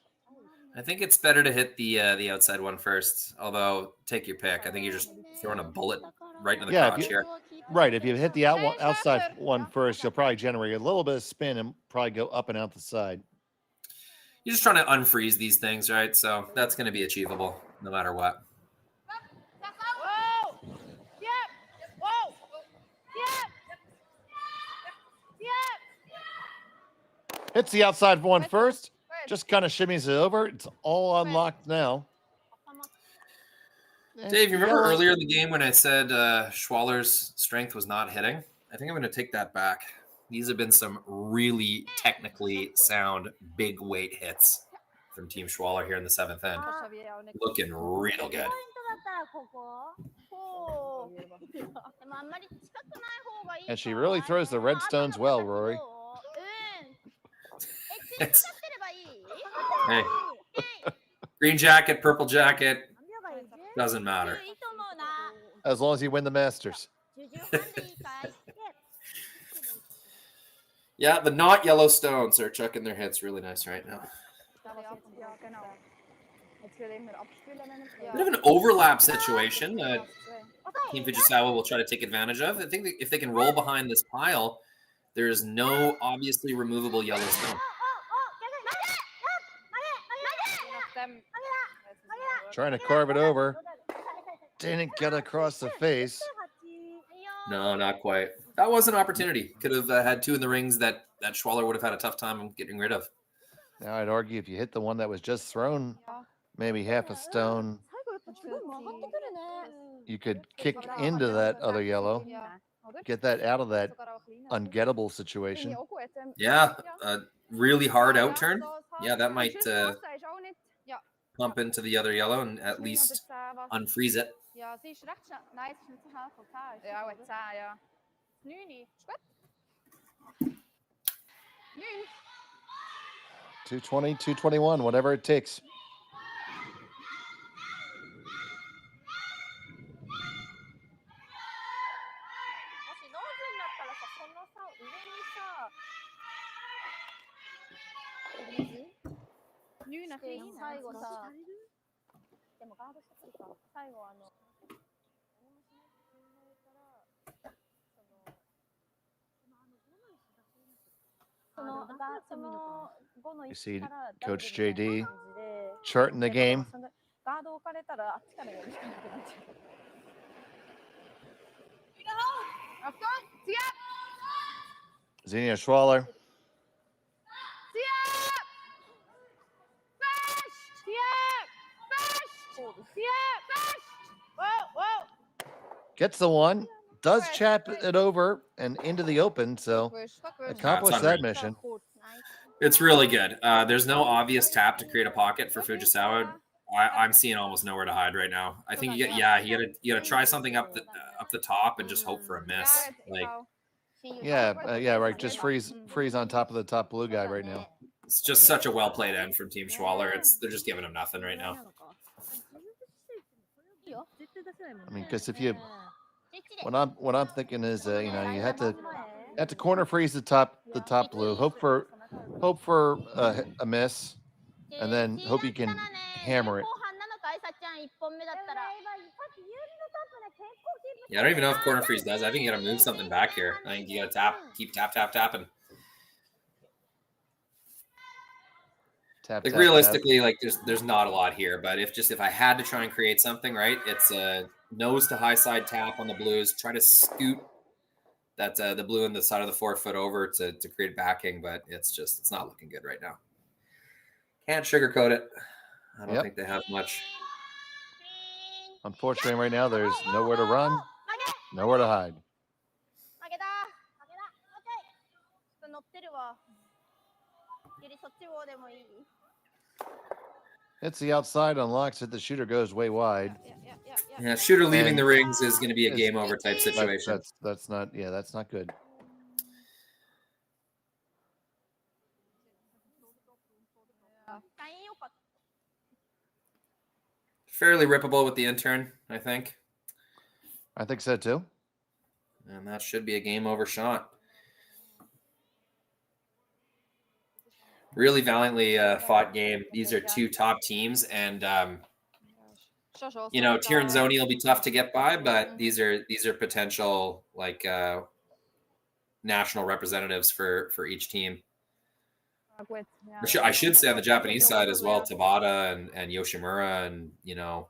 I think it's better to hit the outside one first. Although, take your pick. I think you're just throwing a bullet right into the crotch here. Right. If you hit the outside one first, you'll probably generate a little bit of spin and probably go up and out the side. You're just trying to unfreeze these things, right? So that's going to be achievable no matter what. Hits the outside one first. Just kind of shimmies it over. It's all unlocked now. Dave, you remember earlier in the game when I said Schwaller's strength was not hitting? I think I'm going to take that back. These have been some really technically sound big weight hits from Team Schwaller here in the 7th end. Looking real good. And she really throws the red stones well, Rory. Hey, green jacket, purple jacket, doesn't matter. As long as you win the Masters. Yeah, the not yellow stones are chucking their hits really nice right now. Bit of an overlap situation. Team Fujisawa will try to take advantage of. I think that if they can roll behind this pile, there is no obviously removable yellow stone. Trying to carve it over. Didn't get across the face. No, not quite. That was an opportunity. Could have had 2 in the rings that Schwaller would have had a tough time getting rid of. Now I'd argue if you hit the one that was just thrown, maybe half a stone, you could kick into that other yellow, get that out of that ungettable situation. Yeah, a really hard out turn. Yeah, that might pump into the other yellow and at least unfreeze it. 220, 221, whatever it takes. You see Coach JD charting the game. Xenia Schwaller. Gets the one, does chap it over and into the open, so accomplished that mission. It's really good. There's no obvious tap to create a pocket for Fujisawa. I'm seeing almost nowhere to hide right now. I think you gotta try something up the top and just hope for a miss. Like yeah, right. Just freeze on top of the top blue guy right now. it's just such a well played end from Team Schwaller. They're just giving him nothing right now. I mean, because if you, what I'm thinking is, you know, you have to corner freeze the top blue, hope for a miss, and then hope you can hammer it. Yeah, I don't even know if corner freeze does. I think you gotta move something back here. I think you gotta keep tapping. Like realistically, like there's not a lot here, but if I had to try and create something, right? It's a nose to high side tap on the blues. Try to scoot that the blue on the side of the 4 foot over to create backing, but it's not looking good right now. Can't sugarcoat it. I don't think they have much. Unfortunately, right now there's nowhere to run, nowhere to hide. Hits the outside, unlocks it. The shooter goes way wide. Yeah, shooter leaving the rings is going to be a game over type situation. That's not good. Fairly rippable with the intern, I think. I think so too. And that should be a game over shot. Really valiantly fought game. These are two top teams, and you know, Tiranzoni will be tough to get by, but these are potential like national representatives for each team. I should say on the Japanese side as well, Tabata and Yoshimura and, you know,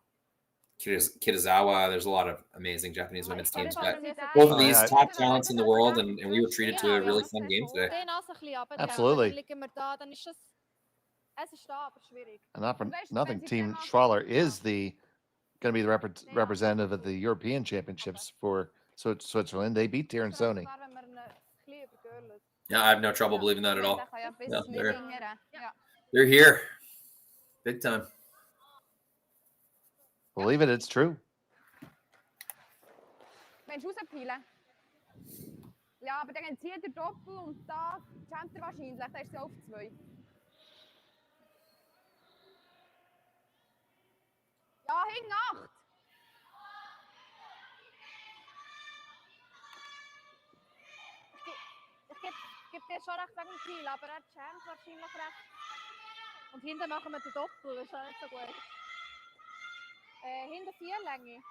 Kitazawa. There's a lot of amazing Japanese women's teams, but both of these top talents in the world, and we were treated to a really fun game today. Absolutely. And not for nothing, Team Schwaller is going to be the representative at the European Championships for Switzerland. They beat Tiranzoni. Yeah, I have no trouble believing that at all. Yeah, they're here. Big time. Believe it, it's true. Ja, aber dann zieht der Doppel und da champt wahrscheinlich. Da ist sie auf 2. Ja, hing 8. Ich gebe dir schon recht wegen Ziel, aber er champt wahrscheinlich recht. Und hinten machen wir den Doppel, das ist auch nicht so gut. Hinter 4 Länge.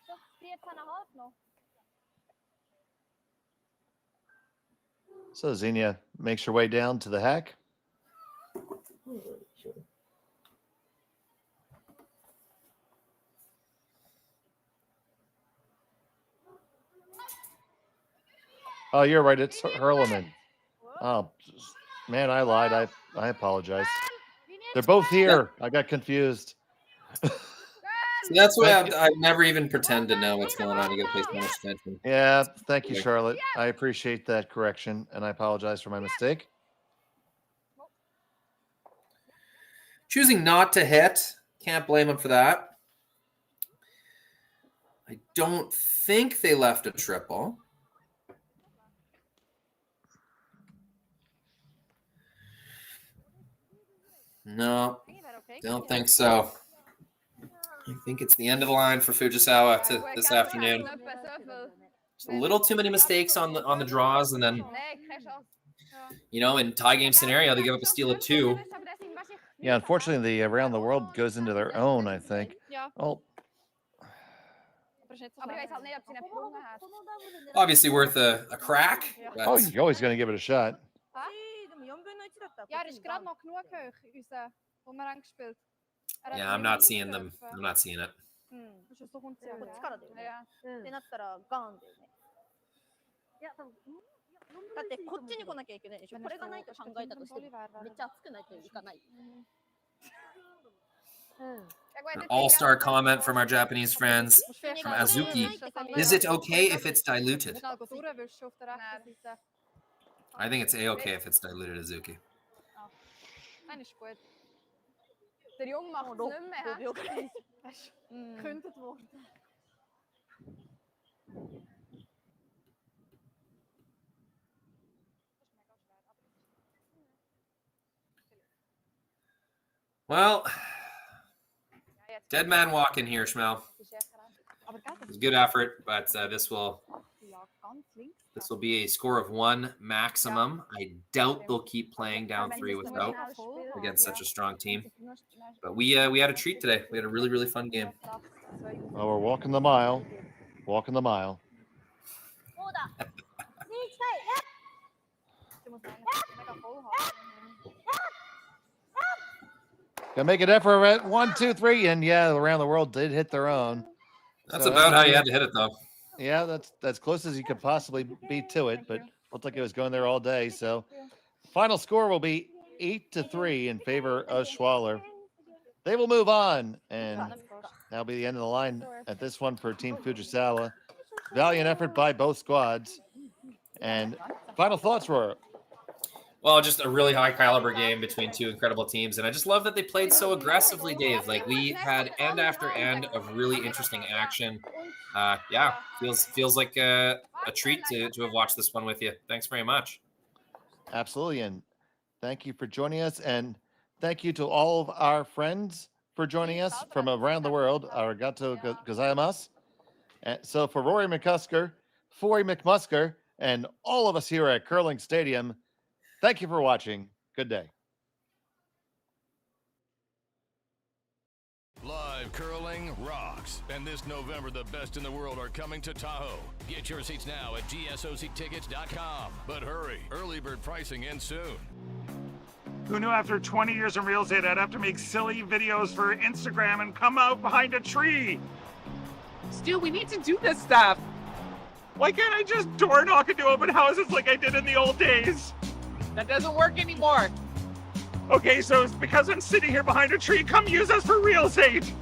Das 14,5 noch. So Xenia makes her way down to the hack. Oh, you're right. It's Hurleman. Oh, man, I lied. I apologize. They're both here. I got confused. See, that's why I never even pretend to know what's going on. You got to pay so much attention. Yeah, thank you, Charlotte. I appreciate that correction, and I apologize for my mistake. Choosing not to hit. Can't blame him for that. I don't think they left a triple. No, don't think so. I think it's the end of the line for Fujisawa this afternoon. Just a little too many mistakes on the draws, and then, you know, in tie game scenario, they give up a steal of 2. Yeah, unfortunately, the around the world goes into their own, I think. Oh. Obviously worth a crack. Oh, you're always going to give it a shot. Ja, er ist gerade noch genug hoch, unser, wo wir angespielt. Yeah, I'm not seeing them. I'm not seeing it. そこっちからだよね。ってなったらガンだよね。いや、多分だってこっちに来なきゃいけないでしょ。これがないと考えたとしてめっちゃ熱くないといかない。An all-star comment from our Japanese friends, from Azuki. Is it okay if it's diluted? I think it's A-okay if it's diluted, Azuki. Nein, ist gut. Der Junge macht es nicht mehr. Er ist gekündigt worden. Well, dead man walking here, Schmel. It was a good effort, but this will be a score of 1 maximum. I doubt they'll keep playing down 3 without against such a strong team. But we had a treat today. We had a really, really fun game. Well, we're walking the mile. Walking the mile. Gonna make an effort at 1, 2, 3, and yeah, around the world did hit their own. That's about how you had to hit it, though. Yeah, that's close as you could possibly be to it, but looked like it was going there all day. So, final score will be 8-3 in favor of Schwaller. They will move on, and that'll be the end of the line at this one for Team Fujisawa. Valiant effort by both squads. And final thoughts were. Well, just a really high caliber game between 2 incredible teams. And I just love that they played so aggressively, Dave. Like, we had end after end of really interesting action. Yeah, feels like a treat to have watched this one with you. Thanks very much. Absolutely. And thank you for joining us. And thank you to all of our friends for joining us from around the world. Arigato gozaimasu. And so for Rory McCusker, Foy McMusker, and all of us here at Curling Stadium, thank you for watching. Good day. Live curling rocks. And this November, the best in the world are coming to Tahoe. Get your seats now at gsoctickets.com. But hurry, early bird pricing ends soon. Who knew after 20 years in real estate I'd have to make silly videos for Instagram and come out behind a tree? Stu, we need to do this stuff. Why can't I just door knock into open houses like I did in the old days? That doesn't work anymore. Okay, so it's because I'm sitting here behind a tree. Come use us for real estate.